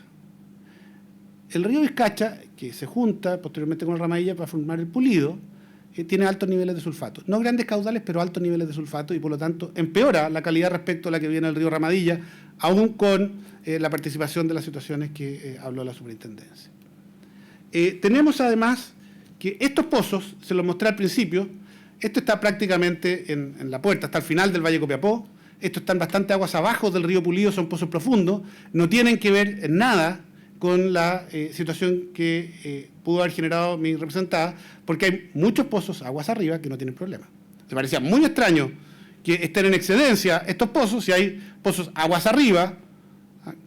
El río Vizcacha, que se junta posteriormente con el Ramadilla para formar el Pulido, tiene altos niveles de sulfato. No grandes caudales, pero altos niveles de sulfato y por lo tanto empeora la calidad respecto a la que viene el río Ramadilla, aún con la participación de las situaciones que habló la superintendencia. Tenemos además que estos pozos, se los mostré al principio, esto está prácticamente en la puerta, hasta el final del Valle Copiapó, estos están bastante aguas abajo del río Pulido, son pozos profundos, no tienen que ver en nada con la situación que pudo haber generado mi representada, porque hay muchos pozos aguas arriba que no tienen problema. Me parecía muy extraño que estén en excedencia estos pozos si hay pozos aguas arriba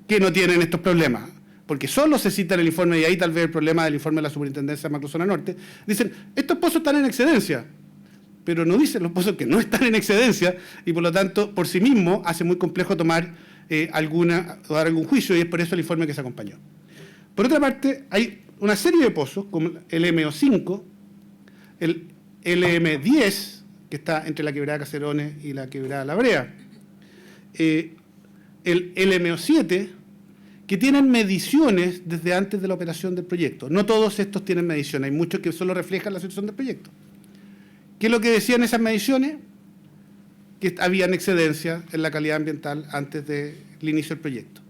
que no tienen estos problemas, porque solo se cita en el informe, y ahí tal vez el problema del informe de la Superintendencia de Macrozona Norte, dicen, estos pozos están en excedencia, pero no dicen los pozos que no están en excedencia, y por lo tanto, por sí mismo, hace muy complejo tomar o dar algún juicio, y es por eso el informe que se acompañó. Por otra parte, hay una serie de pozos, como el MO5, el LM10, que está entre la quebrada Caserones y la quebrada La Brea, el LMO7, que tienen mediciones desde antes de la operación del proyecto. No todos estos tienen mediciones, hay muchos que solo reflejan la situación del proyecto. ¿Qué es lo que decían esas mediciones? Que habían excedencia en la calidad ambiental antes del inicio del proyecto.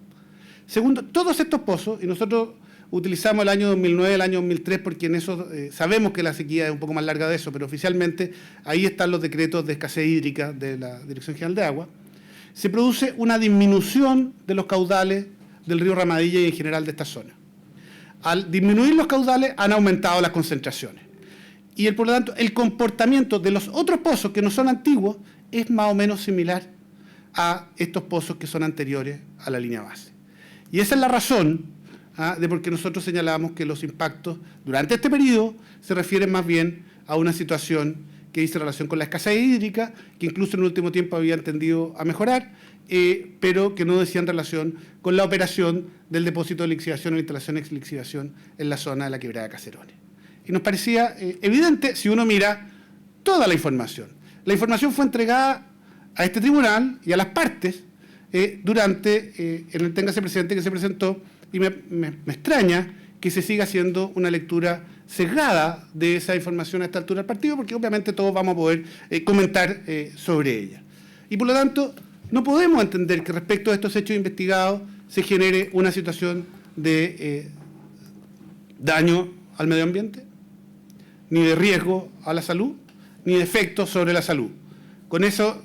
Segundo, todos estos pozos, y nosotros utilizamos el año 2009, el año 2003, porque en eso sabemos que la sequía es un poco más larga de eso, pero oficialmente ahí están los decretos de escasez hídrica de la Dirección General de Agua, se produce una disminución de los caudales del río Ramadilla y en general de esta zona. Al disminuir los caudales han aumentado las concentraciones. Y por lo tanto, el comportamiento de los otros pozos que no son antiguos es más o menos similar a estos pozos que son anteriores a la línea base. Y esa es la razón de por qué nosotros señalamos que los impactos durante este periodo se refieren más bien a una situación que dice relación con la escasez hídrica, que incluso en el último tiempo había tendido a mejorar, pero que no decían relación con la operación del depósito de lixiviación o instalación de lixiviación en la zona de la quebrada Caserones. Y nos parecía evidente si uno mira toda la información. La información fue entregada a este tribunal y a las partes durante el téngase presente que se presentó, y me extraña que se siga haciendo una lectura sesgada de esa información a esta altura del partido, porque obviamente todos vamos a poder comentar sobre ella. Y por lo tanto, no podemos entender que respecto a estos hechos investigados se genere una situación de daño al medio ambiente, ni de riesgo a la salud, ni de efectos sobre la salud. Con eso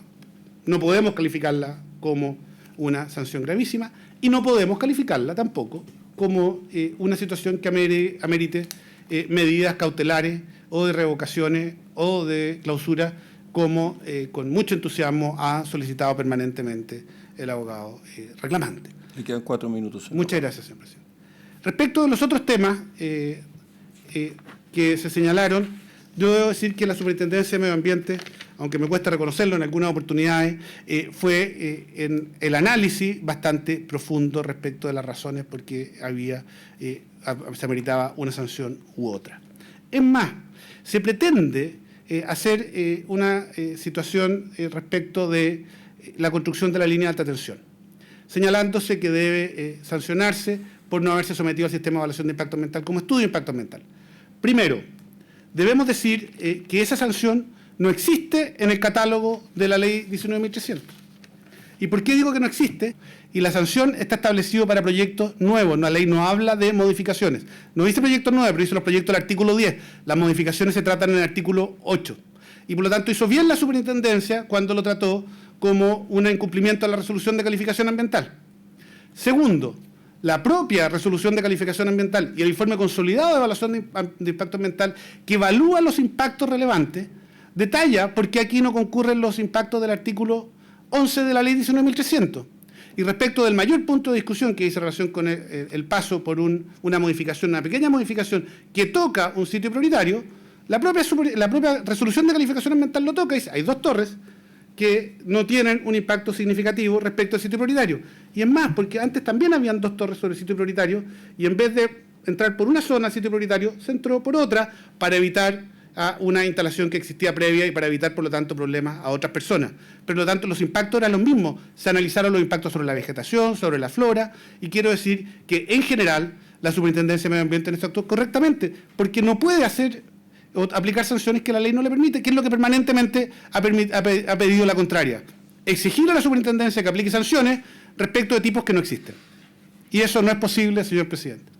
no podemos calificarla como una sanción gravísima, y no podemos calificarla tampoco como una situación que amerite medidas cautelares o de revocaciones o de clausura, como con mucho entusiasmo ha solicitado permanentemente el abogado reclamante. Le quedan 4 minutos. Señor. Muchas gracias, señor presidente. Respecto de los otros temas que se señalaron, yo debo decir que la Superintendencia de Medio Ambiente, aunque me cuesta reconocerlo en algunas oportunidades, fue en el análisis bastante profundo respecto de las razones por qué se ameritaba una sanción u otra. Es más, se pretende hacer una situación respecto de la construcción de la línea de alta tensión, señalándose que debe sancionarse por no haberse sometido al sistema de evaluación de impacto ambiental como estudio de impacto ambiental. Primero, debemos decir que esa sanción no existe en el catálogo de la ley 19.300. ¿Y por qué digo que no existe? Y la sanción está establecida para proyectos nuevos. La ley no habla de modificaciones. No dice proyectos nuevos, pero dice los proyectos del artículo 10. Las modificaciones se tratan en el artículo 8. Y por lo tanto hizo bien la superintendencia cuando lo trató como un incumplimiento a la resolución de calificación ambiental. Segundo, la propia resolución de calificación ambiental y el informe consolidado de evaluación de impacto ambiental, que evalúa los impactos relevantes, detalla por qué aquí no concurren los impactos del artículo 11 de la ley 19.300. Y respecto del mayor punto de discusión que dice relación con el paso por una modificación, una pequeña modificación que toca un sitio prioritario, la propia resolución de calificación ambiental lo toca y dice, hay 2 torres que no tienen un impacto significativo respecto al sitio prioritario. Y es más, porque antes también habían 2 torres sobre el sitio prioritario y en vez de entrar por una zona al sitio prioritario, se entró por otra para evitar una instalación que existía previa y para evitar, por lo tanto, problemas a otras personas. Pero, por lo tanto, los impactos eran los mismos. Se analizaron los impactos sobre la vegetación, sobre la flora, y quiero decir que, en general, la Superintendencia de Medio Ambiente en esto actuó correctamente, porque no puede hacer o aplicar sanciones que la ley no le permite, que es lo que permanentemente ha pedido la contraria. Exigir a la Superintendencia que aplique sanciones respecto de tipos que no existen. Y eso no es posible, señor presidente.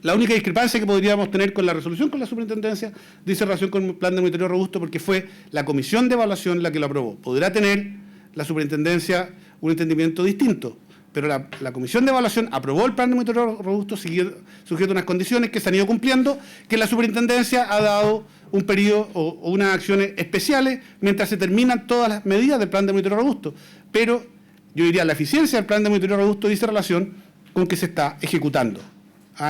La única discrepancia que podríamos tener con la resolución con la Superintendencia dice relación con el plan de monitoreo robusto, porque fue la comisión de evaluación la que lo aprobó. Podrá tener la Superintendencia un entendimiento distinto, pero la comisión de evaluación aprobó el plan de monitoreo robusto sujeto a unas condiciones que se han ido cumpliendo, que la Superintendencia ha dado un periodo o unas acciones especiales mientras se terminan todas las medidas del plan de monitoreo robusto. Pero yo diría la eficiencia del plan de monitoreo robusto dice relación con que se está ejecutando.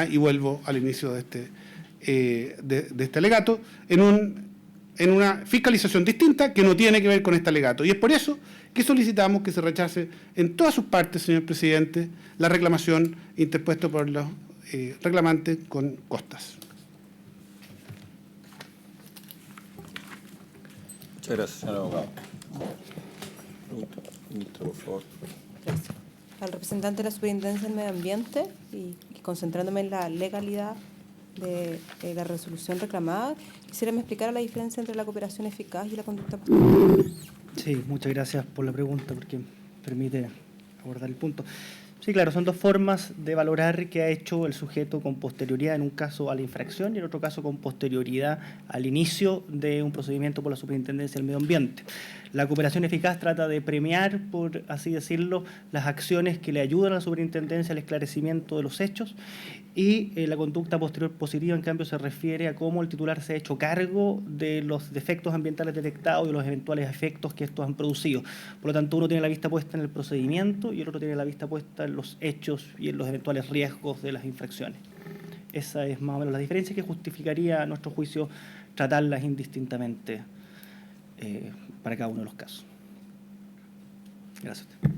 Y vuelvo al inicio de este alegato, en una fiscalización distinta que no tiene que ver con este alegato. Y es por eso que solicitamos que se rechace en todas sus partes, señor presidente, la reclamación interpuesta por los reclamantes con costas. Muchas gracias, señor abogado. Ministro, por favor. Gracias. Al representante de la Superintendencia del Medio Ambiente y concentrándome en la legalidad de la resolución reclamada, quisiera me explicar la diferencia entre la cooperación eficaz y la conducta posterior. Sí, muchas gracias por la pregunta porque permite abordar el punto. Sí, claro, son 2 formas de valorar qué ha hecho el sujeto con posterioridad, en un caso a la infracción y en otro caso con posterioridad al inicio de un procedimiento por la Superintendencia del Medio Ambiente. La cooperación eficaz trata de premiar, por así decirlo, las acciones que le ayudan a la Superintendencia al esclarecimiento de los hechos, y la conducta posterior positiva, en cambio, se refiere a cómo el titular se ha hecho cargo de los defectos ambientales detectados y los eventuales efectos que estos han producido. Por lo tanto, uno tiene la vista puesta en el procedimiento y el otro tiene la vista puesta en los hechos y en los eventuales riesgos de las infracciones. Esa es más o menos la diferencia que justificaría, a nuestro juicio, tratarlas indistintamente para cada uno de los casos. Gracias a usted.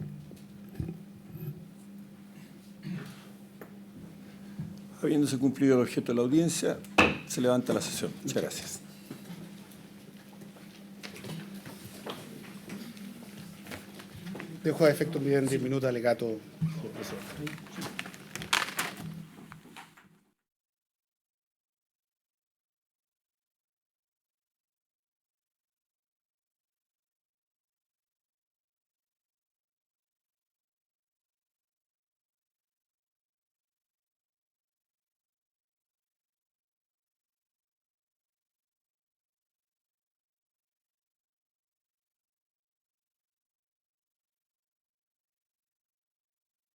Habiéndose cumplido el objeto de la audiencia, se levanta la sesión. Muchas gracias. Dejo a efecto en 10 minutos alegato, señor presidente.